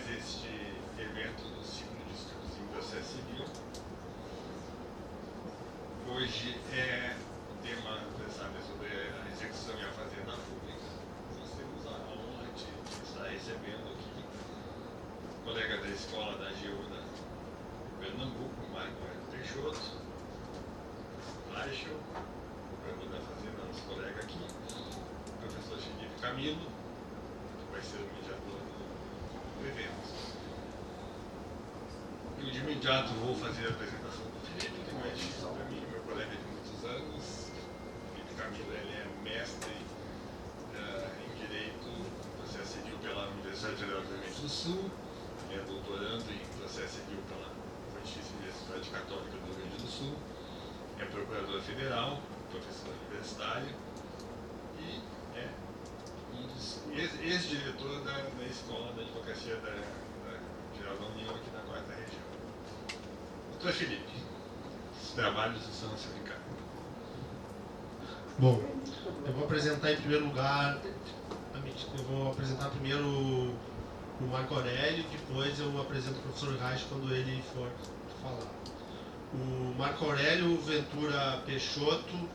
mais este evento do segundo de estudos em processo civil. Hoje o tema dessa vez sobre a execução e a fazenda pública. Nós temos a honra de estar recebendo aqui o colega da escola da AGU da Pernambuco, Marco Peixoto, Acho, o da fazenda, nosso colega aqui, o professor Felipe Camilo, que vai ser o mediador do evento. Eu de imediato vou fazer a apresentação do Felipe, que não é difícil para mim, meu colega de muitos anos. Felipe Camilo, ele é mestre em Direito Processo Civil pela Universidade Federal do Rio Grande do Sul, é doutorando em Processo Civil pela Pontifícia Universidade Católica do Rio Grande do Sul, é procurador federal, professor universitário e é um dos ex-diretor da Escola da Advocacia Geral da União aqui na 4ª Região. Doutor Felipe, os trabalhos estão a se brincar. Bom, eu vou apresentar em primeiro lugar, o Marco Aurélio, depois eu apresento o professor Reich quando ele for falar. O Marco Aurélio Ventura Peixoto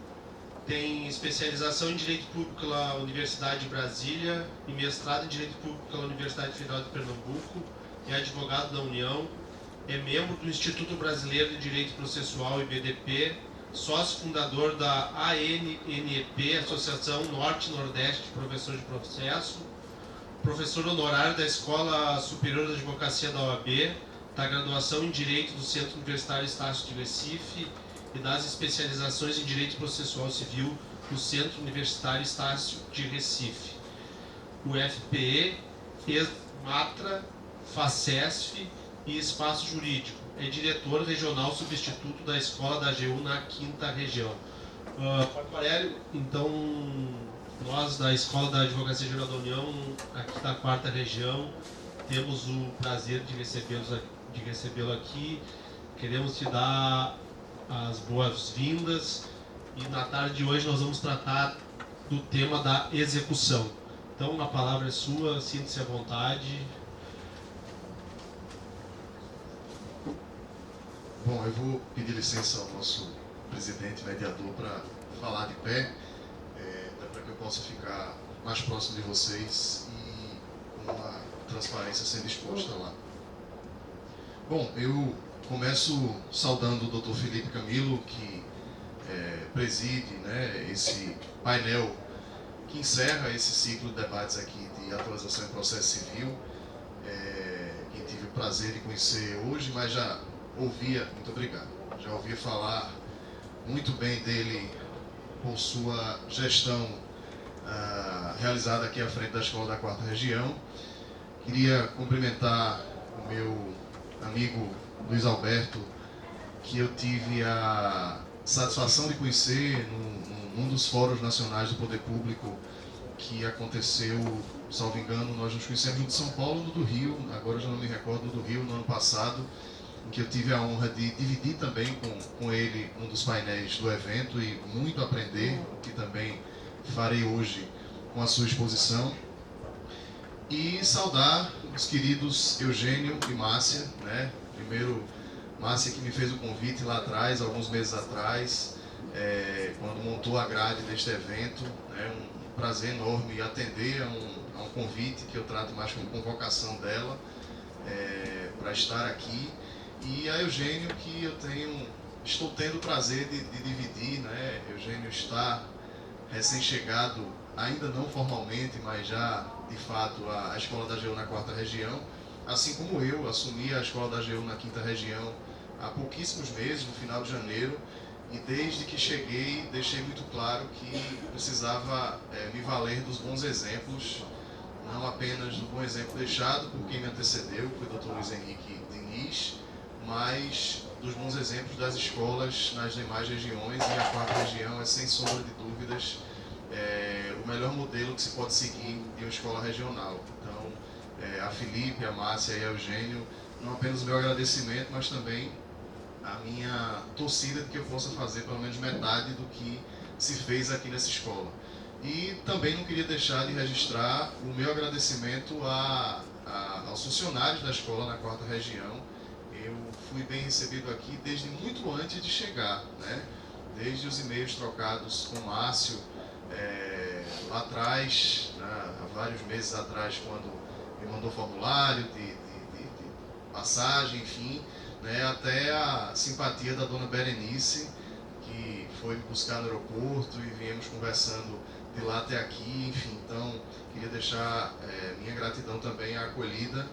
tem especialização em Direito Público pela Universidade de Brasília e mestrado em Direito Público pela Universidade Federal de Pernambuco, é advogado da União, é membro do Instituto Brasileiro de Direito Processual, IBDP, sócio fundador da ANNP, Associação Norte-Nordeste de Professores de Processo, professor honorário da Escola Superior de Advocacia da OAB, da graduação em Direito do Centro Universitário Estácio de Recife e das especializações em Direito Processual Civil do Centro Universitário Estácio de Recife. O FPE, FES-MATRA, FACESF e Espaço Jurídico. É diretor regional substituto da Escola da AGU na 5ª Região. Marco Aurélio, então, nós da Escola da Advocacia Geral da União, aqui da 4ª Região, temos o prazer de recebê-lo aqui. Queremos te dar as boas-vindas e na tarde de hoje nós vamos tratar do tema da execução. Então, a palavra é sua, sinta-se à vontade. Bom, eu vou pedir licença ao nosso presidente mediador para falar de pé, para que eu possa ficar mais próximo de vocês e com a transparência sendo exposta lá. Bom, eu começo saudando o Dr. Felipe Camilo, que preside, né, esse painel que encerra esse ciclo de debates aqui de atualização em processo civil, que tive o prazer de conhecer hoje, mas já ouvia falar muito bem dele por sua gestão realizada aqui à frente da Escola da 4ª Região. Queria cumprimentar o meu amigo Luiz Alberto, que eu tive a satisfação de conhecer num dos fóruns nacionais do Poder Público que aconteceu, salvo engano, nós nos conhecemos no de São Paulo, no do Rio, agora já não me recordo, no do Rio, no ano passado, em que eu tive a honra de dividir também com ele um dos painéis do evento e muito aprender, o que também farei hoje com a sua exposição. E saudar os queridos Eugênio e Márcia, né? Primeiro, Márcia que me fez o convite lá atrás, alguns meses atrás, quando montou a grade deste evento, né? Um prazer enorme atender a um convite que eu trato mais como convocação dela para estar aqui. E a Eugênio, que eu estou tendo o prazer de dividir, né? Eugênio está recém-chegado, ainda não formalmente, mas já de fato a Escola da AGU na 4ª Região, assim como eu assumi a Escola da AGU na 5ª Região há pouquíssimos meses, no final de janeiro, e desde que cheguei deixei muito claro que precisava me valer dos bons exemplos, não apenas do bom exemplo deixado por quem me antecedeu, que foi o Dr. Luiz Henrique Diniz, mas dos bons exemplos das escolas nas demais regiões, e a 4ª Região é, sem sombra de dúvidas, o melhor modelo que se pode seguir de uma escola regional. Então, a Felipe, a Márcia e a Eugênio, não apenas o meu agradecimento, mas também a minha torcida de que eu possa fazer pelo menos metade do que se fez aqui nessa escola. E também não queria deixar de registrar o meu agradecimento aos funcionários da escola na 4ª Região. Eu fui bem recebido aqui desde muito antes de chegar, né? Desde os e-mails trocados com o Márcio lá atrás, né? Há vários meses atrás, quando me mandou formulário de passagem, enfim, né? Até a simpatia da dona Berenice, que foi me buscar no aeroporto e viemos conversando de lá até aqui, enfim. Então, queria deixar minha gratidão também à acolhida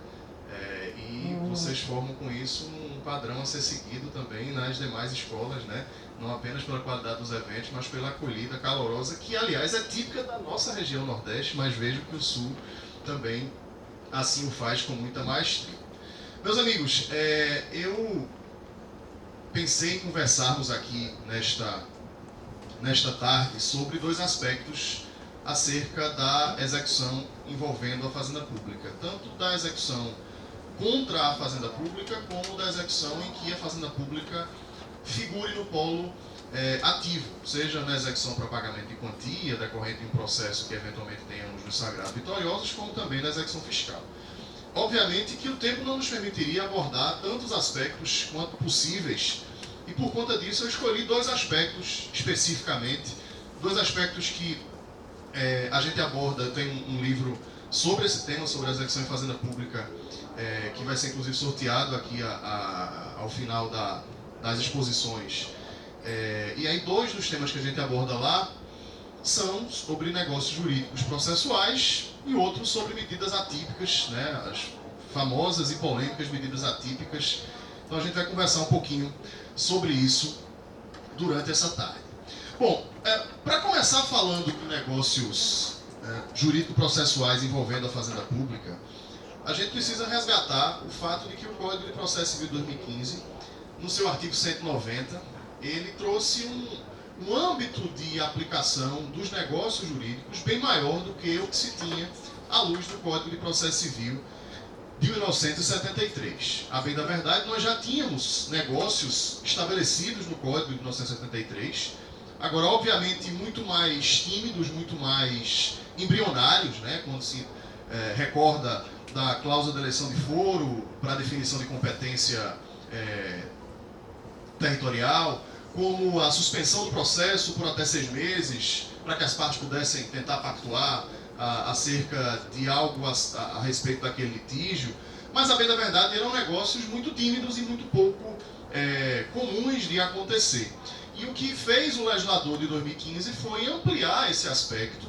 e vocês formam com isso um padrão a ser seguido também nas demais escolas, né? Não apenas pela qualidade dos eventos, mas pela acolhida calorosa, que aliás é típica da nossa região Nordeste, mas vejo que o Sul também assim o faz com muita maestria. Meus amigos, eu pensei em conversarmos aqui nesta tarde sobre dois aspectos acerca da execução envolvendo a Fazenda Pública, tanto da execução contra a Fazenda Pública, como da execução em que a Fazenda Pública figure no polo ativo, seja na execução para pagamento de quantia, decorrente de um processo que eventualmente tenhamos nos sagrados vitoriosos, como também na execução fiscal. Obviamente que o tempo não nos permitiria abordar tantos aspectos quanto possíveis, e por conta disso eu escolhi dois aspectos especificamente, dois aspectos que a gente aborda. Tem um livro sobre esse tema, sobre a execução em Fazenda Pública, que vai ser inclusive sorteado aqui ao final das exposições. E aí dois dos temas que a gente aborda lá são sobre negócios jurídicos processuais e outro sobre medidas atípicas, né, as famosas e polêmicas medidas atípicas. Então a gente vai conversar um pouquinho sobre isso durante essa tarde. Bom, para começar falando de negócios jurídico-processuais envolvendo a Fazenda Pública, a gente precisa resgatar o fato de que o Código de Processo Civil de 2015, no seu artigo 190, ele trouxe um âmbito de aplicação dos negócios jurídicos bem maior do que o que se tinha à luz do Código de Processo Civil de 1973. A bem da verdade, nós já tínhamos negócios estabelecidos no Código de 1973, agora, obviamente, muito mais tímidos, muito mais embrionários, né, quando se recorda da cláusula de eleição de foro para a definição de competência territorial, como a suspensão do processo por até 6 meses, para que as partes pudessem tentar pactuar acerca de algo a respeito daquele litígio. Mas, a bem da verdade, eram negócios muito tímidos e muito pouco comuns de acontecer. E o que fez o legislador de 2015 foi ampliar esse aspecto,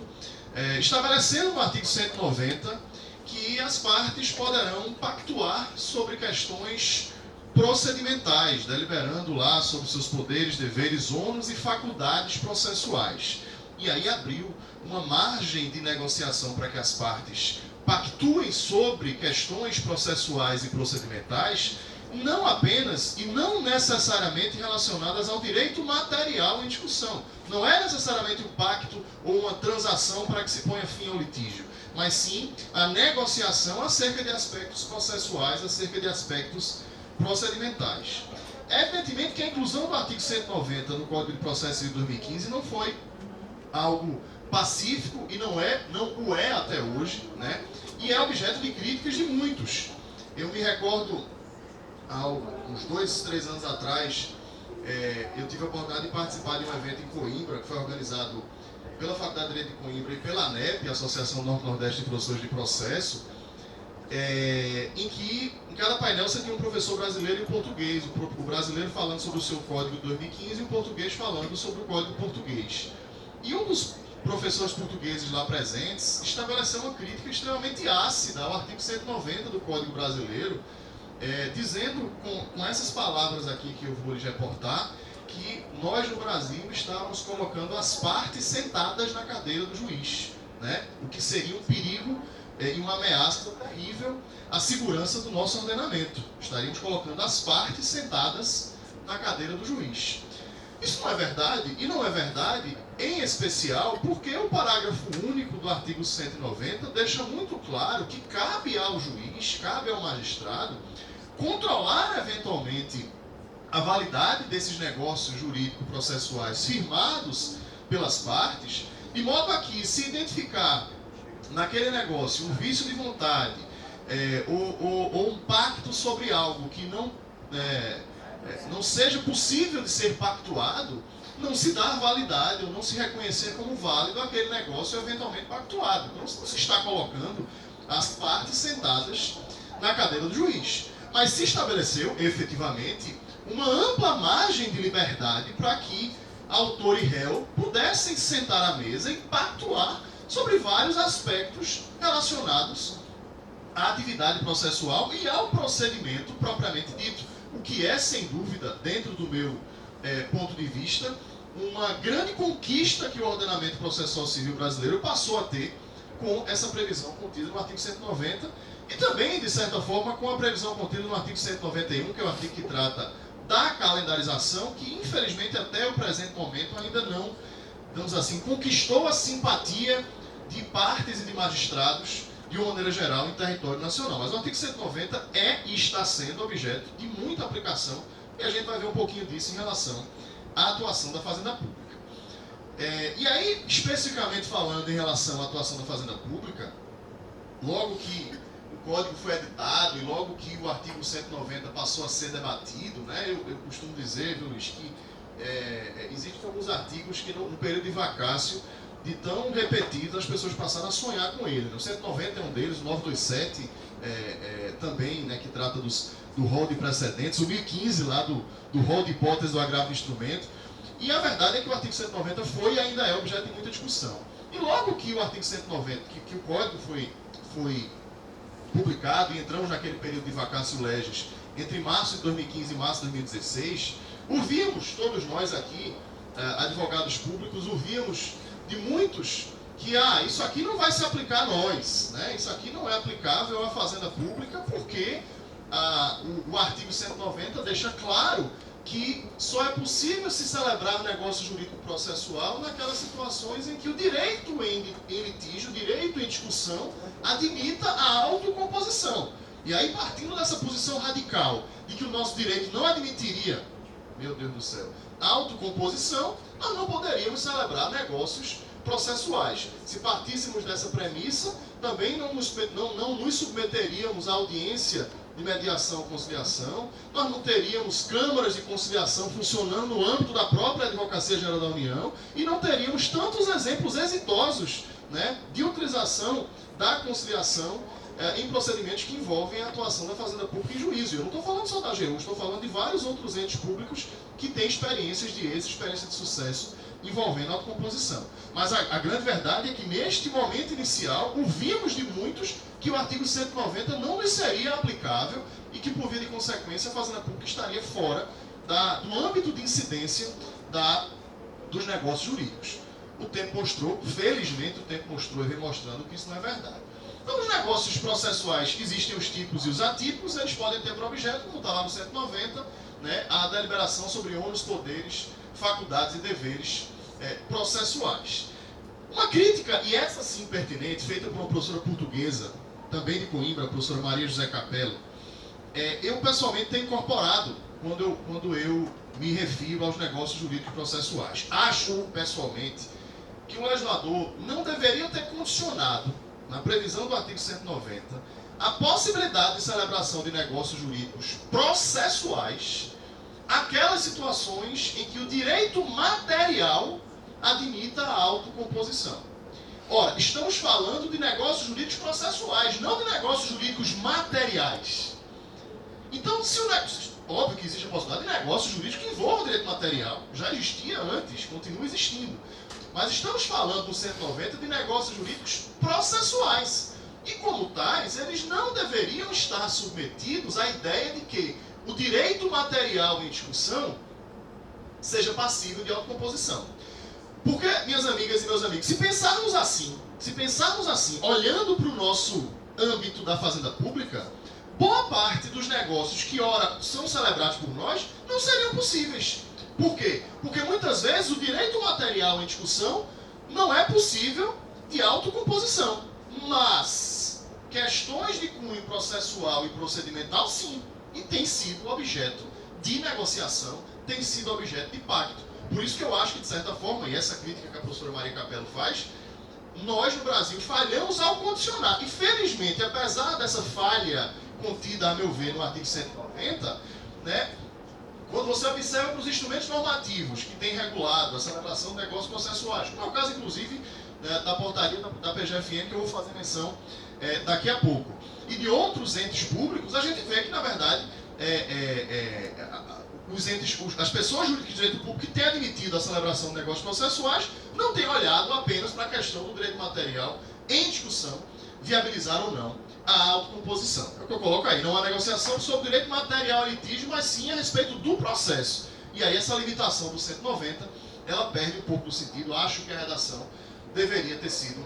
estabelecendo no artigo 190 que as partes poderão pactuar sobre questões procedimentais, deliberando lá sobre seus poderes, deveres, ônus e faculdades processuais. E aí abriu uma margem de negociação para que as partes pactuem sobre questões processuais e procedimentais, não apenas e não necessariamente relacionadas ao direito material em discussão. Não é necessariamente um pacto ou uma transação para que se ponha fim ao litígio, mas sim a negociação acerca de aspectos processuais, acerca de aspectos procedimentais. Evidentemente que a inclusão do artigo 190 no Código de Processo Civil de 2015 não foi algo pacífico e não o é até hoje, né? E é objeto de críticas de muitos. Eu me recordo, há uns 2, 3 anos atrás, eu tive a oportunidade de participar de um evento em Coimbra, que foi organizado pela Faculdade de Direito de Coimbra e pela ANEP, a Associação Norte-Nordeste de Professores de Processo, em que em cada painel você tinha um professor brasileiro e um português, o brasileiro falando sobre o seu código de 2015 e o português falando sobre o código português. E um dos professores portugueses lá presentes estabeleceu uma crítica extremamente ácida ao artigo 190 do Código Brasileiro, dizendo com essas palavras aqui que eu vou lhes reportar, que nós no Brasil estávamos colocando as partes sentadas na cadeira do juiz, né? O que seria um perigo e uma ameaça terrível à segurança do nosso ordenamento. Estaríamos colocando as partes sentadas na cadeira do juiz. Isso não é verdade, e não é verdade em especial porque o parágrafo único do artigo 190 deixa muito claro que cabe ao juiz, cabe ao magistrado, controlar eventualmente a validade desses negócios jurídico-processuais firmados pelas partes, de modo a que, se identificar naquele negócio um vício de vontade, ou um pacto sobre algo que não seja possível de ser pactuado, não se dar validade ou não se reconhecer como válido aquele negócio eventualmente pactuado. Então, não se está colocando as partes sentadas na cadeira do juiz. Mas se estabeleceu, efetivamente, uma ampla margem de liberdade para que autor e réu pudessem sentar à mesa e pactuar sobre vários aspectos relacionados à atividade processual e ao procedimento propriamente dito. O que é, sem dúvida, dentro do meu ponto de vista, uma grande conquista que o ordenamento processual civil brasileiro passou a ter com essa previsão contida no artigo 190 e também, de certa forma, com a previsão contida no artigo 191, que é o artigo que trata da calendarização, que infelizmente até o presente momento ainda não, digamos assim, conquistou a simpatia de partes e de magistrados de uma maneira geral em território nacional. Mas o artigo 190 é e está sendo objeto de muita aplicação e a gente vai ver um pouquinho disso em relação à atuação da Fazenda Pública. E aí, especificamente falando em relação à atuação da Fazenda Pública, logo que o Código foi editado e logo que o artigo 190 passou a ser debatido, né, eu costumo dizer, viu, Luiz, que existem alguns artigos que no período de vacácio, de tão repetidos, as pessoas passaram a sonhar com ele. O 190 é um deles, o 927 também, né, que trata do rol de precedentes, o 1015 lá do rol de hipóteses do agravo de instrumento. E a verdade é que o artigo 190 foi e ainda é objeto de muita discussão. E logo que o artigo 190, que o Código foi publicado e entramos naquele período de vacácio legis entre março de 2015 e março de 2016, ouvimos, todos nós aqui, advogados públicos, ouvimos de muitos que isso aqui não vai se aplicar a nós, né? Isso aqui não é aplicável à Fazenda Pública porque o artigo 190 deixa claro que só é possível se celebrar negócio jurídico processual naquelas situações em que o direito em litígio, o direito em discussão, admita a autocomposição. E aí, partindo dessa posição radical de que o nosso direito não admitiria, meu Deus do céu, autocomposição, nós não poderíamos celebrar negócios processuais. Se partíssemos dessa premissa, também não nos submeteríamos à audiência de mediação e conciliação, nós não teríamos câmaras de conciliação funcionando no âmbito da própria Advocacia Geral da União e não teríamos tantos exemplos exitosos, né, de utilização da conciliação em procedimentos que envolvem a atuação da Fazenda Pública em juízo. Eu não estou falando só da AGU, estou falando de vários outros entes públicos que têm experiências de êxito, experiência de sucesso envolvendo a autocomposição. Mas a grande verdade é que neste momento inicial, ouvimos de muitos que o artigo 190 não lhe seria aplicável e que, por via de consequência, a Fazenda Pública estaria fora do âmbito de incidência dos negócios jurídicos. O tempo mostrou, felizmente o tempo mostrou e vem mostrando que isso não é verdade. Então, os negócios processuais, existem os típicos e os atípicos, eles podem ter por objeto, como está lá no 190, né, a deliberação sobre ônus, poderes, faculdades e deveres processuais. Uma crítica, e essa sim pertinente, feita por uma professora portuguesa, também de Coimbra, a professora Maria José Capello, eu pessoalmente tenho incorporado quando eu me refiro aos negócios jurídicos processuais. Acho, pessoalmente, que o legislador não deveria ter condicionado, na previsão do artigo 190, a possibilidade de celebração de negócios jurídicos processuais aquelas situações em que o direito material admita a autocomposição. Ora, estamos falando de negócios jurídicos processuais, não de negócios jurídicos materiais. Então, óbvio que existe a possibilidade de negócios jurídicos que envolvam o direito material. Já existia antes, continua existindo. Mas estamos falando no 190 de negócios jurídicos processuais. E como tais, eles não deveriam estar submetidos à ideia de que o direito material em discussão seja passível de autocomposição. Porque, minhas amigas e meus amigos, se pensarmos assim, olhando para o nosso âmbito da Fazenda Pública, boa parte dos negócios que ora são celebrados por nós não seriam possíveis. Por quê? Porque muitas vezes o direito material em discussão não é possível de autocomposição. Mas questões de cunho processual e procedimental, sim, e tem sido objeto de negociação, tem sido objeto de pacto. Por isso que eu acho que, de certa forma, e essa crítica que a professora Maria Capello faz, nós no Brasil falhamos ao condicionar. E felizmente, apesar dessa falha contida, a meu ver, no artigo 190, né, quando você observa para os instrumentos normativos que têm regulado a celebração de negócios processuais, como é o caso, inclusive, da portaria da PGFN, que eu vou fazer menção daqui a pouco, e de outros entes públicos, a gente vê que, na verdade, as pessoas jurídicas de direito público que têm admitido a celebração de negócios processuais não têm olhado apenas para a questão do direito material em discussão, viabilizar ou não a autocomposição. É o que eu coloco aí, não há negociação sobre direito material a litígio, mas sim a respeito do processo. E aí essa limitação do 190, ela perde um pouco do sentido. Acho que a redação deveria ter sido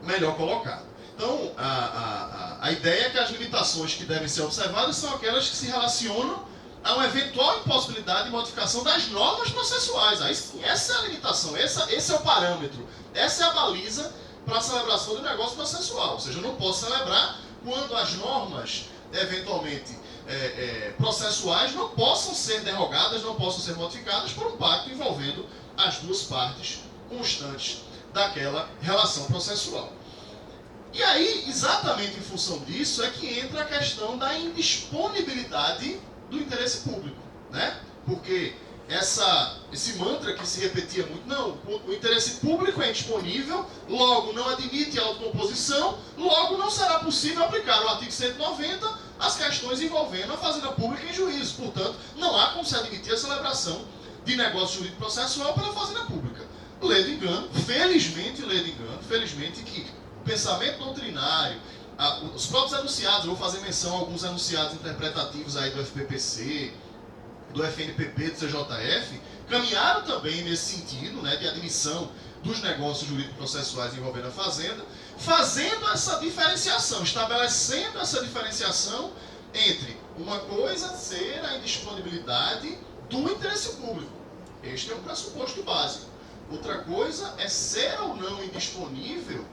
melhor colocada. Então, a ideia é que as limitações que devem ser observadas são aquelas que se relacionam a uma eventual impossibilidade de modificação das normas processuais. Aí sim, essa é a limitação, esse é o parâmetro, essa é a baliza para a celebração do negócio processual. Ou seja, eu não posso celebrar quando as normas, eventualmente, processuais não possam ser derrogadas, não possam ser modificadas por um pacto envolvendo as duas partes constantes daquela relação processual. E aí, exatamente em função disso, é que entra a questão da indisponibilidade do interesse público, né? Porque esse mantra que se repetia muito, não, o interesse público é indisponível, logo não admite autocomposição, logo não será possível aplicar o artigo 190 às questões envolvendo a fazenda pública em juízo. Portanto, não há como se admitir a celebração de negócio jurídico processual pela fazenda pública. Lei do engano, felizmente que o pensamento doutrinário, os próprios enunciados, eu vou fazer menção a alguns enunciados interpretativos aí do FPPC, do FNPP, do CJF, caminharam também nesse sentido, né, de admissão dos negócios jurídico-processuais envolvendo a fazenda, fazendo essa diferenciação, estabelecendo essa diferenciação entre uma coisa ser a indisponibilidade do interesse público. Este é um pressuposto básico. Outra coisa é ser ou não indisponível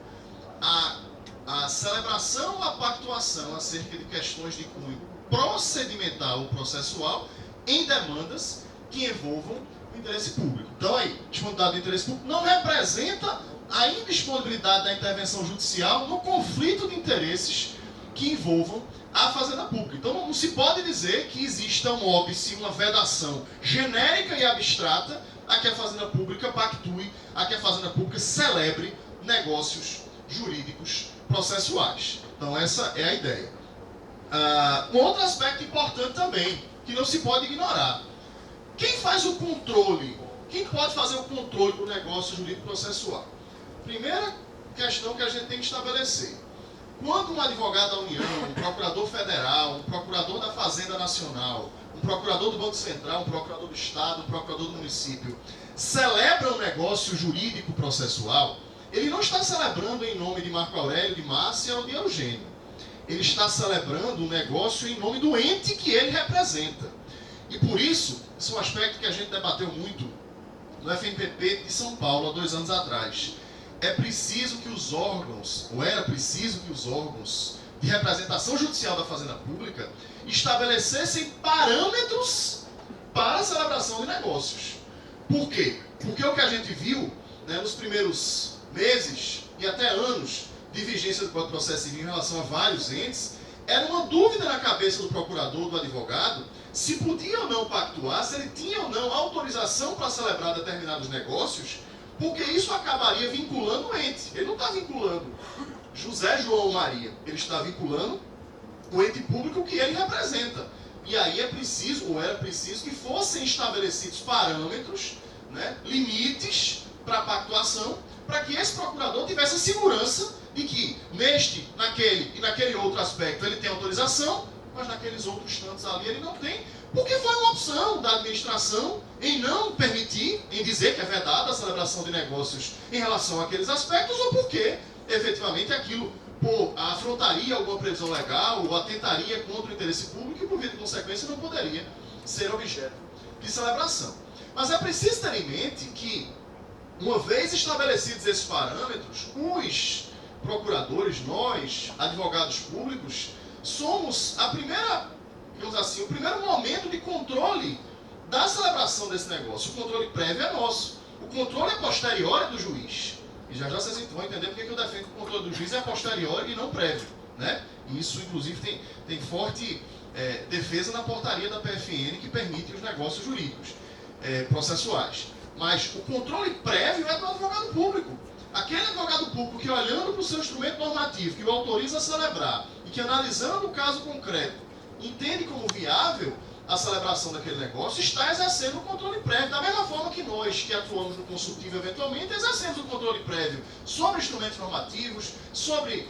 a celebração ou a pactuação acerca de questões de cunho procedimental ou processual em demandas que envolvam o interesse público. Então aí, disponibilidade do interesse público não representa a indisponibilidade da intervenção judicial no conflito de interesses que envolvam a fazenda pública. Então não se pode dizer que exista um óbice, uma vedação genérica e abstrata a que a fazenda pública pactue, a que a fazenda pública celebre negócios jurídicos processuais. Então essa é a ideia. Um outro aspecto importante também, que não se pode ignorar. Quem faz o controle? Quem pode fazer o controle do negócio jurídico processual? Primeira questão que a gente tem que estabelecer. Quando um advogado da União, um procurador federal, um procurador da Fazenda Nacional, um procurador do Banco Central, um procurador do Estado, um procurador do município, celebra um negócio jurídico processual, ele não está celebrando em nome de Marco Aurélio, de Márcia ou de Eugênio. Ele está celebrando um negócio em nome do ente que ele representa. E por isso, esse é um aspecto que a gente debateu muito no FNPP de São Paulo há 2 anos atrás. Era preciso que os órgãos de representação judicial da Fazenda Pública estabelecessem parâmetros para a celebração de negócios. Por quê? Porque o que a gente viu, né, nos primeiros meses e até anos de vigência do Código de Processo Civil em relação a vários entes, era uma dúvida na cabeça do procurador, do advogado, se podia ou não pactuar, se ele tinha ou não autorização para celebrar determinados negócios, porque isso acabaria vinculando o ente. Ele não está vinculando José, João ou Maria, ele está vinculando o ente público que ele representa. E aí é preciso, ou era preciso, que fossem estabelecidos parâmetros, né, limites para a pactuação, para que esse procurador tivesse a segurança de que neste, naquele e naquele outro aspecto ele tem autorização, mas naqueles outros tantos ali ele não tem, porque foi uma opção da administração em não permitir, em dizer que é vedada a celebração de negócios em relação àqueles aspectos, ou porque efetivamente aquilo afrontaria alguma previsão legal ou atentaria contra o interesse público e, por via de consequência, não poderia ser objeto de celebração. Mas é preciso ter em mente que, uma vez estabelecidos esses parâmetros, os procuradores, nós, advogados públicos, somos o primeiro momento de controle da celebração desse negócio. O controle prévio é nosso. O controle é posterior é do juiz. E já vocês vão entender porque que eu defendo que o controle do juiz é a posteriori e não prévio, né? E isso, inclusive, tem forte defesa na portaria da PFN que permite os negócios jurídicos processuais. Mas o controle prévio é do advogado público. Aquele advogado público que, olhando para o seu instrumento normativo, que o autoriza a celebrar, e que, analisando o caso concreto, entende como viável a celebração daquele negócio, está exercendo o controle prévio. Da mesma forma que nós, que atuamos no consultivo eventualmente, exercemos o controle prévio sobre instrumentos normativos, sobre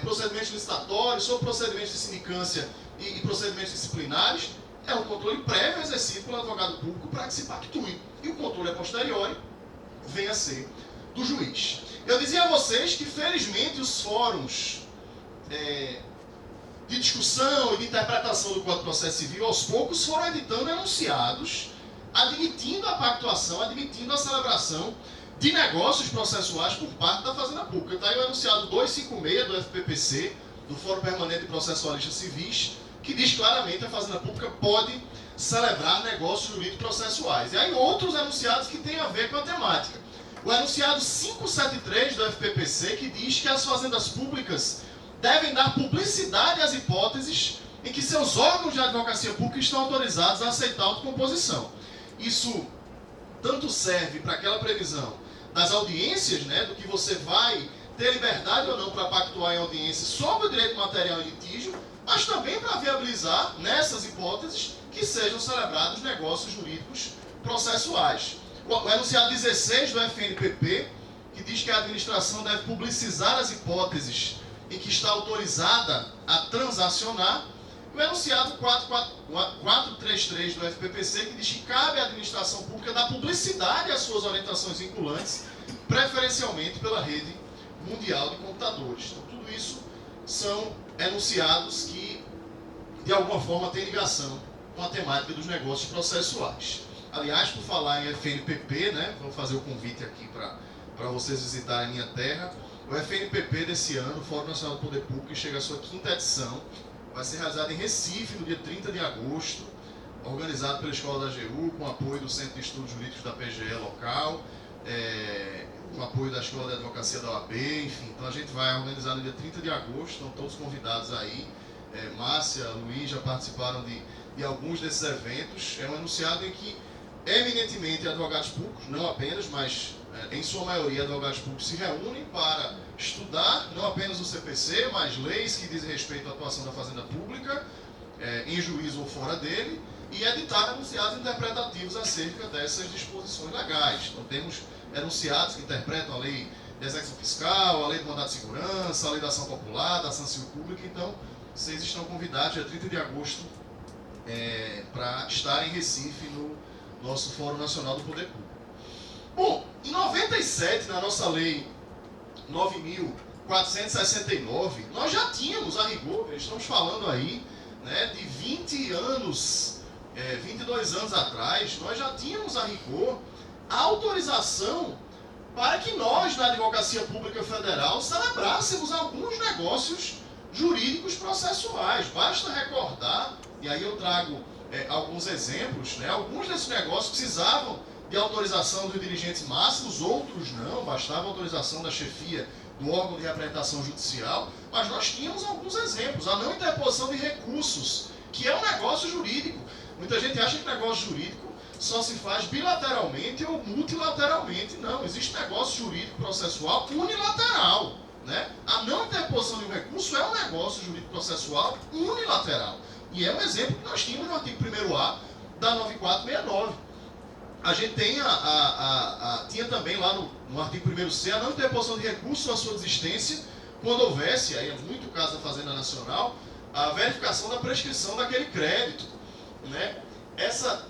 procedimentos licitatórios, sobre procedimentos de sindicância e procedimentos disciplinares. É o controle prévio exercido pelo advogado público para que se pactue. E o controle a posteriori vem a ser do juiz. Eu dizia a vocês que, felizmente, os fóruns de discussão e de interpretação do Código de Processo Civil, aos poucos, foram editando enunciados, admitindo a pactuação, admitindo a celebração de negócios processuais por parte da Fazenda Pública. Está aí o enunciado 256 do FPPC, do Fórum Permanente de Processualistas Civis, que diz claramente que a Fazenda Pública pode celebrar negócios jurídicos processuais. E aí outros enunciados que têm a ver com a temática. O enunciado 573 do FPPC, que diz que as fazendas públicas devem dar publicidade às hipóteses em que seus órgãos de advocacia pública estão autorizados a aceitar a autocomposição. Isso tanto serve para aquela previsão das audiências, né, do que você vai ter liberdade ou não para pactuar em audiência sobre o direito material em litígio, mas também para viabilizar, nessas hipóteses, que sejam celebrados negócios jurídicos processuais. O enunciado 16 do FNPP, que diz que a administração deve publicizar as hipóteses em que está autorizada a transacionar. O enunciado 433 do FPPC, que diz que cabe à administração pública dar publicidade às suas orientações vinculantes, preferencialmente pela rede mundial de computadores. Então, tudo isso são enunciados que, de alguma forma, têm ligação com a temática dos negócios processuais. Aliás, por falar em FNPP, né, vou fazer o convite aqui para vocês visitarem a minha terra. O FNPP desse ano, o Fórum Nacional do Poder Público, chega à sua 5ª edição. Vai ser realizado em Recife, no dia 30 de agosto, organizado pela Escola da AGU, com apoio do Centro de Estudos Jurídicos da PGE local, com apoio da Escola de Advocacia da OAB, enfim. Então a gente vai organizar no dia 30 de agosto, estão todos convidados aí. Márcia, Luiz já participaram de alguns desses eventos. É um enunciado em que, eminentemente, advogados públicos, não apenas, mas em sua maioria, advogados públicos se reúnem para estudar não apenas o CPC, mas leis que dizem respeito à atuação da Fazenda Pública, em juízo ou fora dele, e editar enunciados interpretativos acerca dessas disposições legais. Então temos enunciados que interpretam a lei de execução fiscal, a lei do mandado de segurança, a lei da ação popular, da ação civil pública. Então, vocês estão convidados, dia 30 de agosto, para estar em Recife, no nosso Fórum Nacional do Poder Público. Bom, em 97, na nossa lei 9.469, nós já tínhamos, a rigor, estamos falando aí, né, de 20 anos, 22 anos atrás, nós já tínhamos a rigor a autorização para que nós, na Advocacia Pública Federal, celebrássemos alguns negócios jurídicos processuais. Basta recordar, e aí eu trago alguns exemplos, né, alguns desses negócios precisavam de autorização dos dirigentes máximos, outros não, bastava a autorização da chefia do órgão de representação judicial, mas nós tínhamos alguns exemplos. A não interposição de recursos, que é um negócio jurídico. Muita gente acha que negócio jurídico só se faz bilateralmente ou multilateralmente. Não, existe negócio jurídico processual unilateral, né? A não interposição de um recurso é um negócio jurídico processual unilateral. E é um exemplo que nós tínhamos no artigo 1º-A da 9469. A gente tem tinha também lá no artigo 1º-C a não interposição de recurso à sua desistência, quando houvesse, aí é muito o caso da Fazenda Nacional, a verificação da prescrição daquele crédito, né? Essa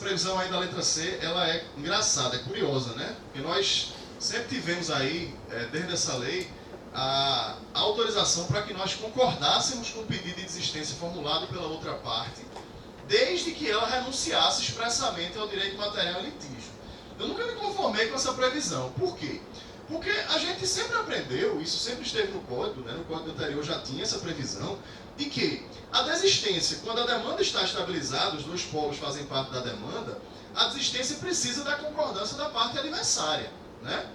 previsão aí da letra C, ela é engraçada, é curiosa, né? Porque nós sempre tivemos aí, desde essa lei, a autorização para que nós concordássemos com o pedido de desistência formulado pela outra parte, desde que ela renunciasse expressamente ao direito material em litígio. Eu nunca me conformei com essa previsão. Por quê? Porque a gente sempre aprendeu, isso sempre esteve no código, né? No código anterior já tinha essa previsão, de que a desistência, quando a demanda está estabilizada, os dois polos fazem parte da demanda, a desistência precisa da concordância da parte adversária, né?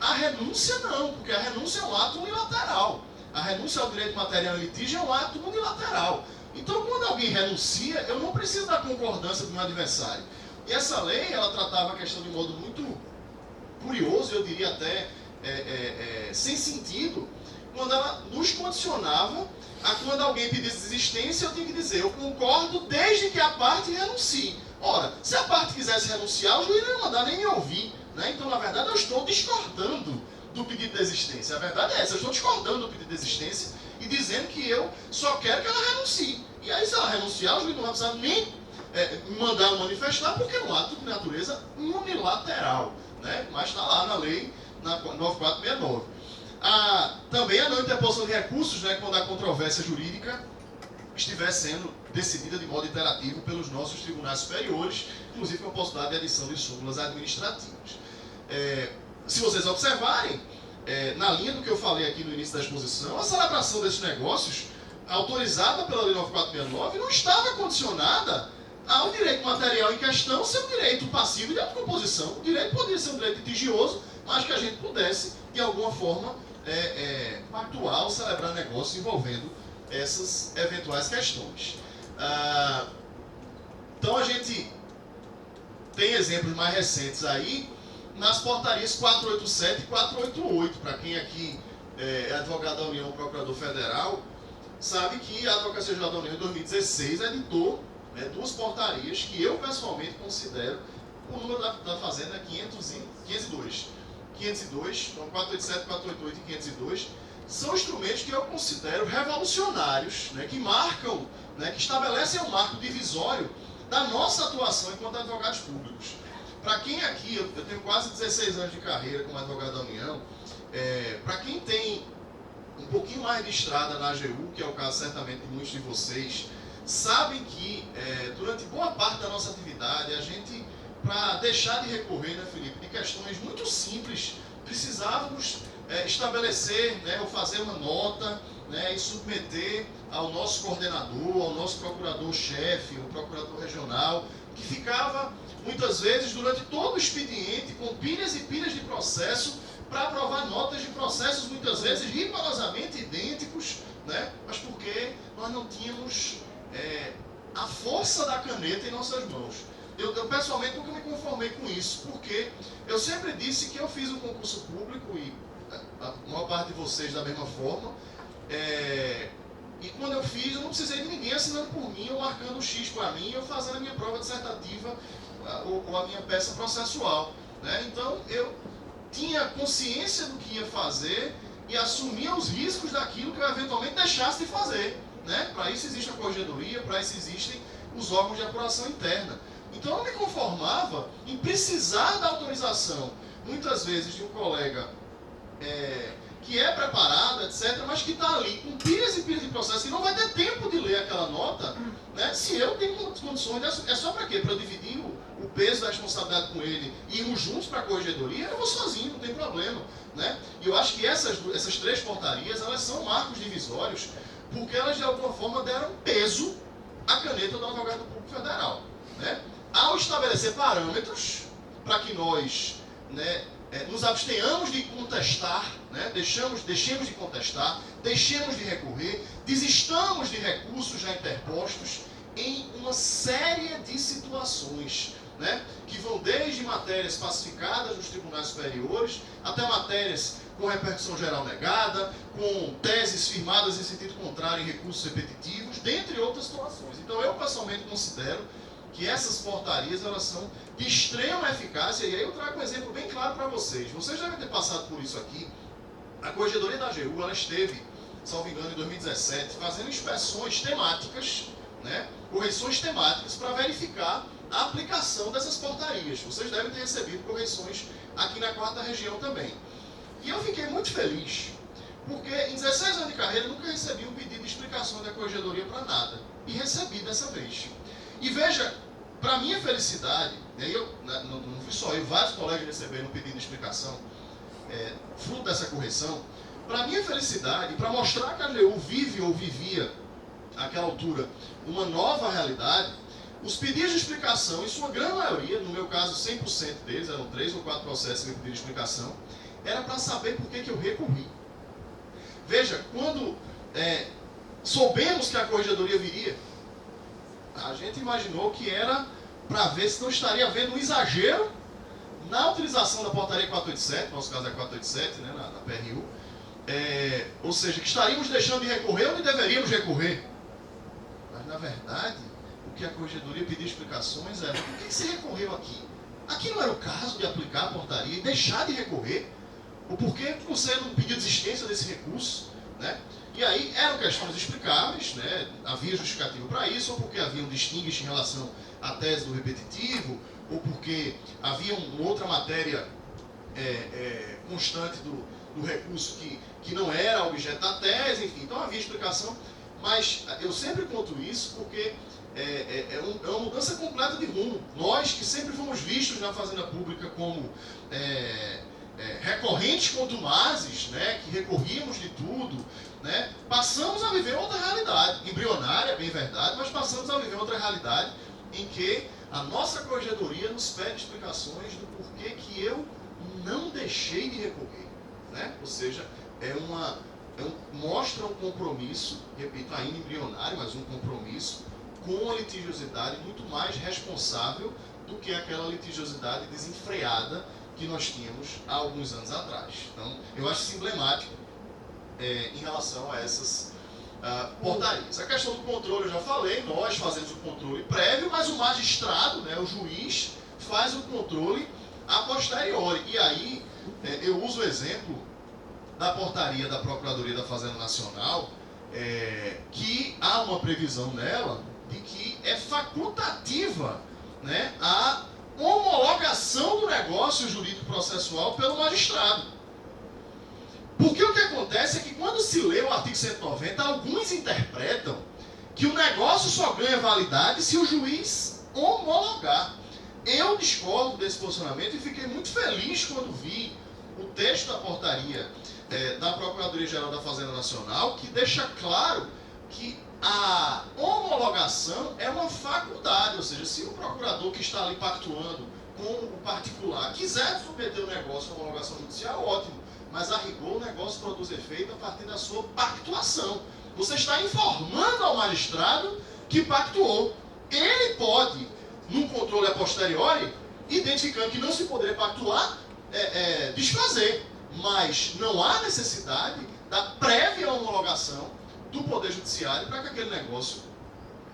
A renúncia não, porque a renúncia é um ato unilateral. A renúncia ao direito material em litígio é um ato unilateral. Então, quando alguém renuncia, eu não preciso da concordância do meu adversário. E essa lei, ela tratava a questão de um modo muito curioso, eu diria até sem sentido, quando ela nos condicionava a quando alguém pedisse desistência, eu tinha que dizer, eu concordo desde que a parte renuncie. Ora, se a parte quisesse renunciar, o juiz não ia mandar nem me ouvir. Né? Então, na verdade, eu estou discordando do pedido de desistência. A verdade é essa, eu estou discordando do pedido de desistência e dizendo que eu só quero que ela renuncie. E aí, se ela renunciar, o juiz não vai precisar nem me mandar manifestar, porque é um ato de natureza unilateral. Né? Mas está lá na lei, na 9469. Também a não interposição de recursos, né, quando a controvérsia jurídica estiver sendo decidida de modo iterativo pelos nossos tribunais superiores, inclusive com a possibilidade de adição de súmulas administrativas. Se vocês observarem, na linha do que eu falei aqui no início da exposição, a celebração desses negócios, autorizada pela Lei 9469, não estava condicionada ao direito material em questão ser um direito passivo de autocomposição. O direito poderia ser um direito litigioso, mas que a gente pudesse, de alguma forma, pactuar ou celebrar negócios envolvendo essas eventuais questões. Então a gente tem exemplos mais recentes aí nas portarias 487 e 488. Para quem aqui é advogado da União, procurador federal, sabe que a Advocacia Geral da União em 2016 editou duas portarias que eu pessoalmente considero, o número da fazenda é 502. 502, então 487, 488 e 502 são instrumentos que eu considero revolucionários, né, que marcam, né, que estabelecem um marco divisório da nossa atuação enquanto advogados públicos. Para quem aqui, eu tenho quase 16 anos de carreira como advogado da União, para quem tem um pouquinho mais de estrada na AGU, que é o caso certamente de muitos de vocês, sabem que durante boa parte da nossa atividade, a gente, para deixar de recorrer, né, Felipe, de questões muito simples, precisávamos estabelecer, né, ou fazer uma nota, né, e submeter ao nosso coordenador, ao nosso procurador-chefe, o procurador regional, que ficava, muitas vezes, durante todo o expediente, com pilhas e pilhas de processo, para aprovar notas de processos, muitas vezes, rigorosamente idênticos, né, mas porque nós não tínhamos a força da caneta em nossas mãos. Eu pessoalmente nunca me conformei com isso, porque eu sempre disse que eu fiz um concurso público, e a maior parte de vocês da mesma forma, e quando eu fiz, eu não precisei de ninguém assinando por mim, ou marcando o X para mim, ou fazendo a minha prova dissertativa, ou a minha peça processual. Né? Então, eu tinha consciência do que ia fazer e assumia os riscos daquilo que eu eventualmente deixasse de fazer. Né? Para isso existe a corregedoria, para isso existem os órgãos de apuração interna. Então, eu não me conformava em precisar da autorização, muitas vezes, de um colega que é preparado, etc., mas que está ali com pilhas e pilhas de processo e não vai ter tempo de ler aquela nota, né? Se eu tenho condições, é só para quê? Para eu dividir o peso da responsabilidade com ele e irmos juntos para a corregedoria? Eu vou sozinho, não tem problema. Né? E eu acho que essas três portarias, elas são marcos divisórios, porque elas, de alguma forma, deram peso à caneta do advogado público federal. Né? Ao estabelecer parâmetros para que nós, né, nos abstenhamos de contestar, né, deixemos de contestar, deixemos de recorrer, desistamos de recursos já interpostos em uma série de situações, né, que vão desde matérias pacificadas nos tribunais superiores até matérias com repercussão geral negada, com teses firmadas em sentido contrário em recursos repetitivos, dentre outras situações. Então, eu pessoalmente considero que essas portarias, elas são de extrema eficácia, e aí eu trago um exemplo bem claro para vocês. Vocês devem ter passado por isso aqui. A Corregedoria da AGU, ela esteve, salvo engano, em 2017, fazendo inspeções temáticas, né, correções temáticas, para verificar a aplicação dessas portarias. Vocês devem ter recebido correções aqui na 4ª região também. E eu fiquei muito feliz, porque em 16 anos de carreira eu nunca recebi um pedido de explicação da Corregedoria para nada. E recebi dessa vez. E veja, para minha felicidade, não fui só eu, vários colegas receberam um pedido de explicação, fruto dessa correção. Para minha felicidade, para mostrar que a AGU vive ou vivia, àquela altura, uma nova realidade, Os pedidos de explicação, em sua grande maioria, no meu caso 100% deles, eram 3 ou 4 processos que eu pedi de explicação, era para saber por que eu recorri. Veja, quando soubemos que a corregedoria viria, a gente imaginou que era para ver se não estaria havendo um exagero na utilização da portaria 487, no nosso caso é 487, né, na PRU, ou seja, que estaríamos deixando de recorrer onde deveríamos recorrer. Mas, na verdade, o que a corregedoria pediu explicações era: por que você recorreu aqui? Aqui não era o caso de aplicar a portaria e deixar de recorrer? Ou por que você não pediu desistência desse recurso? Né? E aí eram questões explicáveis, né? Havia justificativo para isso, ou porque havia um distinguish em relação à tese do repetitivo, ou porque havia uma outra matéria constante do recurso que não era objeto da tese, enfim. Então havia explicação, mas eu sempre conto isso porque é uma mudança completa de rumo. Nós que sempre fomos vistos na Fazenda Pública como recorrentes contumazes, né, que recorríamos de tudo, né, passamos a viver outra realidade, embrionária, bem verdade, mas passamos a viver outra realidade em que a nossa corregedoria nos pede explicações do porquê que eu não deixei de recorrer. Né? Ou seja, mostra um compromisso, repito, ainda embrionário, mas um compromisso com a litigiosidade muito mais responsável do que aquela litigiosidade desenfreada que nós tínhamos há alguns anos atrás. Então, eu acho isso emblemático em relação a essas portarias. A questão do controle eu já falei, nós fazemos o controle prévio, mas o magistrado, né, o juiz, faz o controle a posteriori. E aí, eu uso o exemplo da portaria da Procuradoria da Fazenda Nacional, que há uma previsão nela de que é facultativa, né, a homologação do negócio jurídico processual pelo magistrado. Porque o que acontece é que quando se lê o artigo 190, alguns interpretam que o negócio só ganha validade se o juiz homologar. Eu discordo desse posicionamento e fiquei muito feliz quando vi o texto da portaria da Procuradoria-Geral da Fazenda Nacional, que deixa claro que a homologação é uma faculdade, ou seja, se o procurador que está ali pactuando com o particular quiser submeter o negócio à homologação judicial, ótimo, mas a rigor o negócio produz efeito a partir da sua pactuação. Você está informando ao magistrado que pactuou. Ele pode, num controle a posteriori, identificando que não se poderia pactuar, desfazer, mas não há necessidade da prévia homologação do Poder Judiciário para que aquele negócio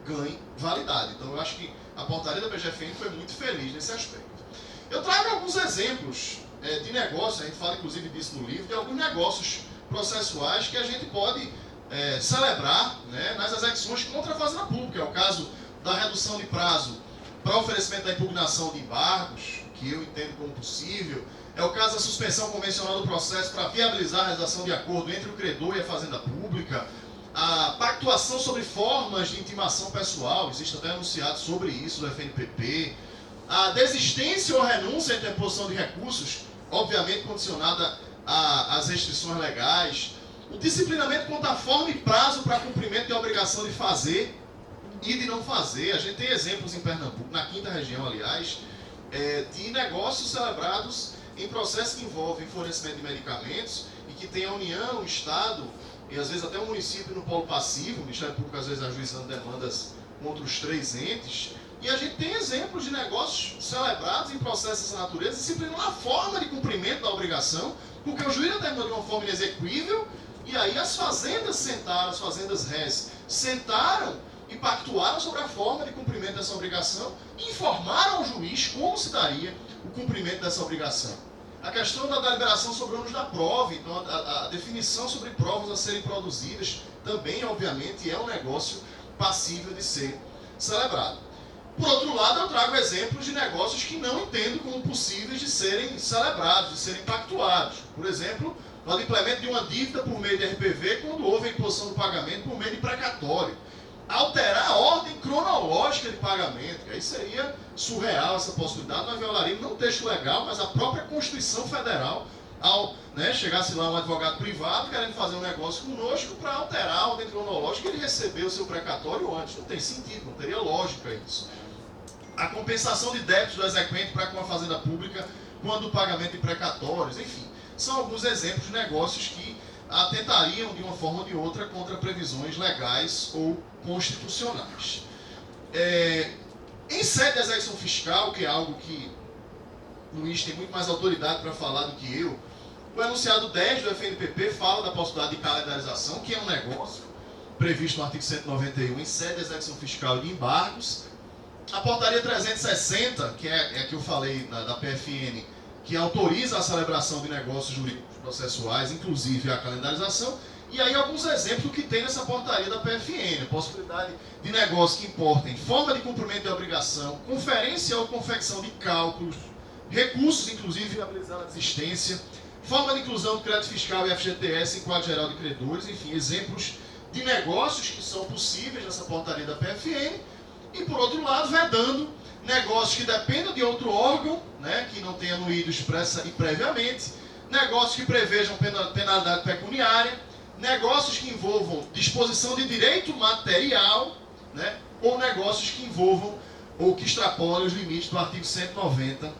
ganhe validade. Então eu acho que a portaria da PGFN foi muito feliz nesse aspecto. Eu trago alguns exemplos de negócios, a gente fala inclusive disso no livro, de alguns negócios processuais que a gente pode celebrar, né, nas execuções contra a Fazenda Pública. É o caso da redução de prazo para oferecimento da impugnação de embargos, que eu entendo como possível. É o caso da suspensão convencional do processo para viabilizar a realização de acordo entre o credor e a Fazenda Pública. A pactuação sobre formas de intimação pessoal, existe até anunciado sobre isso do FNPP. A desistência ou renúncia à interposição de recursos, obviamente condicionada às restrições legais. O disciplinamento quanto à forma e prazo para cumprimento de obrigação de fazer e de não fazer. A gente tem exemplos em Pernambuco, na 5ª região, aliás, de negócios celebrados em processos que envolvem fornecimento de medicamentos e que tem a União, o Estado e às vezes até o município no polo passivo, o Ministério Público às vezes ajuizando demandas contra os 3 entes. E a gente tem exemplos de negócios celebrados em processos dessa natureza, disciplinando a forma de cumprimento da obrigação, porque o juiz determinou de uma forma inexequível, e aí as fazendas sentaram, as fazendas res, sentaram e pactuaram sobre a forma de cumprimento dessa obrigação e informaram ao juiz como se daria o cumprimento dessa obrigação. A questão da deliberação sobre o ônus da prova, então a definição sobre provas a serem produzidas, também, obviamente, é um negócio passível de ser celebrado. Por outro lado, eu trago exemplos de negócios que não entendo como possíveis de serem celebrados, de serem pactuados. Por exemplo, o adimplemento de uma dívida por meio de RPV quando houve a imposição do pagamento por meio de precatório. Alterar a ordem cronológica de pagamento, que aí seria surreal essa possibilidade, nós violaríamos não o texto legal, mas a própria Constituição Federal, ao chegasse lá um advogado privado querendo fazer um negócio conosco para alterar a ordem cronológica e ele receber o seu precatório antes. Não tem sentido, não teria lógica isso. a compensação de débitos do exequente para com a fazenda pública quando o pagamento de precatórios, enfim, são alguns exemplos de negócios que atentariam de uma forma ou de outra contra previsões legais ou constitucionais. Em sede de execução fiscal, que é algo que o Luiz tem muito mais autoridade para falar do que eu, o enunciado 10 do FNPP fala da possibilidade de calendarização, que é um negócio previsto no artigo 191 em sede de execução fiscal e de embargos. A portaria 360, que é a que eu falei da PFN, que autoriza a celebração de negócios jurídicos processuais, inclusive a calendarização, e aí alguns exemplos do que tem nessa portaria da PFN, a possibilidade de negócios que importem forma de cumprimento de obrigação, conferência ou confecção de cálculos, recursos, inclusive viabilizando a desistência, forma de inclusão do crédito fiscal e FGTS em quadro geral de credores, enfim, exemplos de negócios que são possíveis nessa portaria da PFN, e por outro lado, vedando negócios que dependam de outro órgão, né, que não tenha anuído expressa e previamente, negócios que prevejam penalidade pecuniária, negócios que envolvam disposição de direito material, né, ou negócios que envolvam ou que extrapolem os limites do artigo 190,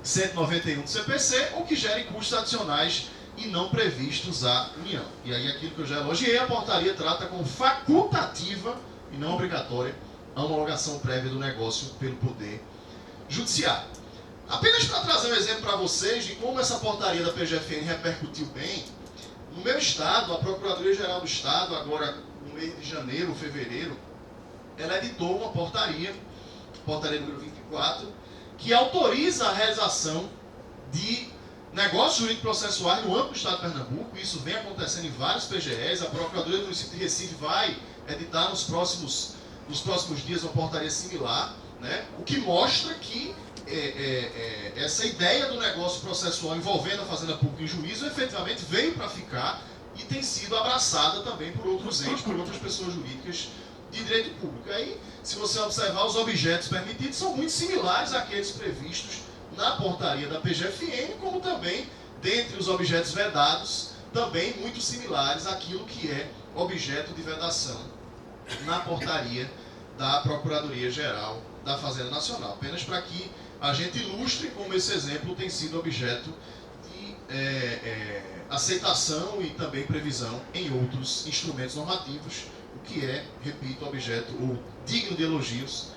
191 do CPC, ou que gerem custos adicionais e não previstos à União. E aí aquilo que eu já elogiei, a portaria trata como facultativa e não obrigatória a homologação prévia do negócio pelo Poder Judiciário. Apenas para trazer um exemplo para vocês de como essa portaria da PGFN repercutiu bem, no meu estado, a Procuradoria-Geral do Estado, agora no mês de janeiro, fevereiro, ela editou uma portaria, portaria número 24, que autoriza a realização de negócios jurídicos processuais no âmbito do Estado de Pernambuco. Isso vem acontecendo em vários PGEs. A Procuradoria do município de Recife vai editar nos próximos dias uma portaria similar, né? O que mostra que essa ideia do negócio processual envolvendo a fazenda pública em juízo efetivamente veio para ficar e tem sido abraçada também por outros entes, por outras pessoas jurídicas de direito público. Aí, se você observar, os objetos permitidos são muito similares àqueles previstos na portaria da PGFN, como também, dentre os objetos vedados, também muito similares àquilo que é objeto de vedação na portaria da Procuradoria-Geral da Fazenda Nacional. Apenas para que a gente ilustre como esse exemplo tem sido objeto de aceitação e também previsão em outros instrumentos normativos, o que é, repito, objeto ou digno de elogios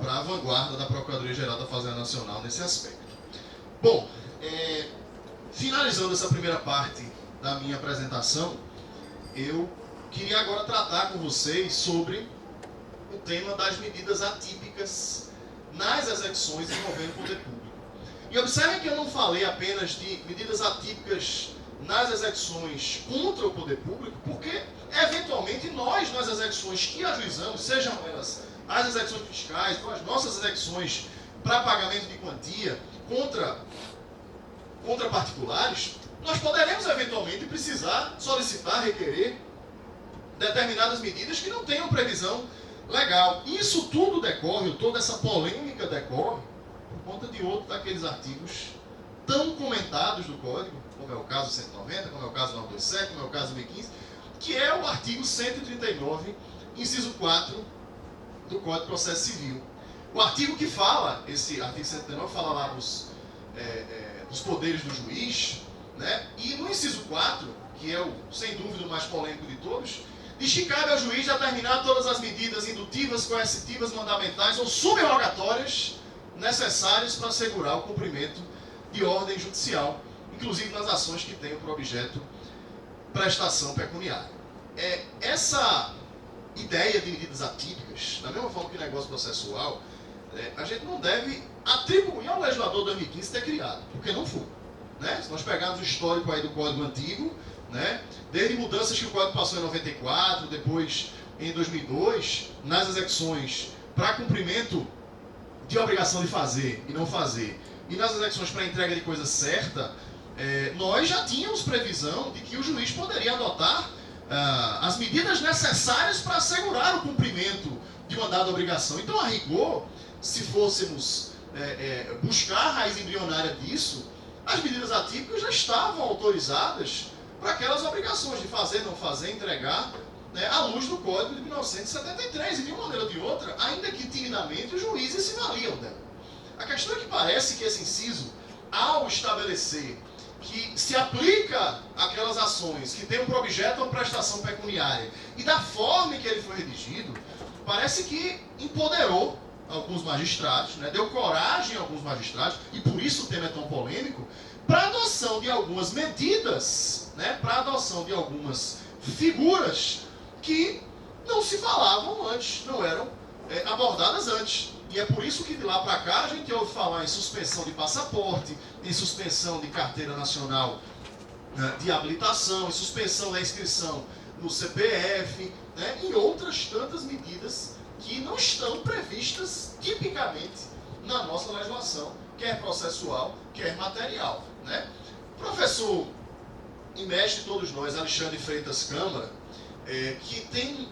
para a vanguarda da Procuradoria-Geral da Fazenda Nacional nesse aspecto. Bom, finalizando essa primeira parte da minha apresentação, eu queria agora tratar com vocês sobre o tema das medidas atípicas nas execuções envolvendo o poder público. E observem que eu não falei apenas de medidas atípicas nas execuções contra o poder público, porque, eventualmente, nós, nas execuções que ajuizamos, sejam elas as execuções fiscais, ou as nossas execuções para pagamento de quantia contra particulares, nós poderemos, eventualmente, precisar solicitar, requerer determinadas medidas que não tenham previsão legal. Isso tudo decorre, toda essa polêmica decorre, por conta de outro daqueles artigos tão comentados do Código, como é o caso 190, como é o caso 927, como é o caso 1015, que é o artigo 139, inciso 4 do Código de Processo Civil. O artigo que fala, esse artigo 139 fala lá dos poderes do juiz, né? E no inciso 4, que é sem dúvida o mais polêmico de todos, diz que cabe ao juiz determinar todas as medidas indutivas, coercitivas, mandamentais ou subrogatórias necessárias para assegurar o cumprimento de ordem judicial, inclusive nas ações que tenham por objeto prestação pecuniária. Essa ideia de medidas atípicas, da mesma forma que o negócio processual, a gente não deve atribuir ao legislador de 2015 ter criado, porque não foi. Né? Se nós pegarmos o histórico aí do Código Antigo, né, desde mudanças que o Código passou em 94, depois em 2002, nas execuções para cumprimento de obrigação de fazer e não fazer, e nas execuções para entrega de coisa certa, nós já tínhamos previsão de que o juiz poderia adotar as medidas necessárias para assegurar o cumprimento de uma dada obrigação. Então, a rigor, se fôssemos buscar a raiz embrionária disso, as medidas atípicas já estavam autorizadas para aquelas obrigações de fazer, não fazer, entregar, né, à luz do Código de 1973. E de uma maneira ou de outra, ainda que devidamente, os juízes se valiam dela. A questão é que parece que esse inciso, ao estabelecer que se aplica aquelas ações que têm por objeto uma prestação pecuniária e da forma em que ele foi redigido, parece que empoderou alguns magistrados, né, deu coragem a alguns magistrados, e por isso o tema é tão polêmico, para a adoção de algumas medidas, né, para a adoção de algumas figuras que não se falavam antes, não eram abordadas antes. E é por isso que de lá para cá a gente ouve falar em suspensão de passaporte, em suspensão de carteira nacional de habilitação, em suspensão da inscrição no CPF, né, e outras tantas medidas que não estão previstas tipicamente na nossa legislação, quer processual, quer material. Né? Professor e mestre de todos nós, Alexandre Freitas Câmara, que tem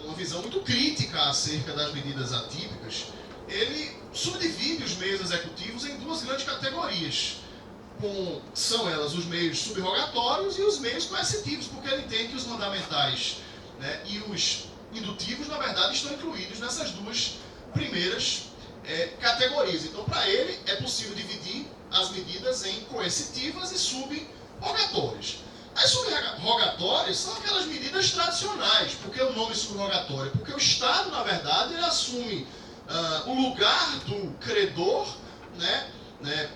uma visão muito crítica acerca das medidas atípicas, ele subdivide os meios executivos em duas grandes categorias. São elas os meios subrogatórios e os meios coercitivos, porque ele entende que os mandamentais, né, e os indutivos, na verdade, estão incluídos nessas duas primeiras categorias. Então, para ele, é possível dividir as medidas em coercitivas e subrogatórias. As subrogatórias são aquelas medidas tradicionais. Por que o nome subrogatório? Porque o Estado, na verdade, ele assume o lugar do credor, né,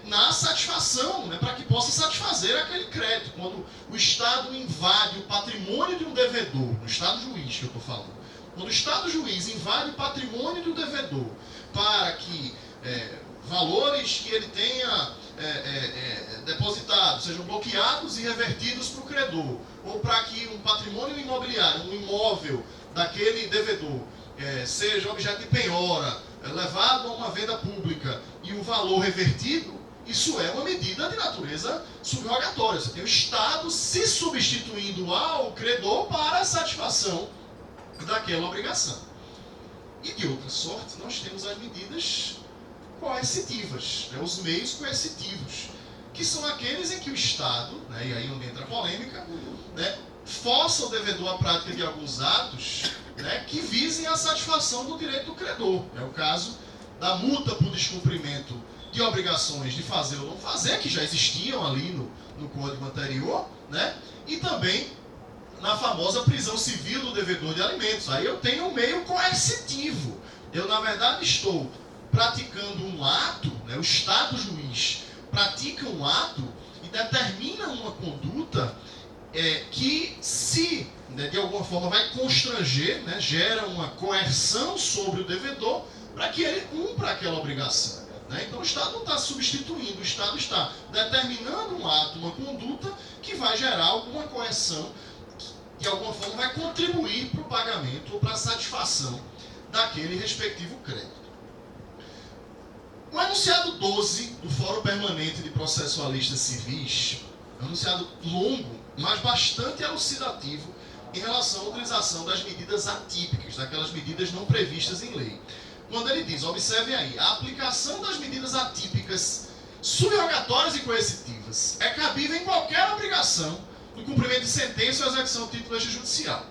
na satisfação, né, para que possa satisfazer aquele crédito. Quando o Estado invade o patrimônio de um devedor, no Estado juiz que eu estou falando, quando o Estado juiz invade o patrimônio do devedor para que valores que ele tenha depositado sejam bloqueados e revertidos para o credor, ou para que um patrimônio imobiliário, um imóvel daquele devedor, seja objeto de penhora, levado a uma venda pública e o valor revertido, isso é uma medida de natureza subrogatória. Você tem o Estado se substituindo ao credor para a satisfação daquela obrigação. E de outra sorte, nós temos as medidas coercitivas, né, os meios coercitivos, que são aqueles em que o Estado, né, e aí onde entra a polêmica, né, força o devedor à prática de alguns atos, né, que visem a satisfação do direito do credor. É o caso da multa por descumprimento de obrigações de fazer ou não fazer, que já existiam ali no Código anterior, né, e também na famosa prisão civil do devedor de alimentos. Aí eu tenho um meio coercitivo. Eu, na verdade, estou praticando um ato, né, o Estado juiz pratica um ato e determina uma conduta que, se de alguma forma vai constranger, né, gera uma coerção sobre o devedor para que ele cumpra aquela obrigação. Né? Então o Estado não está substituindo, o Estado está determinando um ato, uma conduta que vai gerar alguma coerção, que de alguma forma vai contribuir para o pagamento ou para a satisfação daquele respectivo crédito. O enunciado 12 do Fórum Permanente de Processualistas Civis é um enunciado longo, mas bastante elucidativo em relação à utilização das medidas atípicas, daquelas medidas não previstas em lei. Quando ele diz, observem aí, a aplicação das medidas atípicas, subrogatórias e coercitivas é cabível em qualquer obrigação do cumprimento de sentença ou execução de título extrajudicial.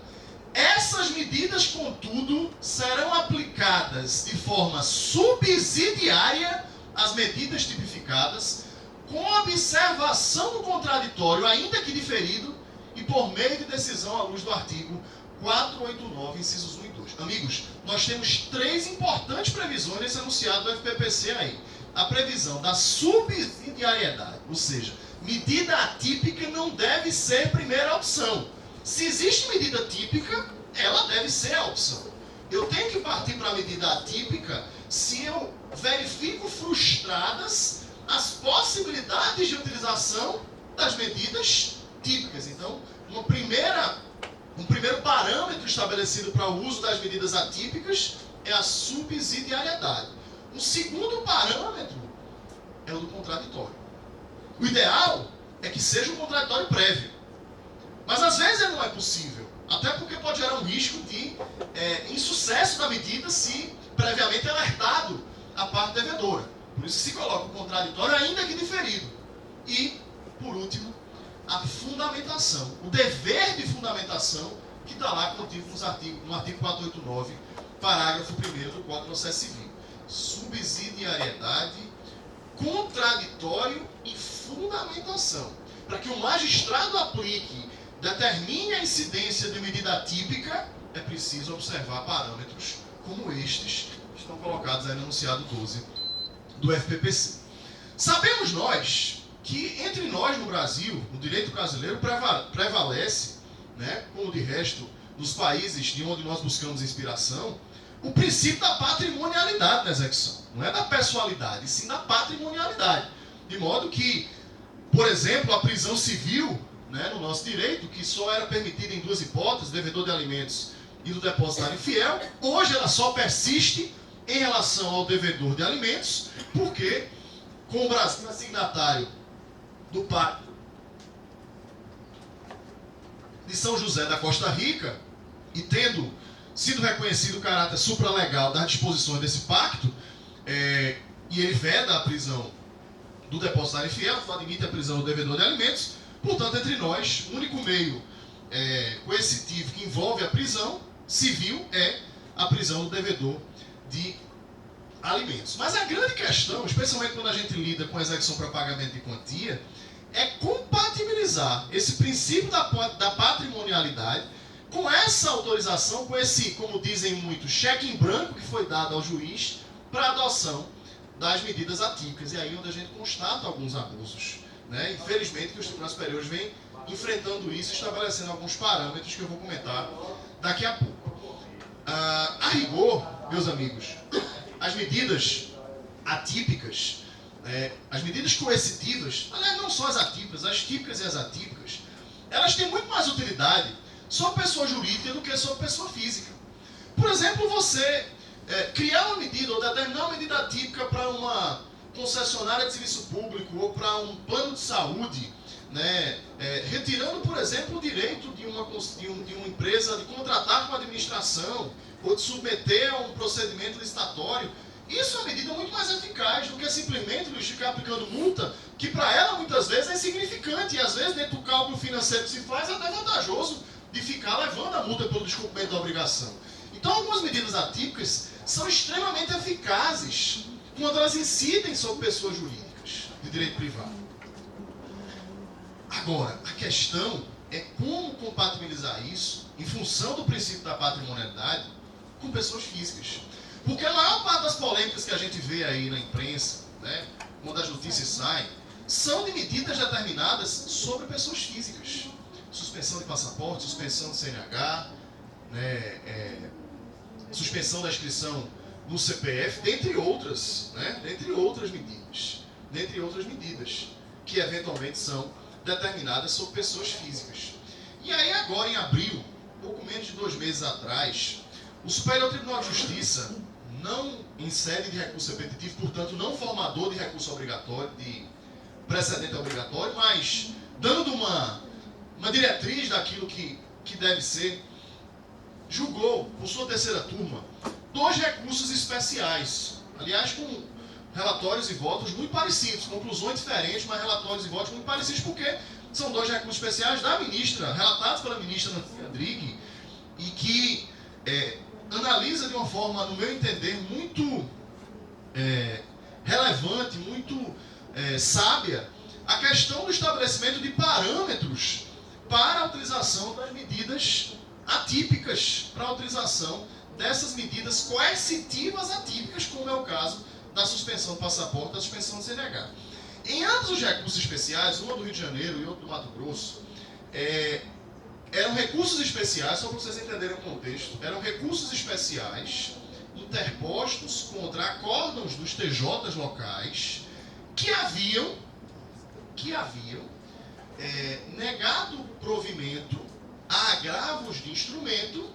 Essas medidas, contudo, serão aplicadas de forma subsidiária às medidas tipificadas, com observação do contraditório, ainda que diferido, e por meio de decisão à luz do artigo 489, incisos 1 e 2. Amigos, nós temos três importantes previsões nesse enunciado do FPPC aí. A previsão da subsidiariedade, ou seja, medida atípica não deve ser primeira opção. Se existe medida típica, ela deve ser a opção. Eu tenho que partir para a medida atípica se eu verifico frustradas as possibilidades de utilização das medidas típicas. Então, um primeiro parâmetro estabelecido para o uso das medidas atípicas é a subsidiariedade. Um segundo parâmetro é o do contraditório. O ideal é que seja um contraditório prévio. Mas às vezes ele não é possível, até porque pode gerar um risco de insucesso da medida se previamente alertado a parte devedora. Por isso que se coloca o contraditório, ainda que diferido. E, por último, a fundamentação, o dever de fundamentação que está lá contido no artigo 489, parágrafo 1º do Código de Processo Civil. subsidiariedade, contraditório e fundamentação. Para que o magistrado aplique, determine a incidência de medida atípica, é preciso observar parâmetros como estes que estão colocados aí no enunciado 12 do FPPC. Sabemos nós que entre nós no Brasil, o direito brasileiro prevalece, né, como de resto nos países de onde nós buscamos inspiração, o princípio da patrimonialidade da execução. Não é da pessoalidade, sim da patrimonialidade. De modo que, por exemplo, a prisão civil, né, no nosso direito, que só era permitida em duas hipóteses, devedor de alimentos e do depositário infiel, hoje ela só persiste em relação ao devedor de alimentos, porque, com o Brasil signatário do Pacto de São José da Costa Rica, e tendo sido reconhecido o caráter supralegal das disposições desse pacto, e ele veda a prisão do depositário infiel, só admite a prisão do devedor de alimentos. Portanto, entre nós, o único meio coercitivo que envolve a prisão civil é a prisão do devedor de alimentos. Mas a grande questão, especialmente quando a gente lida com a execução para pagamento de quantia, é compatibilizar esse princípio da patrimonialidade com essa autorização, com esse, como dizem muitos, cheque em branco que foi dado ao juiz para a adoção das medidas atípicas. E aí onde a gente constata alguns abusos, né? Infelizmente que os tribunais superiores vêm enfrentando isso, estabelecendo alguns parâmetros que eu vou comentar daqui a pouco. A rigor, meus amigos, as medidas atípicas, as medidas coercitivas, aliás, não só as atípicas, as típicas e as atípicas, elas têm muito mais utilidade sobre pessoa jurídica do que sobre pessoa física. Por exemplo, você criar uma medida ou determinar uma medida atípica para uma concessionária de serviço público ou para um plano de saúde, né, retirando, por exemplo, o direito de uma empresa de contratar com a administração ou de submeter a um procedimento licitatório. Isso é uma medida muito mais eficaz do que simplesmente ficar aplicando multa, que para ela muitas vezes é insignificante e às vezes dentro do cálculo financeiro que se faz é até vantajoso de ficar levando a multa pelo descumprimento da obrigação. Então algumas medidas atípicas são extremamente eficazes quando elas incidem sobre pessoas jurídicas de direito privado. Agora, a questão é como compatibilizar isso em função do princípio da patrimonialidade com pessoas físicas. Porque a maior parte das polêmicas que a gente vê aí na imprensa, né, quando as notícias saem, são de medidas determinadas sobre pessoas físicas. Suspensão de passaporte, suspensão do CNH, né, suspensão da inscrição no CPF, dentre outras, né, dentre outras medidas que eventualmente são determinadas sobre pessoas físicas. E aí agora em abril, pouco menos de 2 meses atrás, o Superior Tribunal de Justiça, não em sede de recurso repetitivo, portanto não formador de recurso obrigatório, de precedente obrigatório, mas dando uma diretriz daquilo que deve ser, julgou, por sua terceira turma, 2 recursos especiais, aliás com relatórios e votos muito parecidos, conclusões diferentes, mas relatórios e votos muito parecidos, porque são 2 recursos especiais da ministra, relatados pela ministra Rodrigues, e que analisa de uma forma, no meu entender, muito relevante, muito sábia, a questão do estabelecimento de parâmetros para a utilização das medidas atípicas, para a utilização dessas medidas coercitivas atípicas, como é o caso da suspensão do passaporte, da suspensão do CNH. Em ambos os recursos especiais, um do Rio de Janeiro e outro do Mato Grosso, eram recursos especiais, só para vocês entenderem o contexto, eram recursos especiais interpostos contra acórdãos dos TJs locais que haviam negado provimento a agravos de instrumento,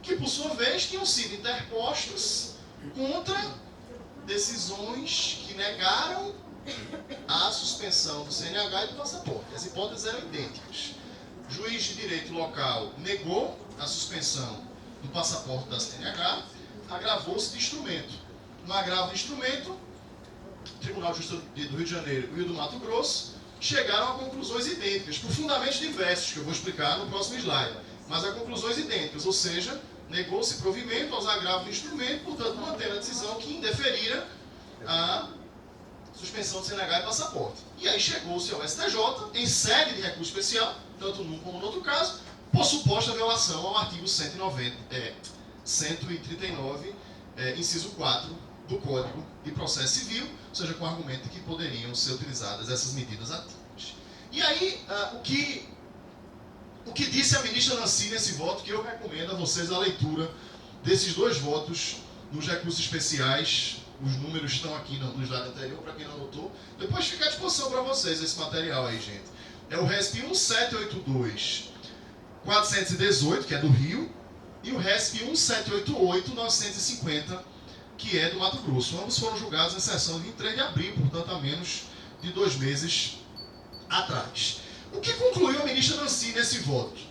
que por sua vez tinham sido interpostos contra decisões que negaram a suspensão do CNH e do passaporte. As hipóteses eram idênticas. O juiz de direito local negou a suspensão do passaporte da CNH, agravou-se de instrumento. No agravo de instrumento, o Tribunal de Justiça do Rio de Janeiro e o do Mato Grosso chegaram a conclusões idênticas, por fundamentos diversos, que eu vou explicar no próximo slide, mas a conclusões idênticas, ou seja, negou-se provimento aos agravos do instrumento, portanto, mantendo a decisão que indeferira a suspensão de CNH e passaporte. E aí chegou-se ao STJ, em sede de recurso especial, tanto num como no outro caso, por suposta violação ao artigo 139, inciso 4 do Código de Processo Civil, ou seja, com o argumento de que poderiam ser utilizadas essas medidas atípicas. E aí, o que disse a ministra Nancy nesse voto, que eu recomendo a vocês a leitura desses dois votos nos recursos especiais. Os números estão aqui no slide anterior, para quem não anotou. Depois fica à disposição para vocês esse material aí, gente. É o RESP 1782-418, que é do Rio, e o RESP 1788-950, que é do Mato Grosso. Ambos foram julgados em sessão de 23 de abril, portanto, há menos de 2 meses atrás. O que concluiu a ministra Nancy nesses votos?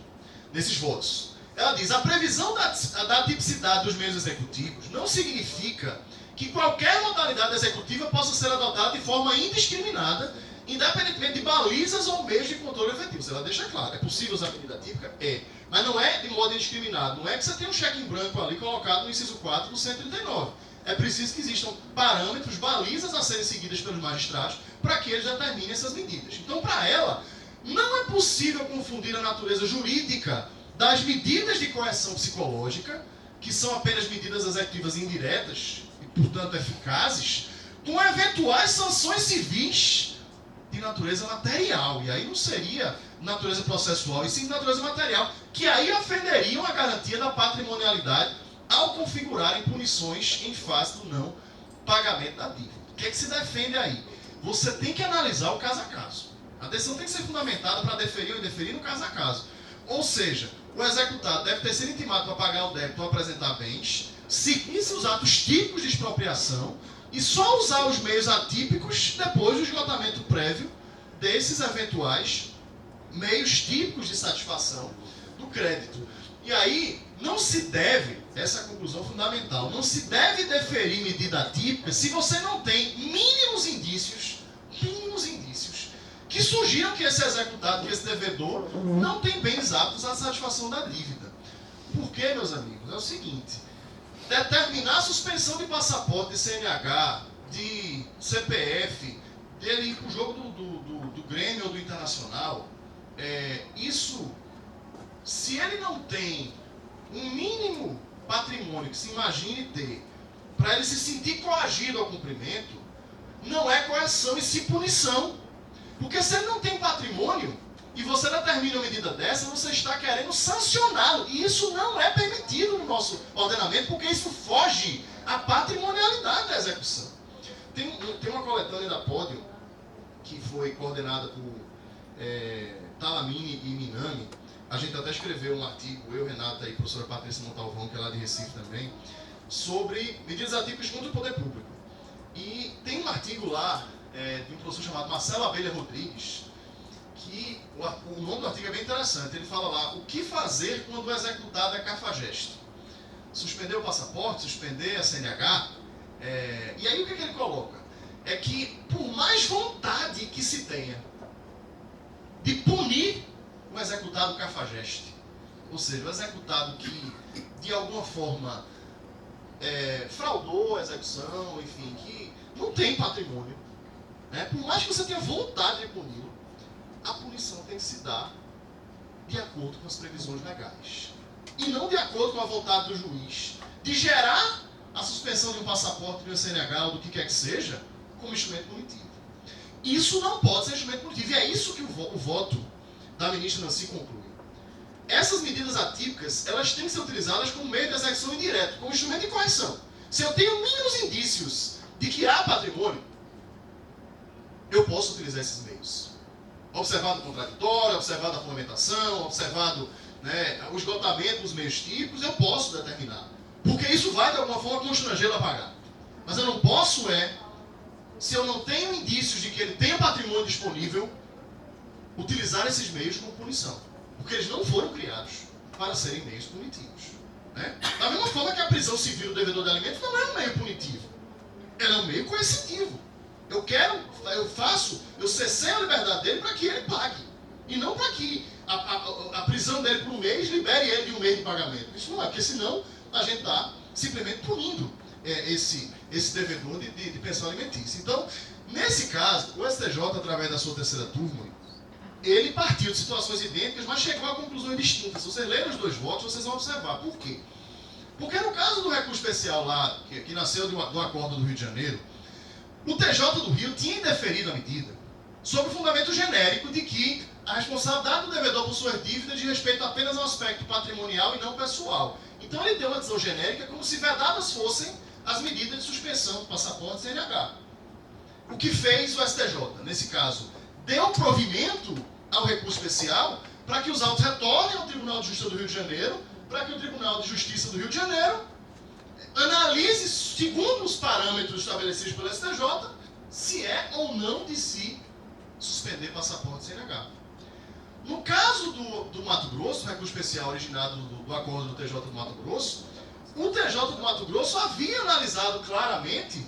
Ela diz: a previsão da tipicidade dos meios executivos não significa que qualquer modalidade executiva possa ser adotada de forma indiscriminada, independentemente de balizas ou meios de controle efetivos. Ela deixa claro, é possível usar a medida típica? É. Mas não é de modo indiscriminado. Não é que você tenha um cheque em branco ali colocado no inciso 4 do 139. É preciso que existam parâmetros, balizas a serem seguidas pelos magistrados para que eles determinem essas medidas. Então, para ela, não é possível confundir a natureza jurídica das medidas de coerção psicológica, que são apenas medidas executivas indiretas e, portanto, eficazes, com eventuais sanções civis de natureza material. E aí não seria natureza processual, e sim de natureza material, que aí ofenderiam a garantia da patrimonialidade ao configurarem punições em face do não pagamento da dívida. O que é que se defende aí? Você tem que analisar o caso a caso. A decisão tem que ser fundamentada para deferir ou indeferir no caso a caso. Ou seja, o executado deve ter sido intimado para pagar o débito ou apresentar bens, seguir-se os atos típicos de expropriação e só usar os meios atípicos depois do esgotamento prévio desses eventuais meios típicos de satisfação do crédito. E aí, não se deve, essa é a conclusão fundamental, não se deve deferir medida atípica se você não tem mínimos indícios que sugiram que esse executado, que esse devedor, não tem bens aptos à satisfação da dívida. Por quê, meus amigos? É o seguinte: determinar a suspensão de passaporte, de CNH, de CPF, dele ir para o jogo do Grêmio ou do Internacional, isso, se ele não tem um mínimo patrimônio que se imagine ter, para ele se sentir coagido ao cumprimento, não é coerção e sim punição. Porque se ele não tem patrimônio e você determina uma medida dessa, você está querendo sancioná-lo. E isso não é permitido no nosso ordenamento, porque isso foge à patrimonialidade da execução. Tem uma coletânea da Pódio, que foi coordenada por Talamini e Minami. A gente até escreveu um artigo, eu, Renata e a professora Patrícia Montalvão, que é lá de Recife também, sobre medidas atípicas contra o poder público. E tem um artigo lá, de um professor chamado Marcelo Abelha Rodrigues, que o nome do artigo é bem interessante. Ele fala lá: o que fazer quando o executado é cafajeste? Suspender o passaporte, suspender a CNH. E aí o que ele coloca? É que por mais vontade que se tenha de punir o executado cafajeste, ou seja, o executado que de alguma forma fraudou a execução, enfim, que não tem patrimônio, por mais que você tenha vontade de puni-lo, a punição tem que se dar de acordo com as previsões legais. E não de acordo com a vontade do juiz de gerar a suspensão de um passaporte, de um CNH ou do que quer que seja, como instrumento punitivo. Isso não pode ser instrumento punitivo. E é isso que o voto da ministra Nancy conclui. Essas medidas atípicas, elas têm que ser utilizadas como meio de execução indireta, como instrumento de correção. Se eu tenho mínimos indícios de que há patrimônio, eu posso utilizar esses meios. Observado o contraditório, observado a fundamentação, observado o esgotamento dos meios típicos, eu posso determinar. Porque isso vai, de alguma forma, constranger a pagar. Mas eu não posso, se eu não tenho indícios de que ele tenha patrimônio disponível, utilizar esses meios como punição. Porque eles não foram criados para serem meios punitivos. Da mesma forma que a prisão civil do devedor de alimentos não é um meio punitivo. Ela é um meio coercitivo. Eu cerceio a liberdade dele para que ele pague. E não para que a prisão dele por um mês libere ele de um mês de pagamento. Isso não é, porque senão a gente está simplesmente punindo esse devedor de pensão alimentícia. Então, nesse caso, o STJ, através da sua terceira turma, ele partiu de situações idênticas, mas chegou a conclusões distintas. Se vocês lerem os dois votos, vocês vão observar. Por quê? Porque no caso do recurso especial lá, que nasceu do acordo do Rio de Janeiro, o TJ do Rio tinha indeferido a medida sob o fundamento genérico de que a responsabilidade do devedor por suas dívidas diz respeito apenas ao aspecto patrimonial e não pessoal. Então ele deu uma decisão genérica como se vedadas fossem as medidas de suspensão do passaporte CNH. O que fez o STJ, nesse caso, deu provimento ao recurso especial para que os autos retornem ao Tribunal de Justiça do Rio de Janeiro, para que o Tribunal de Justiça do Rio de Janeiro analise, segundo os parâmetros estabelecidos pelo STJ, se é ou não de si suspender passaporte CNH. No caso do Mato Grosso, o recurso especial originado do acordo do TJ do Mato Grosso, o TJ do Mato Grosso havia analisado claramente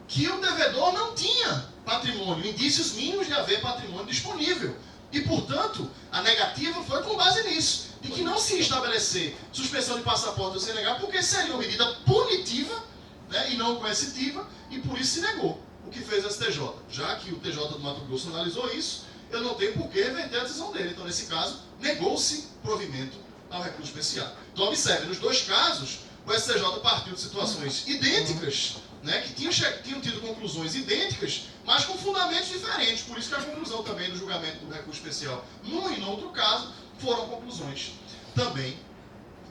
que o devedor não tinha patrimônio, indícios mínimos de haver patrimônio disponível. E, portanto, a negativa foi com base nisso, de que não se ia estabelecer suspensão de passaporte do CNH, porque seria uma medida punitiva, né, e não coercitiva, e por isso se negou. O que fez o STJ? Já que o TJ do Mato Grosso analisou isso, eu não tenho por que reverter a decisão dele. Então, nesse caso, negou-se provimento ao recurso especial. Então, observe, nos dois casos, o STJ partiu de situações idênticas, né, que tinham tido conclusões idênticas, mas com fundamentos diferentes. Por isso que a conclusão também do julgamento do recurso especial, num e no outro caso, foram conclusões também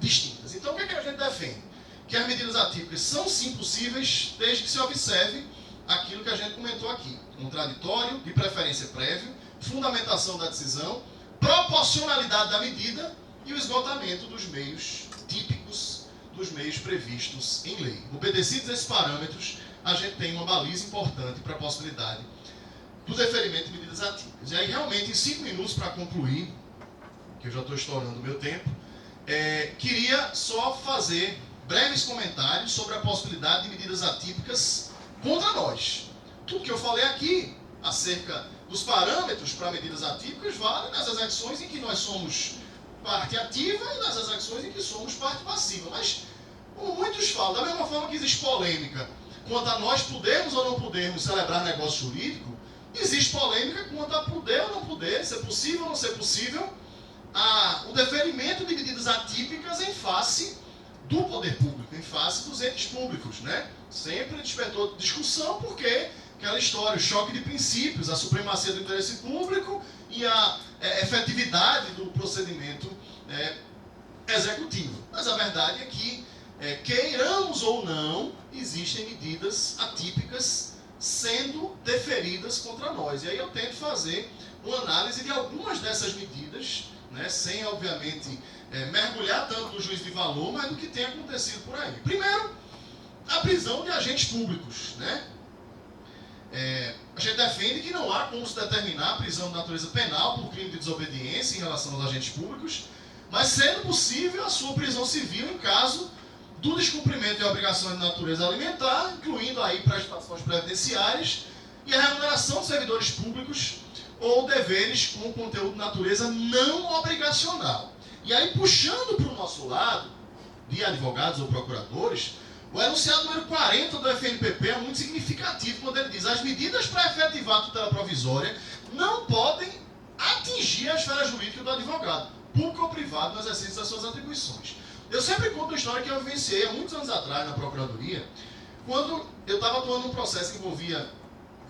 distintas. Então, o que é que a gente defende? Que as medidas atípicas são sim possíveis, desde que se observe aquilo que a gente comentou aqui: contraditório, de preferência prévio, fundamentação da decisão, proporcionalidade da medida e o esgotamento dos meios típicos, dos meios previstos em lei. Obedecidos esses parâmetros, a gente tem uma baliza importante para a possibilidade do deferimento de medidas atípicas. E aí, realmente, em 5 minutos para concluir, que eu já estou estourando o meu tempo, queria só fazer breves comentários sobre a possibilidade de medidas atípicas contra nós. Tudo que eu falei aqui acerca dos parâmetros para medidas atípicas vale nas execuções em que nós somos parte ativa e nas execuções em que somos parte passiva. Mas, como muitos falam, da mesma forma que existe polêmica quanto a nós podermos ou não podermos celebrar negócio jurídico, existe polêmica quanto a poder ou não poder, ser possível ou não ser possível, o deferimento de medidas atípicas em face do poder público, em face dos entes públicos, né? Sempre despertou discussão porque aquela história, o choque de princípios, a supremacia do interesse público e a efetividade do procedimento executivo. Mas a verdade é que, queiramos ou não, existem medidas atípicas sendo deferidas contra nós. E aí eu tento fazer uma análise de algumas dessas medidas, né, sem, obviamente, mergulhar tanto no juízo de valor, mas do que tem acontecido por aí. Primeiro, a prisão de agentes públicos, né? A gente defende que não há como se determinar a prisão de natureza penal por crime de desobediência em relação aos agentes públicos, mas sendo possível a sua prisão civil em caso do descumprimento de obrigações de natureza alimentar, incluindo aí prestações previdenciárias e a remuneração de servidores públicos ou deveres com conteúdo de natureza não obrigacional. E aí, puxando para o nosso lado, de advogados ou procuradores, o enunciado número 40 do FNPP é muito significativo quando ele diz: as medidas para efetivar a tutela provisória não podem atingir a esfera jurídica do advogado, público ou privado, no exercício das suas atribuições. Eu sempre conto uma história que eu vivenciei há muitos anos atrás na Procuradoria, quando eu estava atuando num processo que envolvia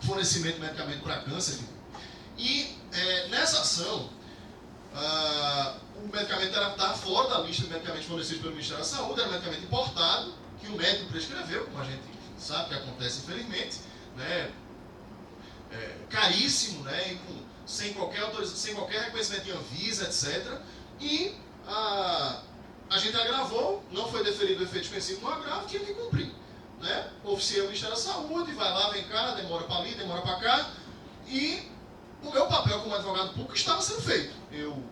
fornecimento de medicamento para câncer. E nessa ação, o medicamento estava fora da lista de medicamentos fornecidos pelo Ministério da Saúde, era um medicamento importado, que o médico prescreveu, como a gente sabe que acontece infelizmente, né, caríssimo, né, e sem qualquer autorização, sem qualquer reconhecimento de Anvisa, etc. E a gente agravou, não foi deferido o efeito suspensivo no agravo, tinha que cumprir. Né? Oficiei o Ministério da Saúde, vai lá, vem cá, demora para ali, demora para cá, e o meu papel como advogado público estava sendo feito. Eu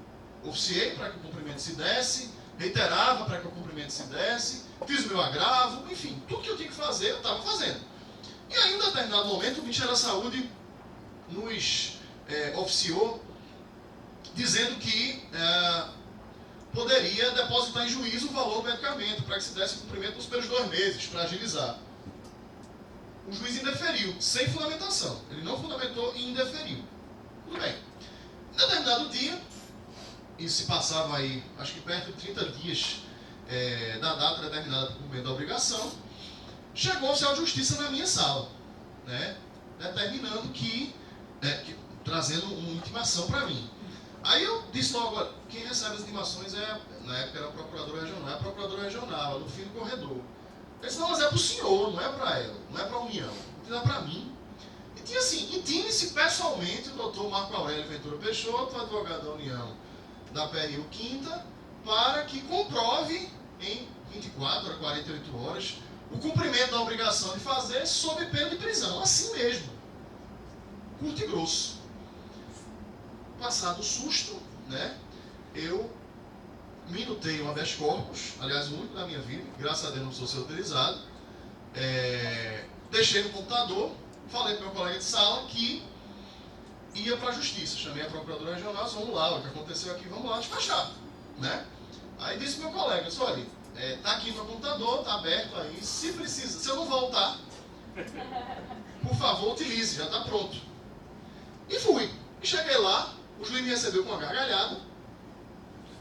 oficiei para que o cumprimento se desse, reiterava para que o cumprimento se desse, fiz o meu agravo, enfim, tudo que eu tinha que fazer, eu estava fazendo. E aí, em um determinado momento, o Ministério da Saúde nos oficiou dizendo que poderia depositar em juízo o valor do medicamento para que se desse cumprimento nos primeiros 2 meses, para agilizar. O juiz indeferiu, sem fundamentação. Ele não fundamentou e indeferiu. Tudo bem. Em determinado dia, e se passava aí, acho que perto de 30 dias da data determinada para o cumprimento da obrigação, chegou o oficial de justiça na minha sala, né, determinando trazendo uma intimação para mim. Aí eu disse logo, quem recebe as intimações na época era a procuradora regional, é a procuradora regional, no fim do corredor. Ele disse, não, mas é para o senhor, não é para ela, não é para a União, é para mim. E tinha assim, intime-se pessoalmente o doutor Marco Aurélio Ventura Peixoto, advogado da União da PRU 5ª, para que comprove em 24 a 48 horas o cumprimento da obrigação de fazer sob pena de prisão, assim mesmo, curto e grosso. Passado o susto, né, eu minutei um habeas corpus, aliás, o único da minha vida, graças a Deus não precisou ser utilizado, deixei no computador, falei para o meu colega de sala que ia para a justiça, chamei a procuradora regional, vamos lá, o que aconteceu aqui, vamos lá despachar, né? Aí disse para o meu colega, disse, olha, tá aqui no meu computador, tá aberto aí, se precisa, se eu não voltar, por favor, utilize, já está pronto. E fui, e cheguei lá, o juiz me recebeu com uma gargalhada,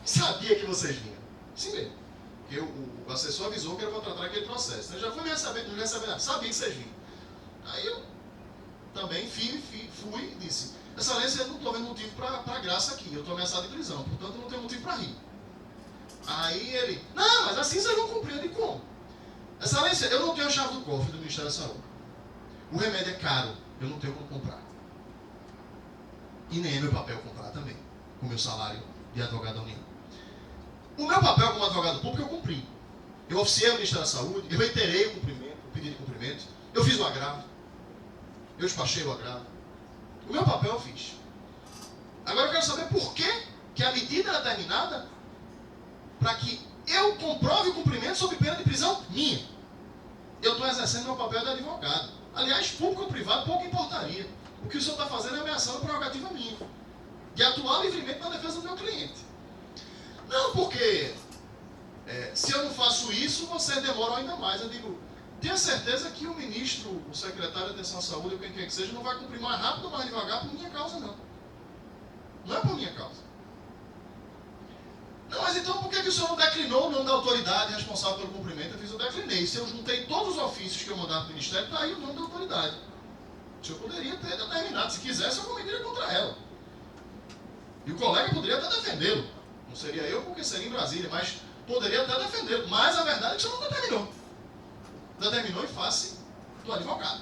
sabia que vocês vinham, sim mesmo, porque o assessor avisou que era para tratar aquele processo, então já fui me receber, não receber nada, sabia que vocês vinham. Aí eu também fui e disse, excelência, eu não estou vendo motivo para graça aqui, eu estou ameaçado de prisão, portanto eu não tenho motivo para rir. Aí ele, não, mas assim vocês vão cumprir. Eu digo, como? Excelência, eu não tenho a chave do cofre do Ministério da Saúde. O remédio é caro, eu não tenho como comprar. E nem é meu papel comprar também, com o meu salário de advogado da União. O meu papel como advogado público eu cumpri. Eu oficiei o Ministério da Saúde, eu reiterei o cumprimento, o pedido de cumprimento, eu fiz o agravo, eu despachei o agravo. O meu papel eu fiz. Agora eu quero saber por que a medida era determinada para que eu comprove o cumprimento sob pena de prisão minha. Eu estou exercendo meu papel de advogado. Aliás, público ou privado, pouco importaria. O que o senhor está fazendo é ameaçando a prerrogativa minha, de atuar livremente na defesa do meu cliente. Não, porque se eu não faço isso, vocês demoram ainda mais. Eu digo, tenha certeza que o ministro, o secretário de Atenção à Saúde, ou quem quer que seja, não vai cumprir mais rápido ou mais devagar por minha causa, não. Não é por minha causa. Não, mas então por que o senhor não declinou o nome da autoridade responsável pelo cumprimento? Eu declinei. Se eu juntei todos os ofícios que eu mandava para o Ministério, está aí o nome da autoridade. O senhor poderia ter determinado, se quisesse, eu cometeria contra ela. E o colega poderia até defendê-lo. Não seria eu, porque seria em Brasília, mas poderia até defendê-lo. Mas a verdade é que o senhor não determinou. Determinou em face do advogado.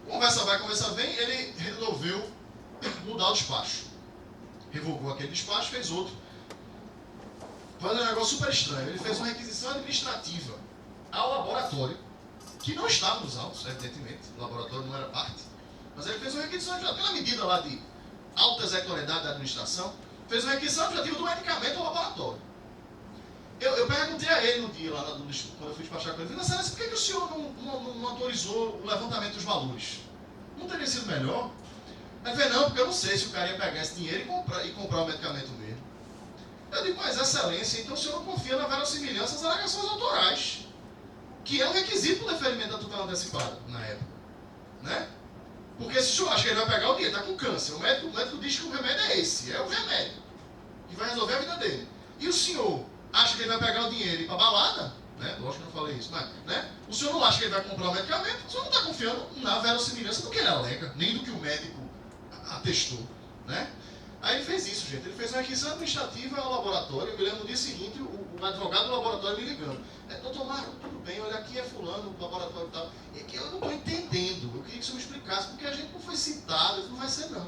Conversa vai, conversa vem, ele resolveu mudar o despacho. Revogou aquele despacho, fez outro. Faz um negócio super estranho. Ele fez uma requisição administrativa ao laboratório, que não estava nos autos, evidentemente. O laboratório não era parte. Mas ele fez uma requisição administrativa. Tem uma medida lá de alta executoriedade da administração. Fez uma requisição administrativa do medicamento ao laboratório. Eu perguntei a ele no dia, lá quando eu fui despachar com ele, por que o senhor não autorizou o levantamento dos valores? Não teria sido melhor? Ele falou, não, porque eu não sei se o cara ia pegar esse dinheiro e comprar o medicamento mesmo. Eu digo, mas excelência, então o senhor não confia na verossimilhança das alegações autorais, que é um requisito para o deferimento da tutela antecipada, na época. Né? Porque se o senhor acha que ele vai pegar o dinheiro, está com câncer, o médico diz que o remédio é esse, é o remédio, que vai resolver a vida dele. E o senhor acha que ele vai pegar o dinheiro e ir para a balada? Né? Lógico que eu não falei isso, mas né? O senhor não acha que ele vai comprar o medicamento, o senhor não está confiando na verossimilhança do que ele alega, nem do que o médico atestou, né? Aí ele fez isso, gente. Ele fez uma requisição administrativa ao laboratório. Eu me lembro no dia seguinte, o advogado do laboratório me ligando. Doutor Marco, tudo bem, olha aqui é fulano, o laboratório e tal. É que eu não estou entendendo. Eu queria que o senhor me explicasse, porque a gente não foi citado. Não vai ser, não.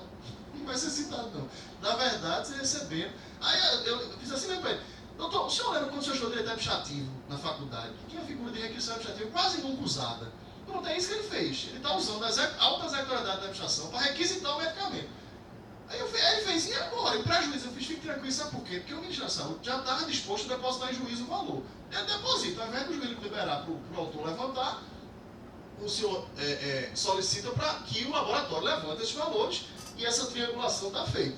Não vai ser citado, não. Na verdade, vocês receberam. Aí eu fiz assim mesmo para ele. Doutor, o senhor lembra quando o senhor estudou direito administrativo na faculdade? Tinha figura de requisição administrativa quase nunca usada. Pronto, é isso que ele fez. Ele está usando a alta executoriedade da administração para requisitar o medicamento. Aí ele fez, e agora? O prejuízo, eu fiz, fique tranquilo, sabe por quê? Porque o Ministério da Saúde já estava disposto a depositar em juízo o valor. Ele deposita, ao invés do juiz liberar para o autor levantar, o senhor solicita para que o laboratório levante esses valores e essa triangulação está feita.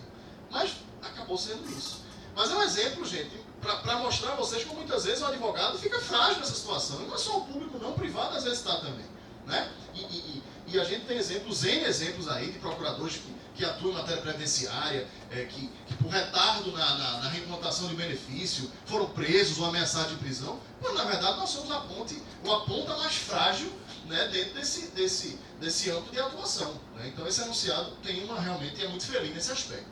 Mas acabou sendo isso. Mas é um exemplo, gente, para mostrar a vocês como muitas vezes o advogado fica frágil nessa situação. E não é só o público, não, o privado às vezes está também. Né? E a gente tem exemplos, N exemplos aí de procuradores que atuam em matéria previdenciária, que por retardo na reimplantação de benefício foram presos ou ameaçados de prisão, quando na verdade nós somos a ponta mais frágil, né, dentro desse âmbito de atuação. Né? Então esse enunciado realmente é muito feliz nesse aspecto.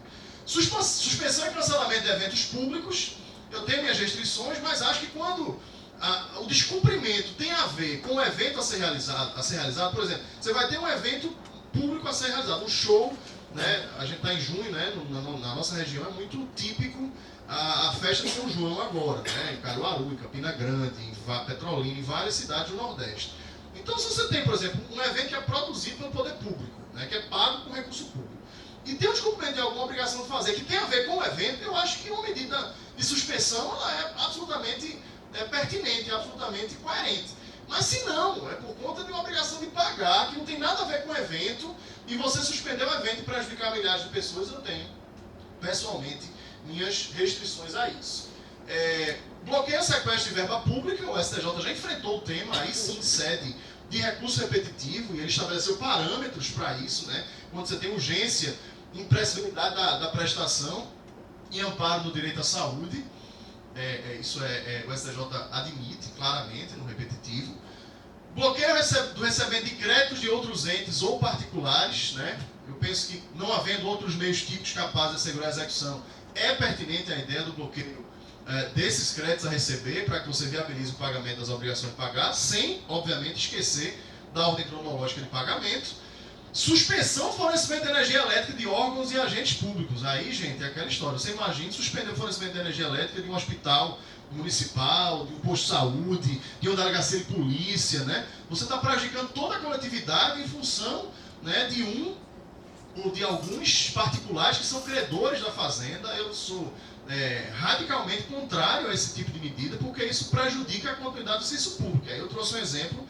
Suspensão e cancelamento de eventos públicos, eu tenho minhas restrições, mas acho que quando o descumprimento tem a ver com o evento a ser realizado, por exemplo, você vai ter um evento público a ser realizado, um show, né? A gente está em junho, né? Na nossa região é muito típico a festa de São João agora, né? Em Caruaru, em Campina Grande, em Petrolina, em várias cidades do Nordeste. Então, se você tem, por exemplo, um evento que é produzido pelo poder público, né? Que é pago com recurso público, e tem um descumprimento de alguma obrigação de fazer que tem a ver com o evento, eu acho que uma medida de suspensão ela é absolutamente pertinente, absolutamente coerente. Mas se não, é por conta de uma obrigação de pagar, que não tem nada a ver com o evento, e você suspender o evento e prejudicar milhares de pessoas, eu tenho, pessoalmente, minhas restrições a isso. Bloqueio sequestro de verba pública, o STJ já enfrentou o tema, aí sim, sede de recurso repetitivo, e ele estabeleceu parâmetros para isso, né? Quando você tem urgência, imprescindibilidade da prestação e amparo no direito à saúde, o STJ admite claramente no repetitivo. Bloqueio do recebimento de créditos de outros entes ou particulares, né? Eu penso que, não havendo outros meios típicos capazes de assegurar a execução, é pertinente a ideia do bloqueio desses créditos a receber, para que você viabilize o pagamento das obrigações de pagar, sem, obviamente, esquecer da ordem cronológica de pagamento. Suspensão do fornecimento de energia elétrica de órgãos e agentes públicos. Aí, gente, é aquela história. Você imagina suspender o fornecimento de energia elétrica de um hospital municipal, de um posto de saúde, de uma delegacia de polícia, né? Você está prejudicando toda a coletividade em função, né, de um ou de alguns particulares que são credores da fazenda. Eu sou radicalmente contrário a esse tipo de medida, porque isso prejudica a continuidade do serviço público. Aí eu trouxe um exemplo,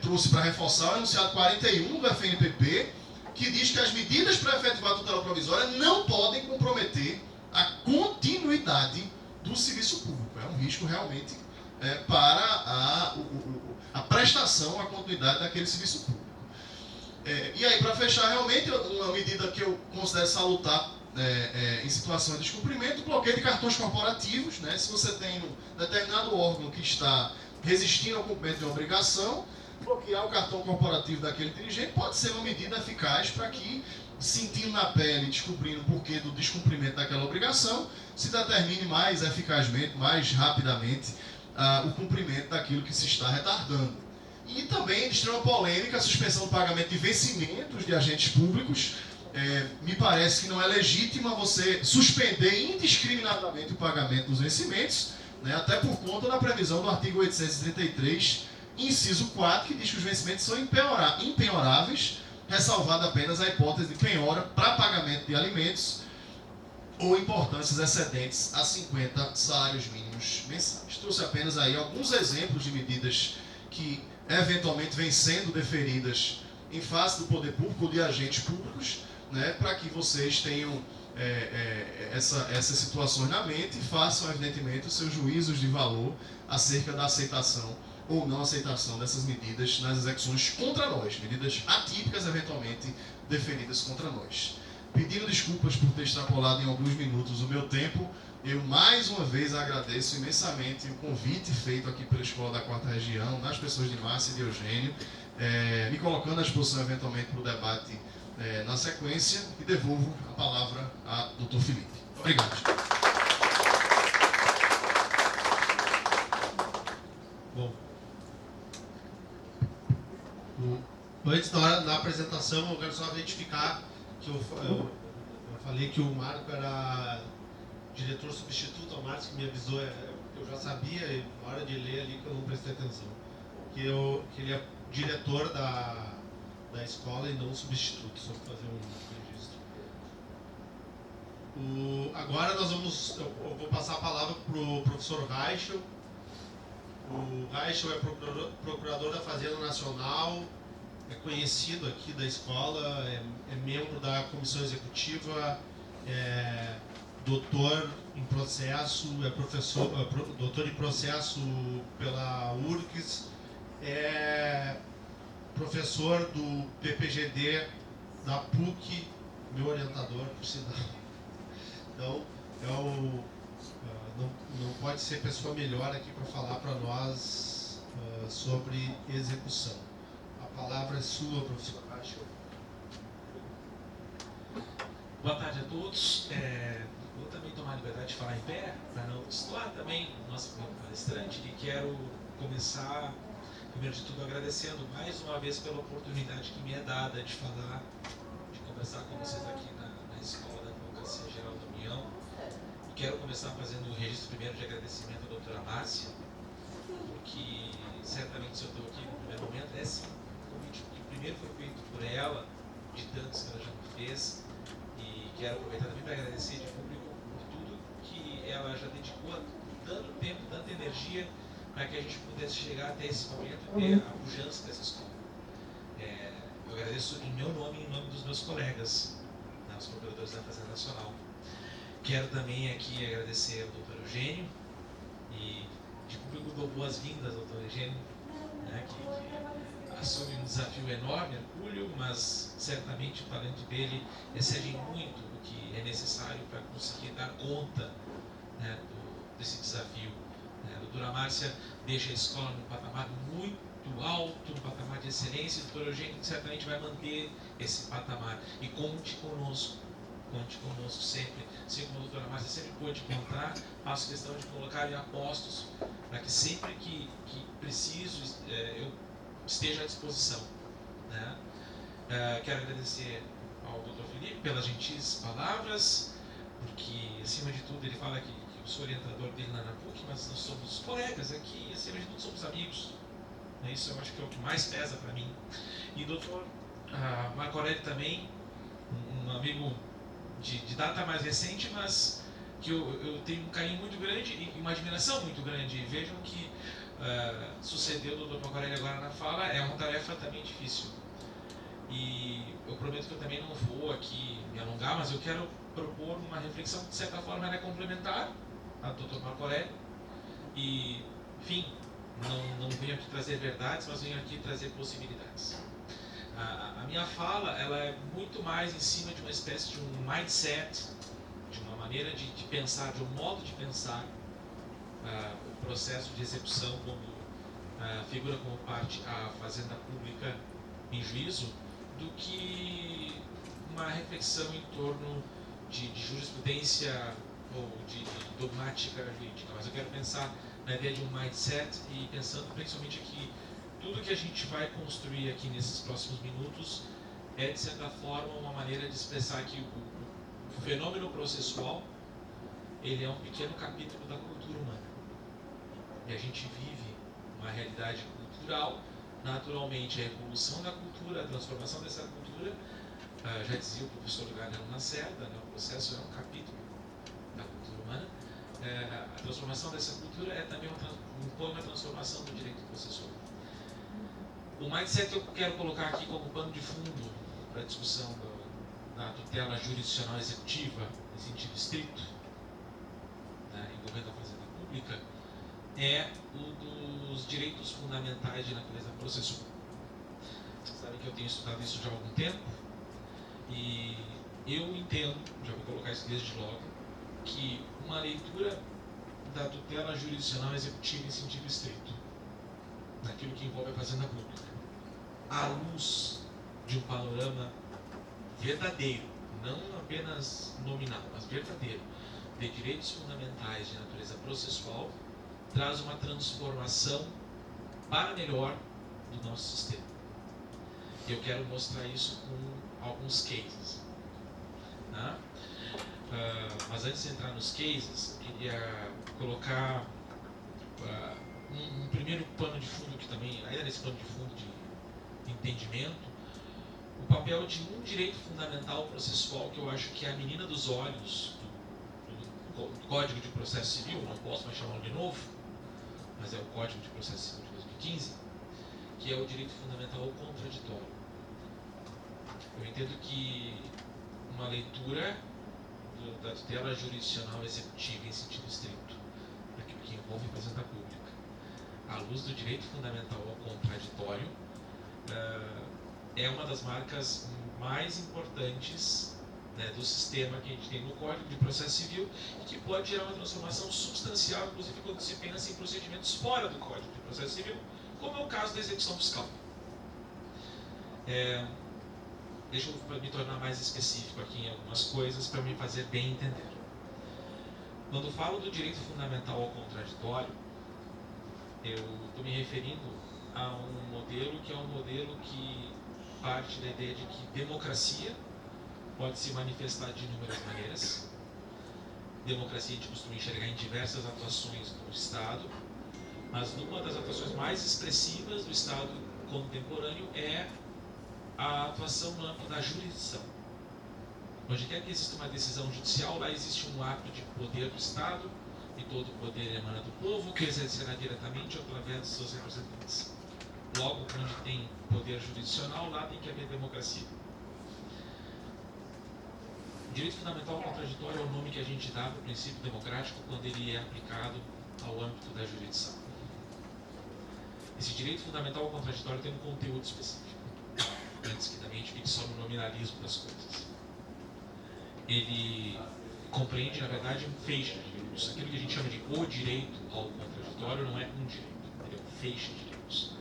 trouxe para reforçar o enunciado 41 do FNPP, que diz que as medidas para efetivar a tutela provisória não podem comprometer a continuidade do serviço público. É um risco realmente para a prestação, a continuidade daquele serviço público. E aí, para fechar, realmente, uma medida que eu considero salutar em situação de descumprimento, bloqueio de cartões corporativos, né? Se você tem um determinado órgão que está resistindo ao cumprimento de uma obrigação, bloquear o cartão corporativo daquele dirigente pode ser uma medida eficaz para que, sentindo na pele, descobrindo o porquê do descumprimento daquela obrigação, se determine mais eficazmente, mais rapidamente, o cumprimento daquilo que se está retardando. E também, de extrema polêmica, a suspensão do pagamento de vencimentos de agentes públicos. Me parece que não é legítima você suspender indiscriminadamente o pagamento dos vencimentos, né, até por conta da previsão do artigo 833, inciso 4, que diz que os vencimentos são impenhoráveis, ressalvada apenas a hipótese de penhora para pagamento de alimentos ou importâncias excedentes a 50 salários mínimos mensais. Trouxe apenas aí alguns exemplos de medidas que eventualmente vêm sendo deferidas em face do poder público ou de agentes públicos, né, para que vocês tenham essas situações na mente e façam, evidentemente, os seus juízos de valor acerca da aceitação ou não aceitação dessas medidas nas execuções contra nós, medidas atípicas, eventualmente, deferidas contra nós. Pedindo desculpas por ter extrapolado em alguns minutos o meu tempo, eu mais uma vez agradeço imensamente o convite feito aqui pela Escola da Quarta Região, nas pessoas de Márcia e de Eugênio, me colocando à disposição, eventualmente, para o debate na sequência, e devolvo a palavra a Dr. Felipe. Obrigado. Bom, antes, na apresentação, eu quero só retificar que eu falei que o Marco era diretor substituto. O Márcio que me avisou, eu já sabia, e na hora de ler ali que eu não prestei atenção, que ele é diretor da escola e não substituto, só para fazer um registro. Agora eu vou passar a palavra para o professor Reichel. O Reichel é procurador da Fazenda Nacional, é conhecido aqui da escola, é membro da comissão executiva, é doutor em processo, é professor, doutor em processo pela URGS, é professor do PPGD da PUC, meu orientador, por sinal. Então, não pode ser pessoa melhor aqui para falar para nós sobre execução. A palavra é sua, professor. Boa tarde a todos. Vou também tomar a liberdade de falar em pé, para não destoar também o nosso palestrante, e quero começar, primeiro de tudo, agradecendo mais uma vez pela oportunidade que me é dada de falar, de conversar com vocês aqui na Escola da Advocacia Geral da União. E quero começar fazendo o registro primeiro de agradecimento à doutora Márcia, porque certamente, se eu estou aqui no primeiro momento, é sim um convite que primeiro foi feito por ela, de tantos que ela já me fez. E quero aproveitar também para agradecer de público por tudo que ela já dedicou, tanto tempo, tanta energia, para que a gente pudesse chegar até esse momento e ter a pujança dessa escola. Eu agradeço em meu nome e em nome dos meus colegas, os procuradores da Fazenda Nacional. Quero também aqui agradecer ao doutor Eugênio, e de público dou boas-vindas ao doutor Eugênio, que assume um desafio enorme, hercúleo, mas certamente o talento dele excede muito o que é necessário para conseguir dar conta, desse desafio. A doutora Márcia deixa a escola num patamar muito alto, um patamar de excelência, e o doutor Eugênio certamente vai manter esse patamar. E conte conosco sempre. Assim como a doutora Márcia sempre pôde contar, faço questão de colocar em apostos para que sempre que preciso eu esteja à disposição. Quero agradecer ao Dr. Felipe pelas gentis palavras, porque acima de tudo ele fala que eu sou orientador dele na PUC, mas nós somos colegas aqui, e acima de tudo somos amigos. Isso eu acho que é o que mais pesa para mim. E o Dr. Marco Aurélio também, um amigo de data mais recente, mas que eu tenho um carinho muito grande e uma admiração muito grande. Vejam que suceder o Dr. Marco Aurélio agora na fala é uma tarefa também difícil. E eu prometo que eu também não vou aqui me alongar, mas eu quero propor uma reflexão que, de certa forma, ela é complementar a do Dr. Marco Aurélio. E, enfim, não venho aqui trazer verdades, mas venho aqui trazer possibilidades. A minha fala, ela é muito mais em cima de uma espécie de um mindset, de uma maneira de pensar, de um modo de pensar o processo de execução quando figura como parte a fazenda pública em juízo, do que uma reflexão em torno de jurisprudência ou de dogmática jurídica. Mas eu quero pensar na ideia de um mindset e pensando principalmente aqui, tudo que a gente vai construir aqui nesses próximos minutos é, de certa forma, uma maneira de expressar que o fenômeno processual ele é um pequeno capítulo da cultura humana. E a gente vive uma realidade cultural, naturalmente a evolução da cultura, a transformação dessa cultura, já dizia o professor Galiano Lacerda, o processo é um capítulo da cultura humana. A transformação dessa cultura é também impõe uma transformação do direito processual. O mindset que eu quero colocar aqui como pano de fundo para a discussão da tutela jurisdicional executiva, em sentido estrito, envolvendo a fazenda pública, é o dos direitos fundamentais de natureza processual. Vocês sabem que eu tenho estudado isso já há algum tempo, e eu entendo, já vou colocar isso desde logo, que uma leitura da tutela jurisdicional executiva em sentido estrito, naquilo que envolve a fazenda pública, à luz de um panorama verdadeiro, não apenas nominal, mas verdadeiro, de direitos fundamentais de natureza processual, traz uma transformação para melhor do nosso sistema. Eu quero mostrar isso com alguns cases. Mas antes de entrar nos cases, eu queria colocar um primeiro pano de fundo, que também, ainda nesse pano de fundo de entendimento, o papel de um direito fundamental processual que eu acho que é a menina dos olhos do Código de Processo Civil, não posso mais chamá-lo de novo, mas é o Código de Processo Civil de 2015, que é o direito fundamental ao contraditório. Eu entendo que uma leitura da tutela jurisdicional executiva em sentido estrito, aquilo que envolve a presença pública, à luz do direito fundamental ao contraditório, é uma das marcas mais importantes, né, do sistema que a gente tem no Código de Processo Civil e que pode gerar uma transformação substancial, inclusive quando se pensa em procedimentos fora do Código de Processo Civil, como é o caso da execução fiscal. Deixa eu me tornar mais específico aqui em algumas coisas para me fazer bem entender. Quando falo do direito fundamental ao contraditório, eu estou me referindo a um modelo que é um modelo que parte da ideia de que democracia pode se manifestar de inúmeras maneiras. Democracia a gente costuma enxergar em diversas atuações do Estado, mas uma das atuações mais expressivas do Estado contemporâneo é a atuação no âmbito da jurisdição. Onde quer que exista uma decisão judicial, lá existe um ato de poder do Estado, e todo o poder emana do povo, que exercerá diretamente ou através dos seus representantes. Logo, onde tem poder jurisdicional, lá tem que haver democracia. O direito fundamental ao contraditório é o nome que a gente dá para o princípio democrático quando ele é aplicado ao âmbito da jurisdição. Esse direito fundamental ao contraditório tem um conteúdo específico, antes que também a gente fique só no nominalismo das coisas. Ele compreende, na verdade, um feixe de direitos. Aquilo que a gente chama de o direito ao contraditório não é um direito, ele é um feixe de direitos.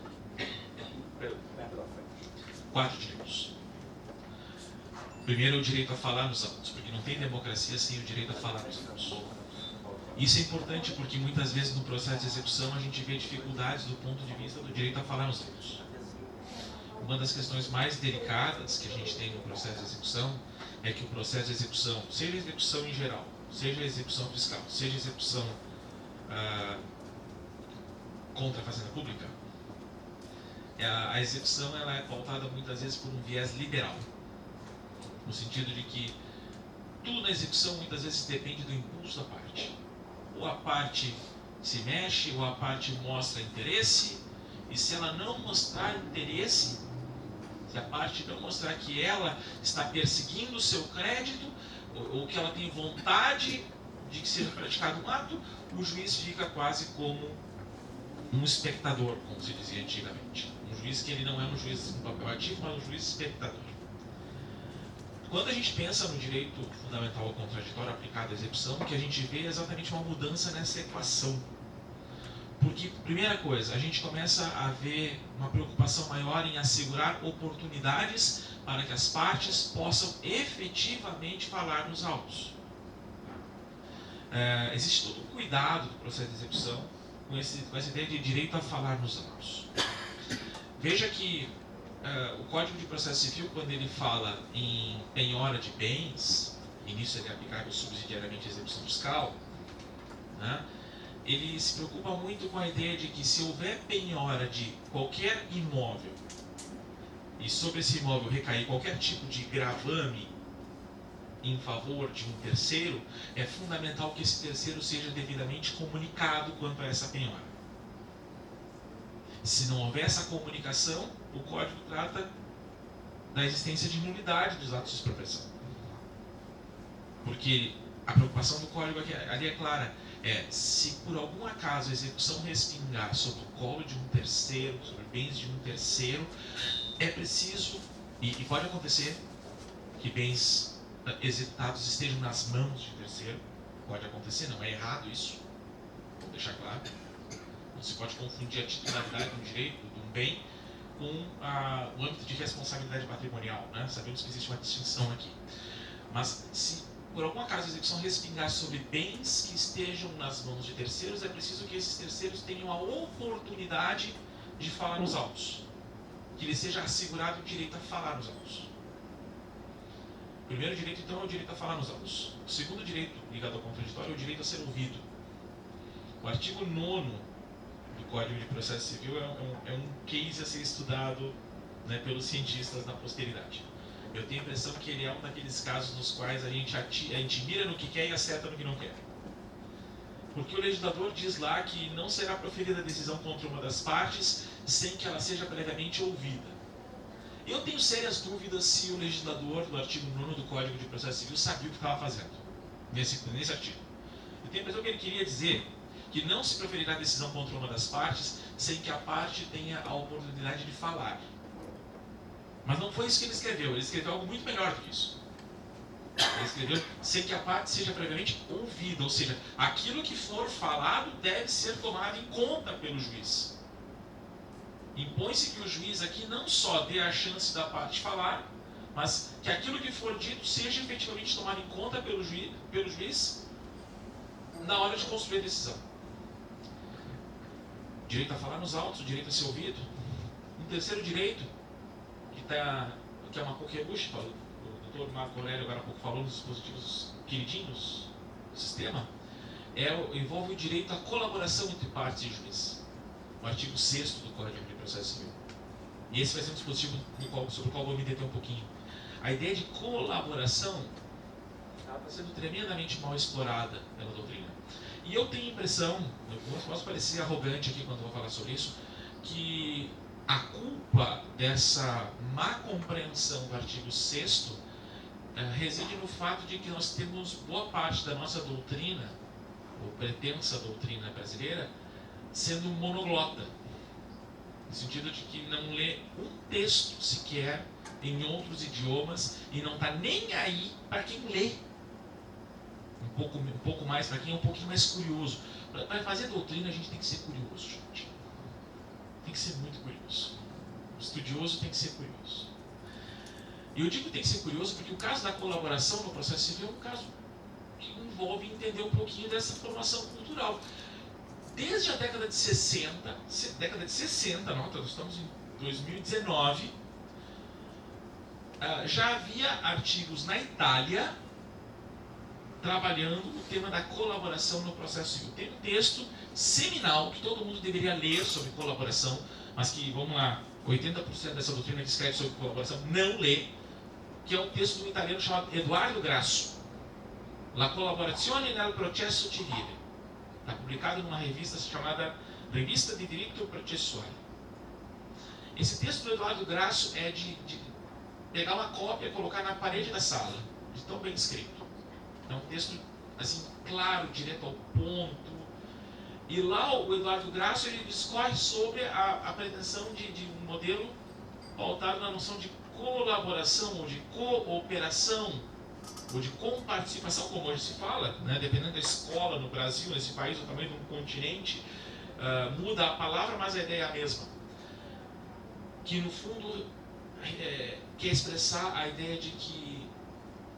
4 direitos. Primeiro é o direito a falar nos autos, porque não tem democracia sem o direito a falar nos autos. Isso é importante porque muitas vezes no processo de execução a gente vê dificuldades do ponto de vista do direito a falar nos autos. Uma das questões mais delicadas que a gente tem no processo de execução é que o processo de execução, seja a execução em geral, seja a execução fiscal, seja a execução contra a fazenda pública, a execução ela é pautada muitas vezes por um viés liberal, no sentido de que tudo na execução muitas vezes depende do impulso da parte. Ou a parte se mexe, ou a parte mostra interesse, e se ela não mostrar interesse, se a parte não mostrar que ela está perseguindo o seu crédito, ou que ela tem vontade de que seja praticado um ato, o juiz fica quase como um espectador, como se dizia antigamente. Um juiz que ele não é um juiz no papel ativo, mas um juiz espectador. Quando a gente pensa no direito fundamental ao contraditório aplicado à execução, o que a gente vê é exatamente uma mudança nessa equação. Porque, primeira coisa, a gente começa a ver uma preocupação maior em assegurar oportunidades para que as partes possam efetivamente falar nos autos. Existe todo um cuidado do processo de execução com essa ideia de direito a falar nos autos. Veja que o Código de Processo Civil, quando ele fala em penhora de bens, e nisso ele é aplicável subsidiariamente à execução fiscal, né, ele se preocupa muito com a ideia de que se houver penhora de qualquer imóvel e sobre esse imóvel recair qualquer tipo de gravame em favor de um terceiro, é fundamental que esse terceiro seja devidamente comunicado quanto a essa penhora. Se não houver essa comunicação, o Código trata da existência de nulidade dos atos de expropriação. Porque a preocupação do Código ali é clara. Se por algum acaso a execução respingar sobre o colo de um terceiro, sobre bens de um terceiro, é preciso, e pode acontecer, que bens executados estejam nas mãos de terceiro. Pode acontecer, não é errado isso. Vou deixar claro. Não se pode confundir a titularidade de um direito, de um bem, com o âmbito de responsabilidade patrimonial, né? Sabemos que existe uma distinção aqui. Mas se por algum acaso a execução respingar sobre bens que estejam nas mãos de terceiros, é preciso que esses terceiros tenham a oportunidade de falar nos autos. Que lhes seja assegurado o direito a falar nos autos. O primeiro direito, então, é o direito a falar nos autos. O segundo direito, ligado ao contraditório, é o direito a ser ouvido. O artigo 9º do Código de Processo Civil é um case a ser estudado, né, pelos cientistas na posteridade. Eu tenho a impressão que ele é um daqueles casos nos quais a gente mira no que quer e acerta no que não quer. Porque o legislador diz lá que não será proferida a decisão contra uma das partes sem que ela seja previamente ouvida. Eu tenho sérias dúvidas se o legislador do artigo 9º do Código de Processo Civil sabia o que estava fazendo nesse artigo. Eu tenho a impressão que ele queria dizer que não se proferirá decisão contra uma das partes sem que a parte tenha a oportunidade de falar. Mas não foi isso que ele escreveu algo muito melhor do que isso. Ele escreveu sem que a parte seja previamente ouvida, ou seja, aquilo que for falado deve ser tomado em conta pelo juiz. Impõe-se que o juiz aqui não só dê a chance da parte falar, mas que aquilo que for dito seja efetivamente tomado em conta pelo juiz na hora de construir a decisão. Direito a falar nos autos, o direito a ser ouvido. Um terceiro direito, que é uma coqueluche, o doutor Marco Aurélio agora há pouco falou nos dispositivos queridinhos do sistema, envolve o direito à colaboração entre partes e juiz. O artigo 6º do Código de Processo Civil. E esse vai ser um dispositivo sobre o qual vou me deter um pouquinho. A ideia de colaboração está sendo tremendamente mal explorada pela doutrina. E eu tenho a impressão, eu posso parecer arrogante aqui quando vou falar sobre isso, que a culpa dessa má compreensão do artigo 6º reside no fato de que nós temos boa parte da nossa doutrina, ou pretensa doutrina brasileira, sendo monoglota, no sentido de que não lê um texto sequer em outros idiomas e não está nem aí para quem lê. Um pouco mais para quem é um pouquinho mais curioso. Para fazer doutrina a gente tem que ser curioso, gente. Tem que ser muito curioso. O estudioso tem que ser curioso. E eu digo que tem que ser curioso porque o caso da colaboração no processo civil é um caso que envolve entender um pouquinho dessa formação cultural. Desde a década de 60, nota, nós estamos em 2019, já havia artigos na Itália trabalhando o tema da colaboração no processo civil. Tem um texto seminal que todo mundo deveria ler sobre colaboração, mas que, vamos lá, 80% dessa doutrina que escreve sobre colaboração não lê, que é um texto de um italiano chamado Eduardo Grasso, La collaborazione nel processo civile. Está publicado numa revista chamada Revista de Direito Processual. Esse texto do Eduardo Grasso é de pegar uma cópia e colocar na parede da sala, de tão bem escrito. É um texto assim, claro, direto ao ponto. E lá o Eduardo Grasso ele discorre sobre a pretensão de um modelo pautado na noção de colaboração ou de cooperação ou de comparticipação, como hoje se fala, né? Dependendo da escola no Brasil, nesse país, ou também no continente, muda a palavra, mas a ideia é a mesma. Que no fundo quer expressar a ideia de que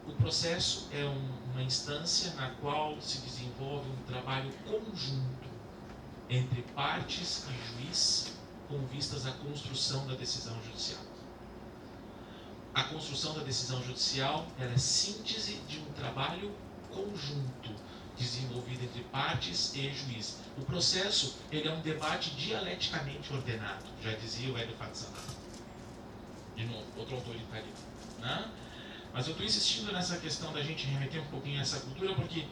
o processo é uma instância na qual se desenvolve um trabalho conjunto entre partes e juiz com vistas à construção da decisão judicial. A construção da decisão judicial ela é síntese de um trabalho conjunto desenvolvido entre partes e juiz. O processo ele é um debate dialeticamente ordenado, já dizia o Hélio Fazzano. De novo, outro autor italiano. Né? Mas eu estou insistindo nessa questão da gente remeter um pouquinho a essa cultura, porque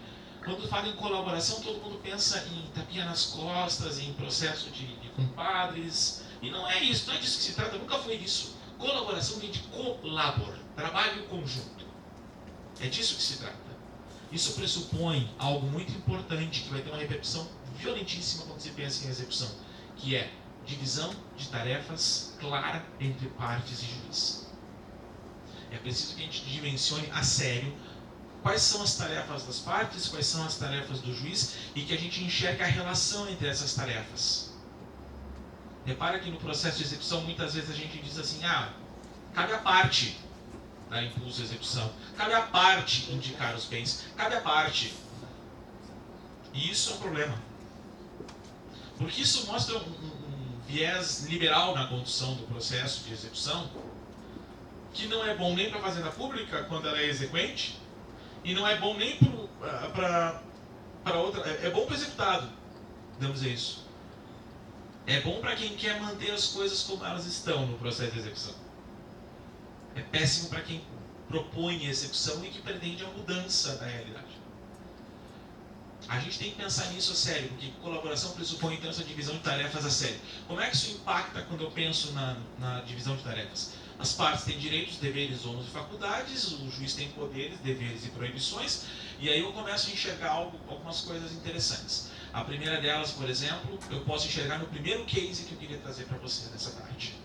quando fala em colaboração, todo mundo pensa em tapinha nas costas, em processo de compadres, e não é isso, não é disso que se trata, nunca foi disso. Colaboração vem de colabor, trabalho conjunto. É disso que se trata. Isso pressupõe algo muito importante, que vai ter uma repercussão violentíssima quando se pensa em execução, que é divisão de tarefas clara entre partes e juiz. É preciso que a gente dimensione a sério quais são as tarefas das partes, quais são as tarefas do juiz, e que a gente enxergue a relação entre essas tarefas. Repara que no processo de execução, muitas vezes a gente diz assim, cabe à parte dar impulso à execução, cabe à parte indicar os bens, cabe à parte. E isso é um problema. Porque isso mostra um viés liberal na condução do processo de execução, que não é bom nem para a fazenda pública, quando ela é exequente, e não é bom nem para outra, é bom para o executado, vamos dizer isso. É bom para quem quer manter as coisas como elas estão no processo de execução. É péssimo para quem propõe a execução e que pretende a mudança da realidade. A gente tem que pensar nisso a sério, porque colaboração pressupõe então essa divisão de tarefas a sério. Como é que isso impacta quando eu penso na divisão de tarefas? As partes têm direitos, deveres, ônus e faculdades, o juiz tem poderes, deveres e proibições, e aí eu começo a enxergar algumas coisas interessantes. A primeira delas, por exemplo, eu posso enxergar no primeiro case que eu queria trazer para vocês nessa tarde,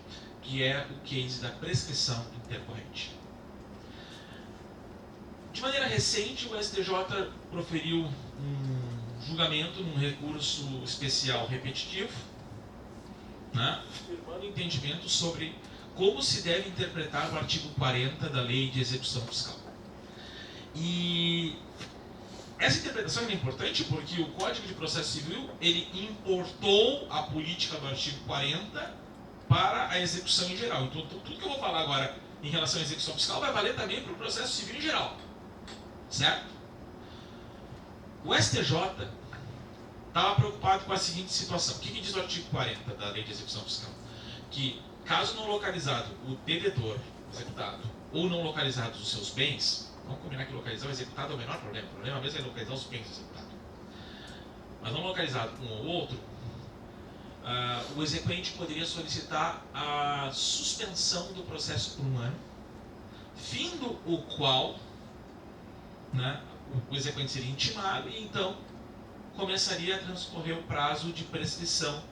que é o case da prescrição intercorrente. De maneira recente, o STJ proferiu um julgamento num recurso especial repetitivo, né, firmando entendimento sobre como se deve interpretar o artigo 40 da Lei de Execução Fiscal. E essa interpretação é importante porque o Código de Processo Civil ele importou a política do artigo 40 para a execução em geral. Então, tudo que eu vou falar agora em relação à execução fiscal vai valer também para o processo civil em geral. Certo? O STJ estava preocupado com a seguinte situação. O que diz o artigo 40 da Lei de Execução Fiscal? Que, caso não localizado o devedor executado ou não localizados os seus bens, vamos combinar que localizar o executado é o menor problema. O problema mesmo é localizar os bens executados. Mas não localizado um ou outro, o exequente poderia solicitar a suspensão do processo por um ano, findo o qual, né, o exequente seria intimado e então começaria a transcorrer o prazo de prescrição.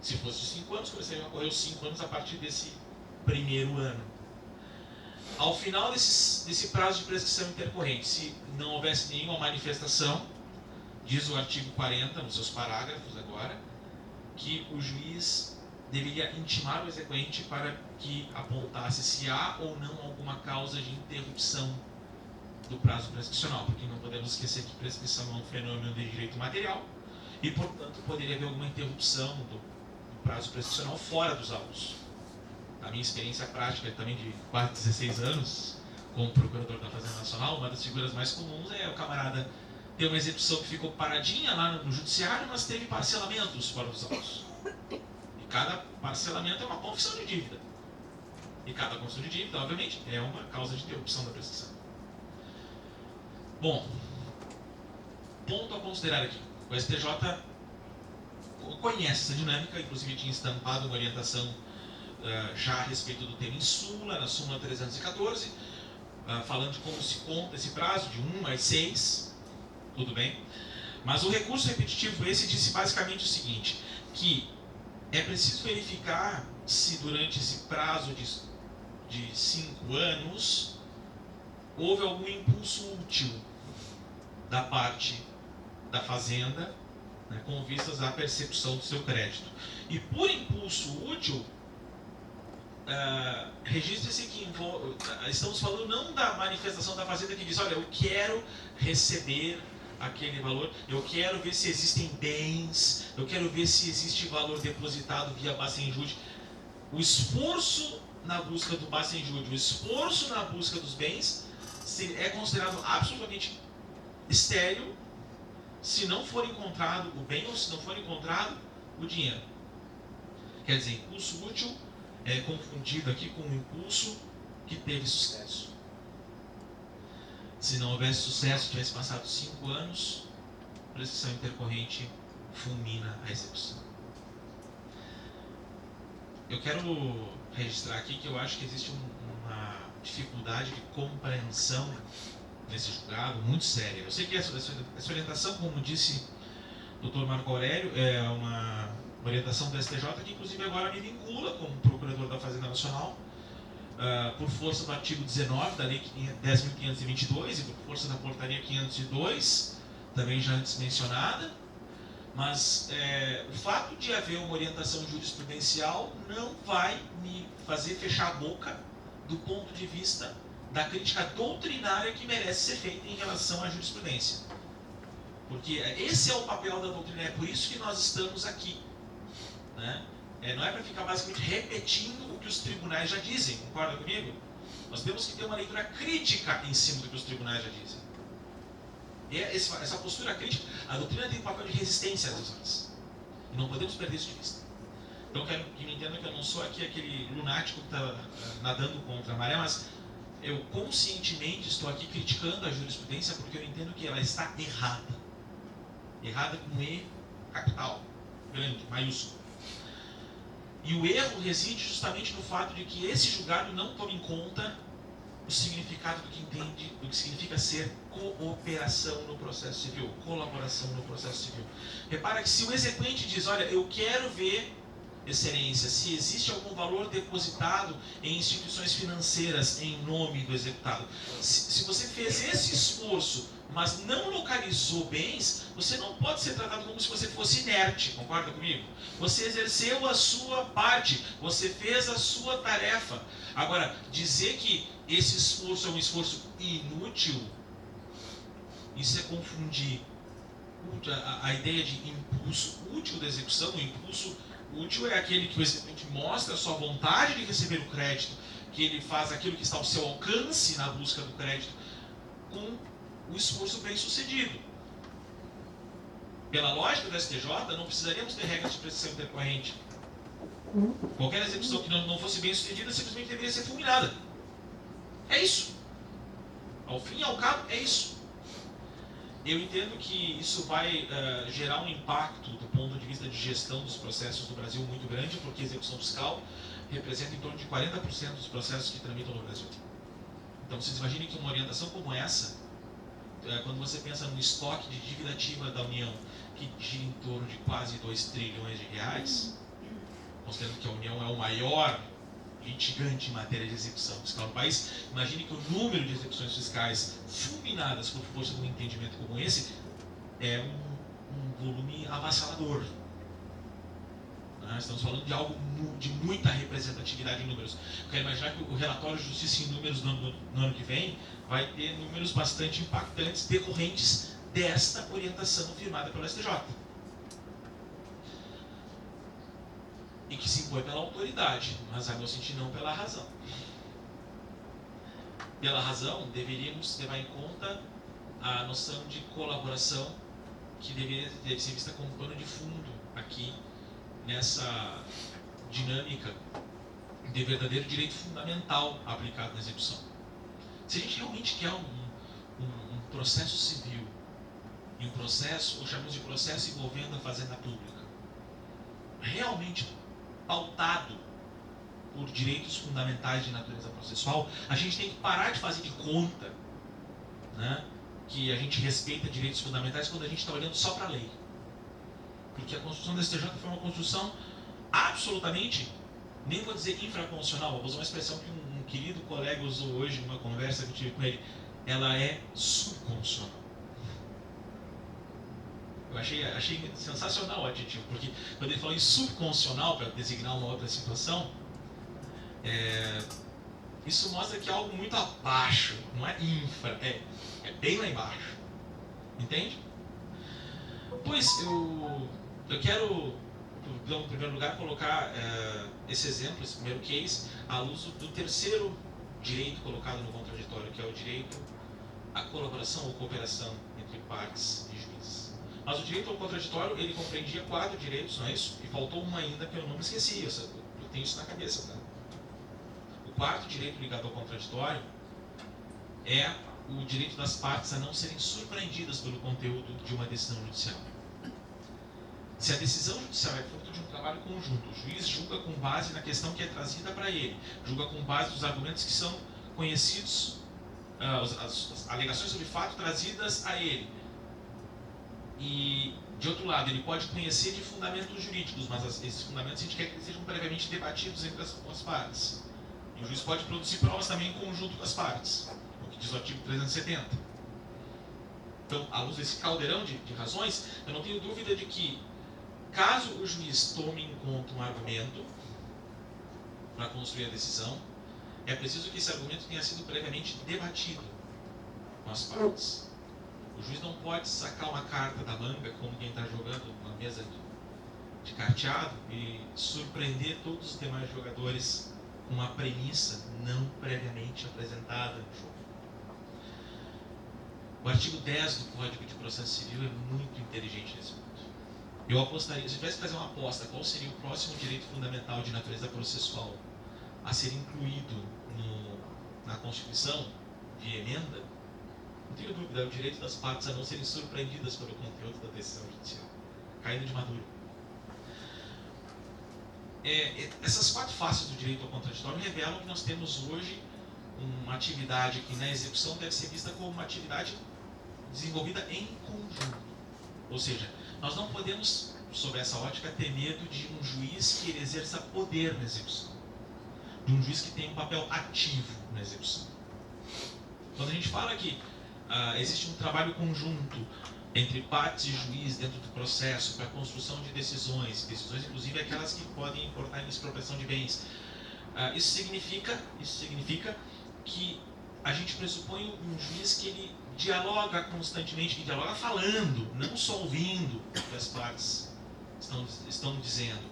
Se fosse de 5 anos, começariam a correr os 5 anos a partir desse primeiro ano. Ao final desse prazo de prescrição intercorrente, se não houvesse nenhuma manifestação, diz o artigo 40, nos seus parágrafos agora, que o juiz deveria intimar o exequente para que apontasse se há ou não alguma causa de interrupção do prazo prescricional, porque não podemos esquecer que prescrição é um fenômeno de direito material e, portanto, poderia haver alguma interrupção do prazo prescricional fora dos autos. A minha experiência prática também de quase 16 anos como procurador da Fazenda Nacional, uma das figuras mais comuns é o camarada ter uma execução que ficou paradinha lá no judiciário, mas teve parcelamentos fora dos autos. E cada parcelamento é uma confissão de dívida. E cada confissão de dívida, obviamente, é uma causa de interrupção da prescrição. Bom, ponto a considerar aqui. O STJ conhece essa dinâmica, inclusive tinha estampado uma orientação já a respeito do tema em súmula, na súmula 314, falando de como se conta esse prazo, de 1 mais 6, tudo bem. Mas o recurso repetitivo esse disse basicamente o seguinte, que é preciso verificar se durante esse prazo de 5 anos houve algum impulso útil da parte da fazenda, né, com vistas à percepção do seu crédito. E por impulso útil, registre-se que estamos falando não da manifestação da fazenda que diz, olha, eu quero receber aquele valor, eu quero ver se existem bens, eu quero ver se existe valor depositado via Bacenjude. O esforço na busca do Bacenjude, o esforço na busca dos bens é considerado absolutamente estéril se não for encontrado o bem ou se não for encontrado o dinheiro. Quer dizer, impulso útil é confundido aqui com um impulso que teve sucesso. Se não houvesse sucesso, tivesse passado 5 anos, prescrição intercorrente fulmina a execução. Eu quero registrar aqui que eu acho que existe uma dificuldade de compreensão nesse julgado muito séria. Eu sei que essa orientação, como disse o Dr. Marco Aurélio, é uma orientação do STJ que inclusive agora me vincula como procurador da Fazenda Nacional, por força do artigo 19 da Lei 10.522 e por força da Portaria 502, também já antes mencionada. Mas o fato de haver uma orientação jurisprudencial não vai me fazer fechar a boca do ponto de vista da crítica doutrinária que merece ser feita em relação à jurisprudência. Porque esse é o papel da doutrina, é por isso que nós estamos aqui. Né? Não é para ficar basicamente repetindo o que os tribunais já dizem, concorda comigo? Nós temos que ter uma leitura crítica em cima do que os tribunais já dizem. E essa postura crítica, a doutrina tem um papel de resistência às razões. E não podemos perder isso de vista. Então, quero que me entendam que eu não sou aqui aquele lunático que está nadando contra a maré, mas eu conscientemente estou aqui criticando a jurisprudência porque eu entendo que ela está errada. Errada com E capital, grande, maiúsculo. E o erro reside justamente no fato de que esse julgado não toma em conta o significado do que significa ser cooperação no processo civil, colaboração no processo civil. Repara que se o exequente diz, olha, eu quero ver, excelência, se existe algum valor depositado em instituições financeiras em nome do executado. Se você fez esse esforço, mas não localizou bens, você não pode ser tratado como se você fosse inerte, concorda comigo? Você exerceu a sua parte, você fez a sua tarefa. Agora, dizer que esse esforço é um esforço inútil, isso é confundir a ideia de impulso útil da execução. O impulso útil é aquele que o execuente mostra a sua vontade de receber o crédito, que ele faz aquilo que está ao seu alcance na busca do crédito, com o esforço bem sucedido. Pela lógica do STJ, não precisaríamos ter regras de prescrição intercorrente. Qualquer execução que não fosse bem sucedida simplesmente deveria ser fulminada. É isso. Ao fim e ao cabo, é isso. Eu entendo que isso vai gerar um impacto do ponto de vista de gestão dos processos no Brasil muito grande, porque a execução fiscal representa em torno de 40% dos processos que tramitam no Brasil. Então, vocês imaginem que uma orientação como essa, quando você pensa no estoque de dívida ativa da União, que gira em torno de quase 2 trilhões de reais, considerando que a União é o maior litigante em matéria de execução fiscal no país, imagine que o número de execuções fiscais fulminadas por força de um entendimento como esse é um volume avassalador. Estamos falando de algo de muita representatividade em números. Eu quero imaginar que o relatório de Justiça em Números no ano que vem vai ter números bastante impactantes decorrentes desta orientação firmada pelo STJ. E que se impõe pela autoridade, mas a meu sentir não pela razão. Pela razão, deveríamos levar em conta a noção de colaboração que deve ser vista como pano de fundo aqui nessa dinâmica de verdadeiro direito fundamental aplicado na execução. Se a gente realmente quer um processo civil e um processo, ou chamamos de processo envolvendo a fazenda pública, realmente pautado por direitos fundamentais de natureza processual, a gente tem que parar de fazer de conta, né, que a gente respeita direitos fundamentais quando a gente está olhando só para a lei. Porque a construção do STJ foi uma construção absolutamente, nem vou dizer infraconstitucional, vou usar uma expressão que um querido colega usou hoje numa conversa que eu tive com ele, ela é subconstitucional. Eu achei sensacional o adjetivo, porque quando ele falou em subconstitucional, para designar uma outra situação, isso mostra que é algo muito abaixo, não é infra, é bem lá embaixo. Entende? Pois eu quero, em primeiro lugar, colocar esse exemplo, esse primeiro case, à luz do terceiro direito colocado no contraditório, que é o direito à colaboração ou cooperação entre partes e juízes. Mas o direito ao contraditório, ele compreendia 4 direitos, não é isso? E faltou um ainda que eu não me esqueci, eu tenho isso na cabeça, tá? O 4º direito ligado ao contraditório é o direito das partes a não serem surpreendidas pelo conteúdo de uma decisão judicial. Se a decisão judicial é fruto de um trabalho conjunto, o juiz julga com base na questão que é trazida para ele, julga com base nos argumentos que são conhecidos, as alegações sobre fato trazidas a ele. E, de outro lado, ele pode conhecer de fundamentos jurídicos, mas esses fundamentos a gente quer que eles sejam previamente debatidos entre as partes. E o juiz pode produzir provas também em conjunto com as partes, o que diz o artigo 370. Então, à luz desse caldeirão de razões, eu não tenho dúvida de que, caso o juiz tome em conta um argumento para construir a decisão, é preciso que esse argumento tenha sido previamente debatido com as partes. O juiz não pode sacar uma carta da manga como quem está jogando uma mesa de carteado e surpreender todos os demais jogadores com uma premissa não previamente apresentada no jogo. O artigo 10 do Código de Processo Civil é muito inteligente nesse ponto. Eu apostaria, se eu tivesse que fazer uma aposta, qual seria o próximo direito fundamental de natureza processual a ser incluído na Constituição de emenda, não tenho dúvida, é o direito das partes a não serem surpreendidas pelo conteúdo da decisão judicial, caindo de maduro. Essas 4 faces do direito ao contraditório revelam que nós temos hoje uma atividade que na execução deve ser vista como uma atividade desenvolvida em conjunto. Ou seja, nós não podemos, sob essa ótica, ter medo de um juiz que ele exerça poder na execução, de um juiz que tem um papel ativo na execução. Quando a gente fala que existe um trabalho conjunto entre partes e juiz dentro do processo para a construção de decisões inclusive aquelas que podem importar em expropriação de bens, isso significa que a gente pressupõe um juiz que ele dialoga constantemente, que dialoga falando, não só ouvindo o que as partes estão dizendo.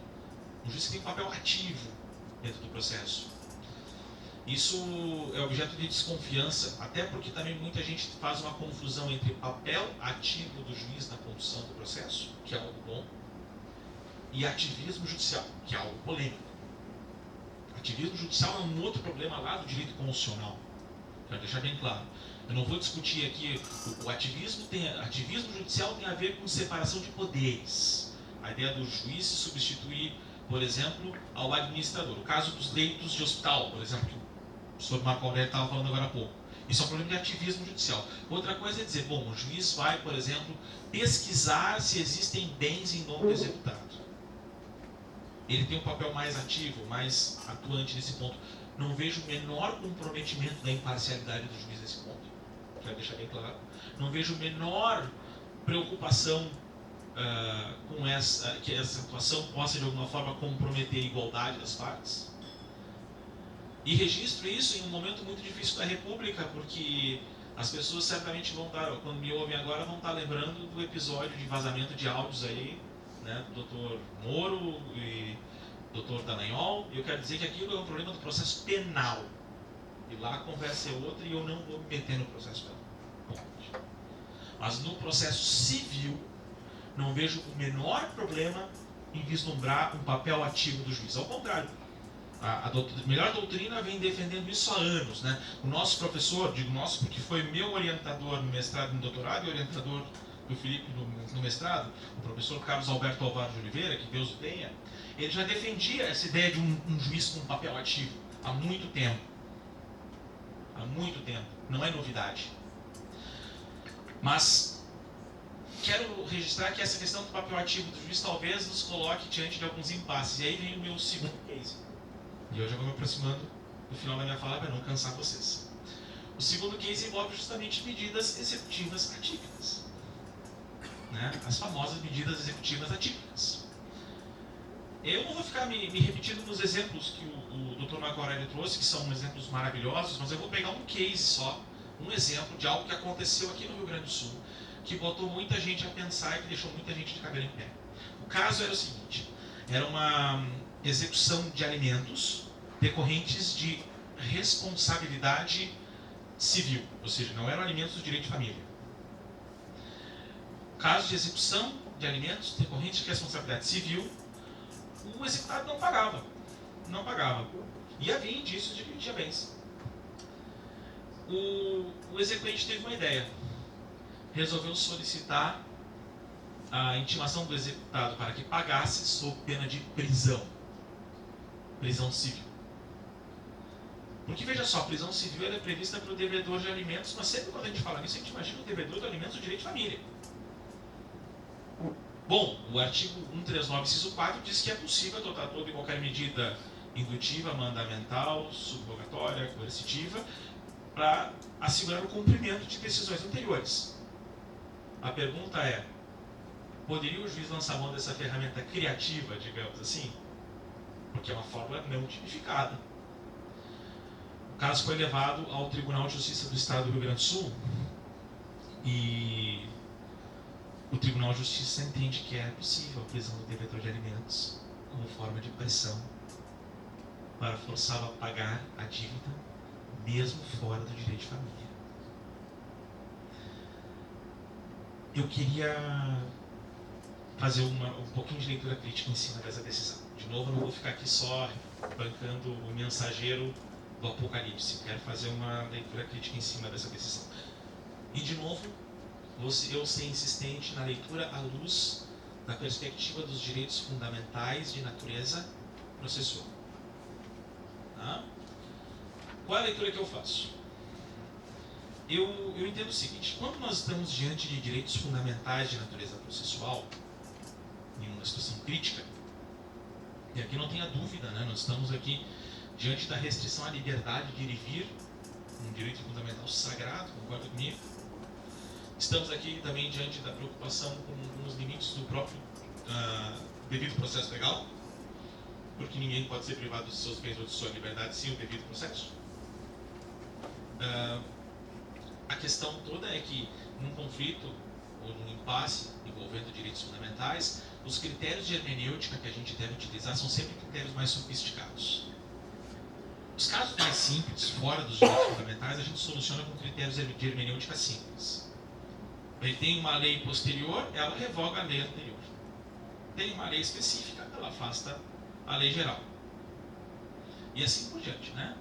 Um juiz que tem um papel ativo dentro do processo. Isso é objeto de desconfiança, até porque também muita gente faz uma confusão entre papel ativo do juiz na condução do processo, que é algo bom, e ativismo judicial, que é algo polêmico. Ativismo judicial é um outro problema lá do direito constitucional, para deixar bem claro. Eu não vou discutir aqui, o ativismo judicial tem a ver com separação de poderes. A ideia do juiz se substituir, por exemplo, ao administrador. O caso dos leitos de hospital, por exemplo, que o professor Marco Aurélio estava falando agora há pouco. Isso é um problema de ativismo judicial. Outra coisa é dizer, bom, o juiz vai, por exemplo, pesquisar se existem bens em nome do executado. Ele tem um papel mais ativo, mais atuante nesse ponto. Não vejo o menor comprometimento da imparcialidade do juiz nesse ponto. Quero deixar bem claro. Não vejo a menor preocupação que essa atuação possa de alguma forma comprometer a igualdade das partes. E registro isso em um momento muito difícil da República, porque as pessoas certamente vão estar, quando me ouvem agora, vão estar lembrando do episódio de vazamento de áudios aí, né, do Dr. Moro e Dr. Dallagnol. E eu quero dizer que aquilo é um problema do processo penal. E lá a conversa é outra e eu não vou me meter no processo penal. Mas no processo civil, não vejo o menor problema em vislumbrar um papel ativo do juiz. Ao contrário, a melhor doutrina vem defendendo isso há anos, né? O nosso professor, digo nosso porque foi meu orientador no mestrado e no doutorado e orientador do Felipe no mestrado, o professor Carlos Alberto Alvaro de Oliveira, que Deus o tenha, ele já defendia essa ideia de um juiz com um papel ativo há muito tempo. Há muito tempo. Não é novidade. Mas quero registrar que essa questão do papel ativo do juiz talvez nos coloque diante de alguns impasses. E aí vem o meu segundo case. E eu já vou me aproximando do final da minha fala para não cansar vocês. O segundo case envolve justamente medidas executivas atípicas, né? As famosas medidas executivas atípicas. Eu não vou ficar me repetindo nos exemplos que o Dr. Marco Aurélio trouxe, que são exemplos maravilhosos, mas eu vou pegar um case só, um exemplo de algo que aconteceu aqui no Rio Grande do Sul, que botou muita gente a pensar e que deixou muita gente de cabelo em pé. O caso era o seguinte, era uma execução de alimentos decorrentes de responsabilidade civil, ou seja, não eram alimentos do direito de família. Caso de execução de alimentos decorrentes de responsabilidade civil, o executado não pagava. E havia indícios de que ele tinha bens. O exequente teve uma ideia. Resolveu solicitar a intimação do executado para que pagasse sob pena de prisão. Prisão civil. Porque, veja só, a prisão civil ela é prevista para o devedor de alimentos, mas sempre quando a gente fala nisso, a gente imagina o devedor de alimentos do direito de família. Bom, o artigo 139, inciso 4, diz que é possível adotar toda e qualquer medida indutiva, mandamental, subrogatória, coercitiva, para assegurar o cumprimento de decisões anteriores. A pergunta é, poderia o juiz lançar mão dessa ferramenta criativa, digamos assim? Porque é uma fórmula não tipificada. O caso foi levado ao Tribunal de Justiça do Estado do Rio Grande do Sul e o Tribunal de Justiça entende que é possível a prisão do devedor de alimentos como forma de pressão para forçá-lo a pagar a dívida mesmo fora do direito de família. Eu queria fazer um pouquinho de leitura crítica em cima dessa decisão. De novo, eu não vou ficar aqui só bancando o mensageiro do Apocalipse. Quero fazer uma leitura crítica em cima dessa decisão. E, de novo, eu ser insistente na leitura à luz da perspectiva dos direitos fundamentais de natureza processual. Tá? Qual é a leitura que eu faço? Eu entendo o seguinte: quando nós estamos diante de direitos fundamentais de natureza processual, em uma situação crítica, e aqui não tenha dúvida, né, nós estamos aqui diante da restrição à liberdade de ir e vir, um direito fundamental sagrado, concorda comigo? Estamos aqui também diante da preocupação com os limites do próprio devido processo legal, porque ninguém pode ser privado dos seus bens ou de sua liberdade sem o devido processo. A questão toda é que, num conflito ou num impasse envolvendo direitos fundamentais, os critérios de hermenêutica que a gente deve utilizar são sempre critérios mais sofisticados. Os casos mais simples, fora dos direitos fundamentais, a gente soluciona com critérios de hermenêutica simples. Ele tem uma lei posterior, ela revoga a lei anterior. Tem uma lei específica, ela afasta a lei geral. E assim por diante, né?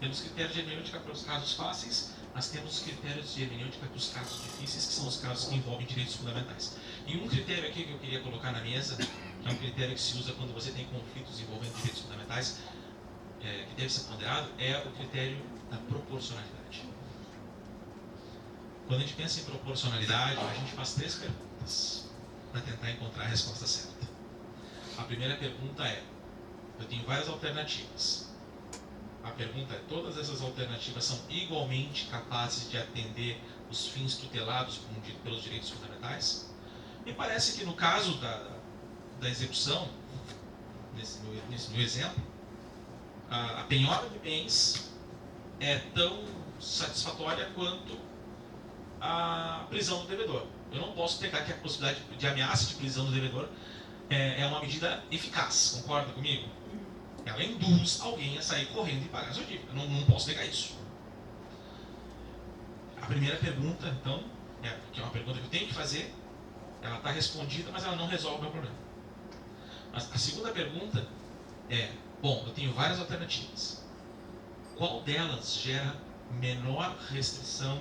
Temos critérios de hermenêutica para os casos fáceis, nós temos critérios de hermenêutica para os casos difíceis, que são os casos que envolvem direitos fundamentais. E um critério aqui que eu queria colocar na mesa, que é um critério que se usa quando você tem conflitos envolvendo direitos fundamentais, que deve ser ponderado, é o critério da proporcionalidade. Quando a gente pensa em proporcionalidade, a gente faz 3 perguntas para tentar encontrar a resposta certa. A primeira pergunta é: eu tenho várias alternativas. A pergunta é: todas essas alternativas são igualmente capazes de atender os fins tutelados pelos direitos fundamentais? Me parece que no caso da execução, nesse meu exemplo, a penhora de bens é tão satisfatória quanto a prisão do devedor. Eu não posso pegar que a possibilidade de ameaça de prisão do devedor é uma medida eficaz, concorda comigo? Ela induz alguém a sair correndo e pagar a sua dívida. Eu não posso negar isso. A primeira pergunta, então, que é uma pergunta que eu tenho que fazer, ela está respondida, mas ela não resolve o meu problema. Mas a segunda pergunta é: bom, eu tenho várias alternativas. Qual delas gera menor restrição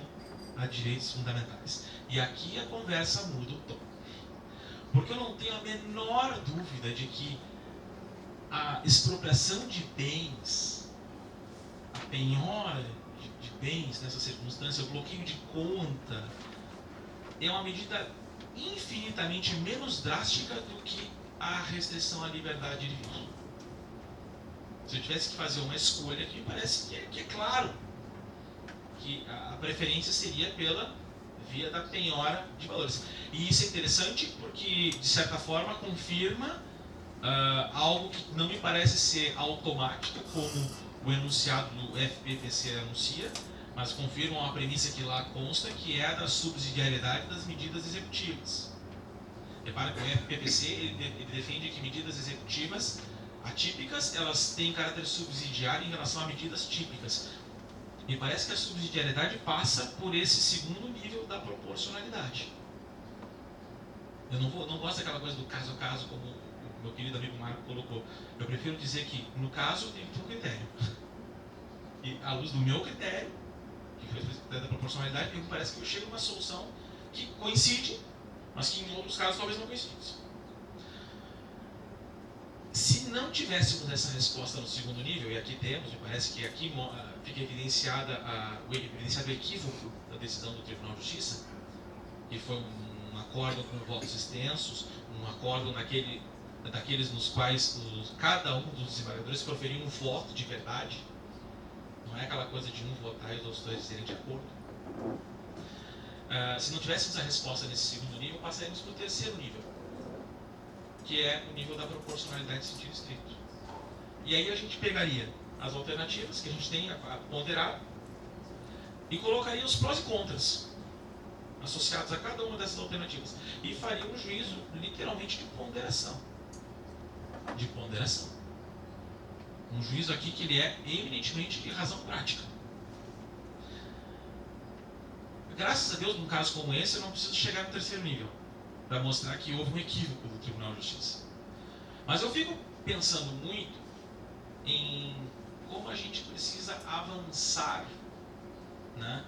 a direitos fundamentais? E aqui a conversa muda o tom. Porque eu não tenho a menor dúvida de que a expropriação de bens, a penhora de bens nessa circunstância, o bloqueio de conta, é uma medida infinitamente menos drástica do que a restrição à liberdade de vir. Se eu tivesse que fazer uma escolha aqui, parece que é claro que a preferência seria pela via da penhora de valores. E isso é interessante porque, de certa forma, confirma algo que não me parece ser automático, como o enunciado do FPPC anuncia, mas confirma uma premissa que lá consta, que é a da subsidiariedade das medidas executivas. Repara que o FPPC ele defende que medidas executivas atípicas, elas têm caráter subsidiário em relação a medidas típicas. Me parece que a subsidiariedade passa por esse segundo nível da proporcionalidade. Eu não gosto daquela coisa do caso a caso, como o meu querido amigo Marco colocou. Eu prefiro dizer que, no caso, tem que ter um critério. E, à luz do meu critério, que foi o critério da proporcionalidade, me parece que eu chego a uma solução que coincide, mas que em outros casos talvez não coincidisse. Se não tivéssemos essa resposta no segundo nível, e aqui temos, me parece que aqui fica evidenciado o equívoco da decisão do Tribunal de Justiça, que foi um acordo com votos extensos, um acordo daqueles nos quais cada um dos desembargadores proferiu um voto de verdade. Não é aquela coisa de um votar e os outros dois dizerem de acordo. Se não tivéssemos a resposta nesse segundo nível, passaríamos para o terceiro nível, que é o nível da proporcionalidade em sentido estrito. E aí a gente pegaria as alternativas que a gente tem a ponderar e colocaria os prós e contras associados a cada uma dessas alternativas e faria um juízo literalmente de ponderação. Um juízo aqui que ele é eminentemente de razão prática. Graças a Deus, num caso como esse, eu não preciso chegar no terceiro nível para mostrar que houve um equívoco do Tribunal de Justiça. Mas eu fico pensando muito em como a gente precisa avançar, né,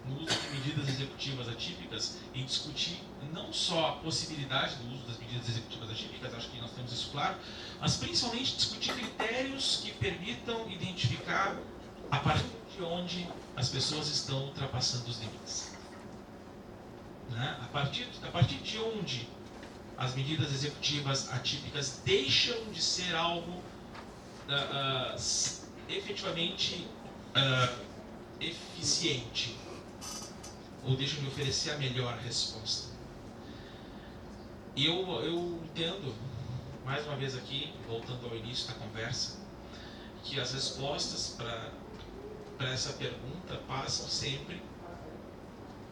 no uso de medidas executivas atípicas e discutir não só a possibilidade do uso das medidas executivas atípicas, acho que nós temos isso claro, mas principalmente discutir critérios que permitam identificar a partir de onde as pessoas estão ultrapassando os limites. Né? A partir de onde as medidas executivas atípicas deixam de ser algo efetivamente eficiente, ou deixam de oferecer a melhor resposta. Eu entendo, mais uma vez aqui, voltando ao início da conversa, que as respostas para essa pergunta passam sempre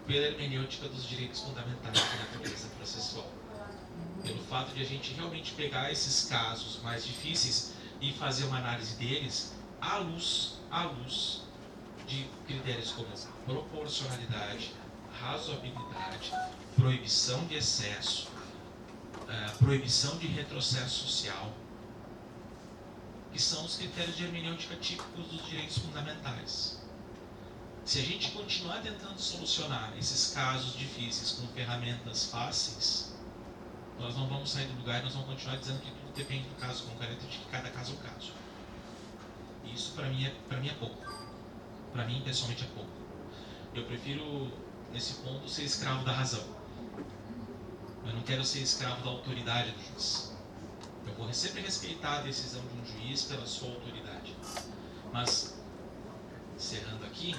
pela hermenêutica dos direitos fundamentais da natureza processual. Pelo fato de a gente realmente pegar esses casos mais difíceis e fazer uma análise deles à luz de critérios como proporcionalidade, razoabilidade, proibição de excesso, proibição de retrocesso social, que são os critérios de hermenêutica típicos dos direitos fundamentais. Se a gente continuar tentando solucionar esses casos difíceis com ferramentas fáceis, nós não vamos sair do lugar e nós vamos continuar dizendo que tudo depende do caso concreto, de que cada caso é um caso. E isso para mim é pouco. Para mim, pessoalmente, é pouco. Eu prefiro, nesse ponto, ser escravo da razão. Eu não quero ser escravo da autoridade do juiz. Eu vou sempre respeitar a decisão de um juiz pela sua autoridade. Mas, encerrando aqui,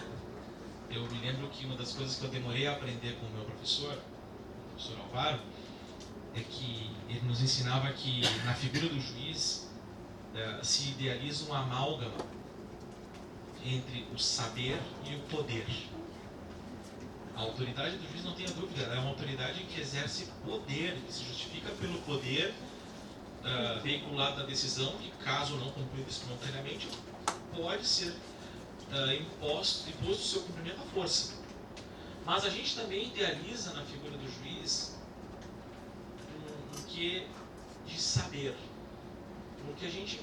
eu me lembro que uma das coisas que eu demorei a aprender com o meu professor, o professor Alvaro, é que ele nos ensinava que na figura do juiz se idealiza um amálgama entre o saber e o poder. A autoridade do juiz, não tenha dúvida, é uma autoridade que exerce poder, que se justifica pelo poder veiculado da decisão, que caso não cumprida espontaneamente, pode ser imposto o seu cumprimento à força. Mas a gente também idealiza na figura do juiz um quê de saber, porque a gente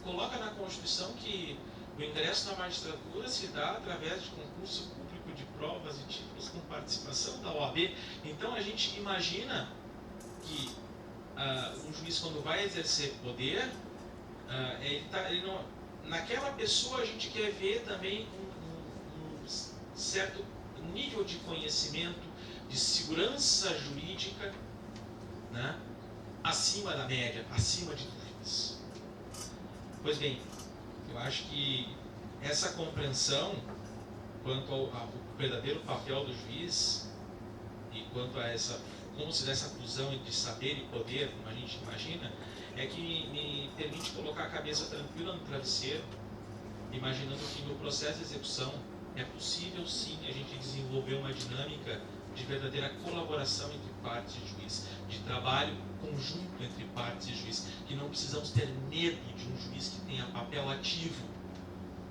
coloca na Constituição que o ingresso na magistratura se dá através de concurso público de provas e títulos com participação da OAB. Então a gente imagina que um juiz, quando vai exercer poder, naquela pessoa a gente quer ver também um certo nível de conhecimento, de segurança jurídica, né, acima da média, acima de dúvidas. Pois bem, eu acho que essa compreensão quanto ao verdadeiro papel do juiz e quanto a como se dá essa fusão entre saber e poder, como a gente imagina, é que me permite colocar a cabeça tranquila no travesseiro, imaginando que no processo de execução é possível sim a gente desenvolver uma dinâmica de verdadeira colaboração entre partes e juiz, de trabalho conjunto entre partes e juiz, que não precisamos ter medo de um juiz que tenha papel ativo,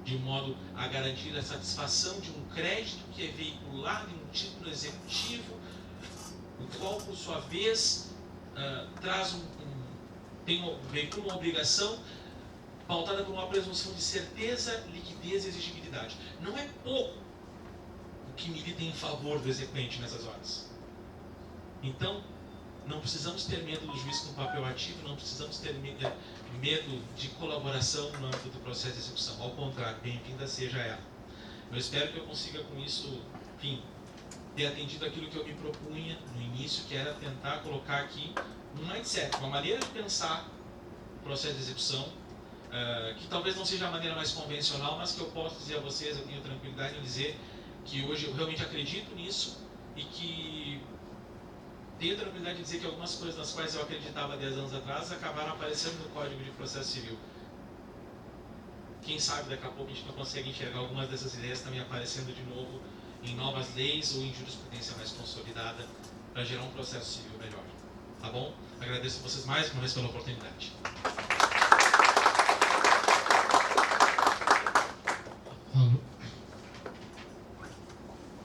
de modo a garantir a satisfação de um crédito que é veiculado em um título executivo, o qual, por sua vez, veicula uma obrigação pautada por uma presunção de certeza, liquidez e exigibilidade. Não é pouco o que milita em favor do exequente nessas horas. Então, não precisamos ter medo do juiz com papel ativo, não precisamos ter medo de colaboração no âmbito do processo de execução. Ao contrário, bem-vinda seja ela. Eu espero que eu consiga com isso, enfim, ter atendido aquilo que eu me propunha no início, que era tentar colocar aqui um mindset, uma maneira de pensar o processo de execução, que talvez não seja a maneira mais convencional, mas que eu posso dizer a vocês, eu tenho tranquilidade em dizer que hoje eu realmente acredito nisso e que tenho tranquilidade de dizer que algumas coisas nas quais eu acreditava 10 anos atrás acabaram aparecendo no Código de Processo Civil. Quem sabe daqui a pouco a gente não consegue enxergar algumas dessas ideias também aparecendo de novo em novas leis ou em jurisprudência mais consolidada para gerar um processo civil melhor. Tá bom? Agradeço a vocês mais uma vez pela oportunidade.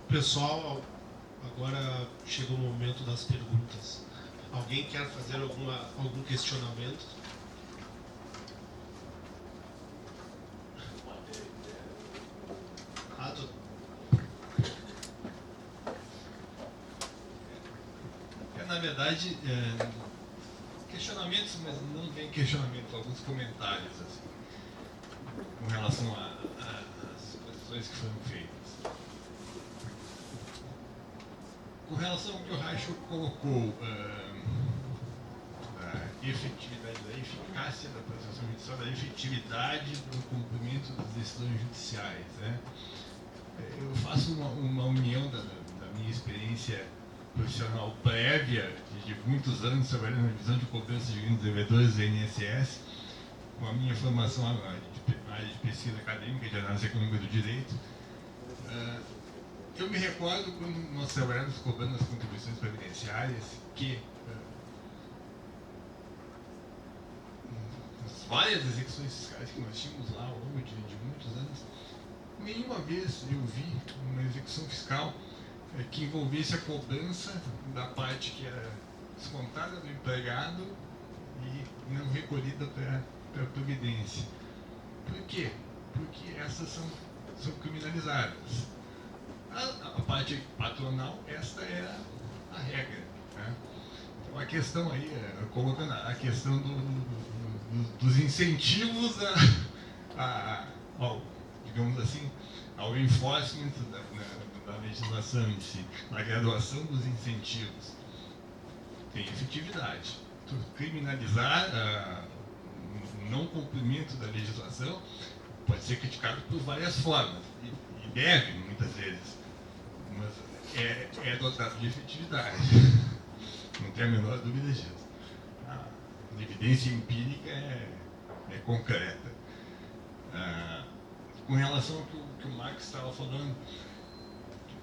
Pessoal, agora chegou o momento das perguntas. Alguém quer fazer algum questionamento? Na verdade, questionamento questionamentos, mas não bem questionamentos, alguns comentários assim, com relação às questões que foram feitas. Com relação ao que o Reichel colocou, da efetividade, da eficácia da processo judicial, da efetividade do cumprimento das decisões judiciais, né? Eu faço uma união da minha experiência profissional prévia, de muitos anos trabalhando na divisão de cobrança de grandes devedores do INSS, com a minha formação na área de pesquisa acadêmica de análise econômica do direito. Eu me recordo quando nós trabalhamos cobrando as contribuições previdenciárias que as várias execuções fiscais que nós tínhamos lá ao longo de muitos anos, nenhuma vez eu vi uma execução fiscal que envolvesse a cobrança da parte que era descontada do empregado e não recolhida para a Previdência. Por quê? Porque essas são criminalizadas. A parte patronal, esta é a regra, né? Então a questão aí, colocando a questão dos incentivos ao, digamos assim, ao enforcement da legislação em si, na graduação dos incentivos, tem efetividade. Criminalizar o não cumprimento da legislação pode ser criticado por várias formas, e deve, muitas vezes, mas é dotado de efetividade. Não tem a menor dúvida disso. A evidência empírica é concreta. Com relação ao que o Marx estava falando,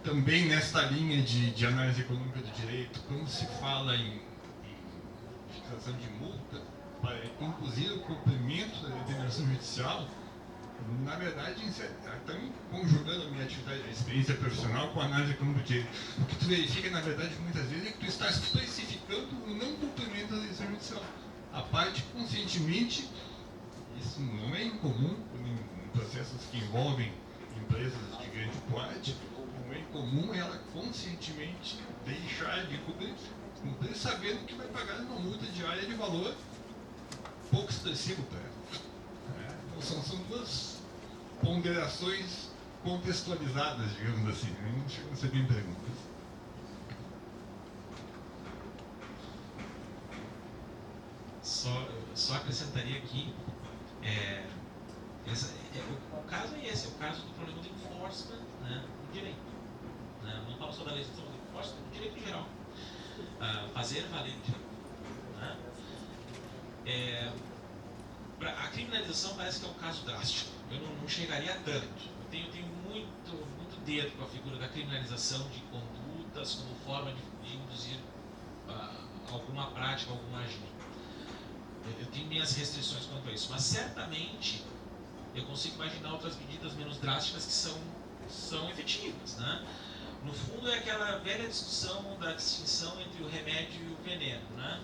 também nesta linha de análise econômica do direito, quando se fala em fixação de multa para induzir o cumprimento da determinação judicial, na verdade, também conjugando a minha atividade, a experiência profissional com a análise econômica do direito, o que tu verifica, na verdade, muitas vezes é que tu está especificando o não cumprimento da decisão judicial. A parte conscientemente, isso não é incomum em processos que envolvem empresas de grande porte, não é incomum ela conscientemente deixar de cumprir sabendo que vai pagar uma multa diária de valor pouco expressivo para ela. Então são duas ponderações contextualizadas, digamos assim, não chegam a ser bem perguntas. Só acrescentaria aqui, o caso é esse, é o caso do problema do enforcement, né, do direito. Né? Não falo só da legislação, mas do enforcement do direito em geral. Fazer valer o direito. Né? A criminalização parece que é um caso drástico. Eu não chegaria a tanto. Eu tenho muito dedo com a figura da criminalização de condutas como forma de induzir alguma prática, algum agir. Eu tenho minhas restrições quanto a isso, mas certamente eu consigo imaginar outras medidas menos drásticas que são efetivas, né? No fundo é aquela velha discussão da distinção entre o remédio e o veneno, né?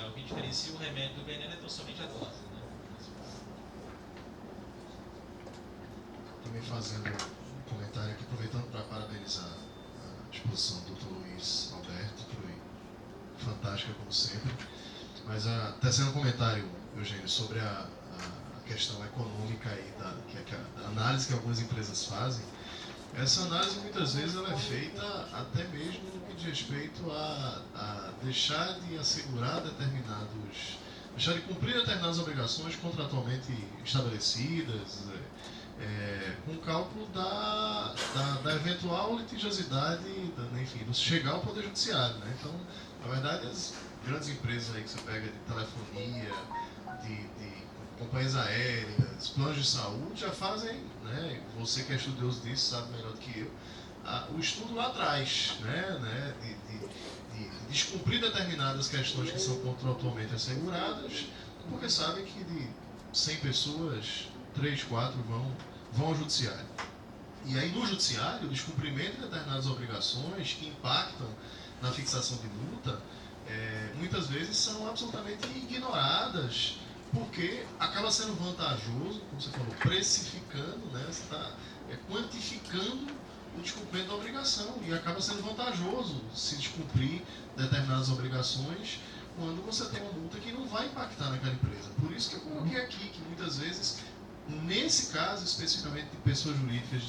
O que diferencia o remédio do veneno é tão somente a dose, né? Também fazendo um comentário aqui, aproveitando para parabenizar a exposição do Dr. Luiz Alberto, que foi fantástica como sempre. Mas tecendo um comentário, Eugênio, sobre a questão econômica aí, a análise que algumas empresas fazem. Essa análise muitas vezes ela é feita até mesmo no que diz respeito a deixar de assegurar deixar de cumprir determinadas obrigações contratualmente estabelecidas, com o cálculo da eventual litigiosidade, enfim, do chegar ao Poder Judiciário, né? Então, na verdade, as grandes empresas aí que você pega de telefonia, de companhias aéreas, planos de saúde, já fazem, né, você que é estudioso disso sabe melhor do que eu, o estudo lá atrás, né, de descumprir determinadas questões que são contratualmente asseguradas, porque sabem que de 100 pessoas, 3, 4 vão ao judiciário. E aí no judiciário, o descumprimento de determinadas obrigações que impactam na fixação de multa, muitas vezes são absolutamente ignoradas, porque acaba sendo vantajoso, como você falou, precificando, né? Você está quantificando o descumprimento da obrigação, e acaba sendo vantajoso se descumprir determinadas obrigações, quando você tem uma multa que não vai impactar naquela empresa. Por isso que eu coloquei aqui que muitas vezes, nesse caso especificamente de pessoas jurídicas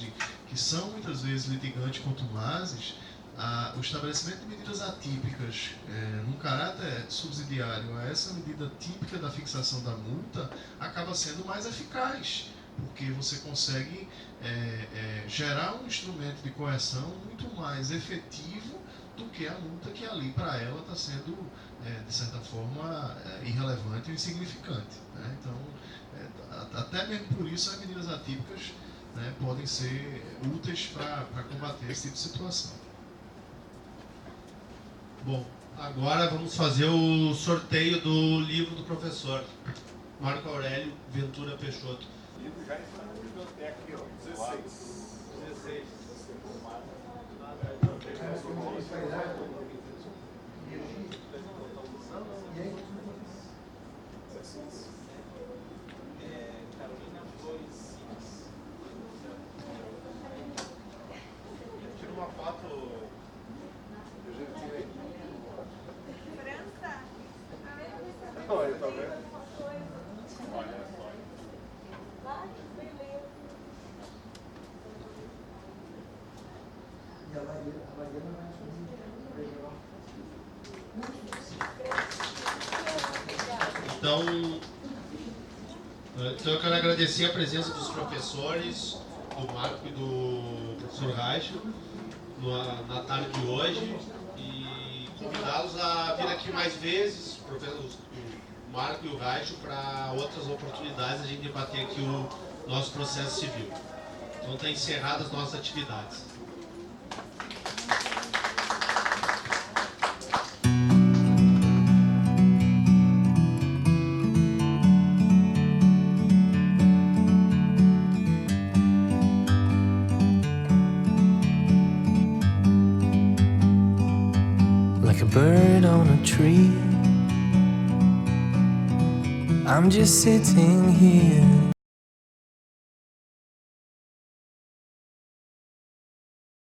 que são muitas vezes litigantes contumazes, o estabelecimento de medidas atípicas num caráter subsidiário a essa medida típica da fixação da multa acaba sendo mais eficaz, porque você consegue gerar um instrumento de coerção muito mais efetivo do que a multa que ali para ela está sendo, de certa forma, irrelevante ou insignificante, né? Então, até mesmo por isso as medidas atípicas, né, podem ser úteis para combater esse tipo de situação. Bom, agora vamos fazer o sorteio do livro do professor Marco Aurélio Ventura Peixoto. O livro já está na biblioteca aqui, ó. 16. Carolina Flores. Tira uma foto. França? Olha, tá vendo? Olha só. Ai, que beleza. E a Mariana vai Então eu quero agradecer a presença dos professores, do Marco e do professor Reicho, na tarde de hoje, e convidá-los a vir aqui mais vezes, o Marco e o Reicho, para outras oportunidades a gente debater aqui o nosso processo civil. Então está encerradas as nossas atividades. Like a bird on a tree, I'm just sitting here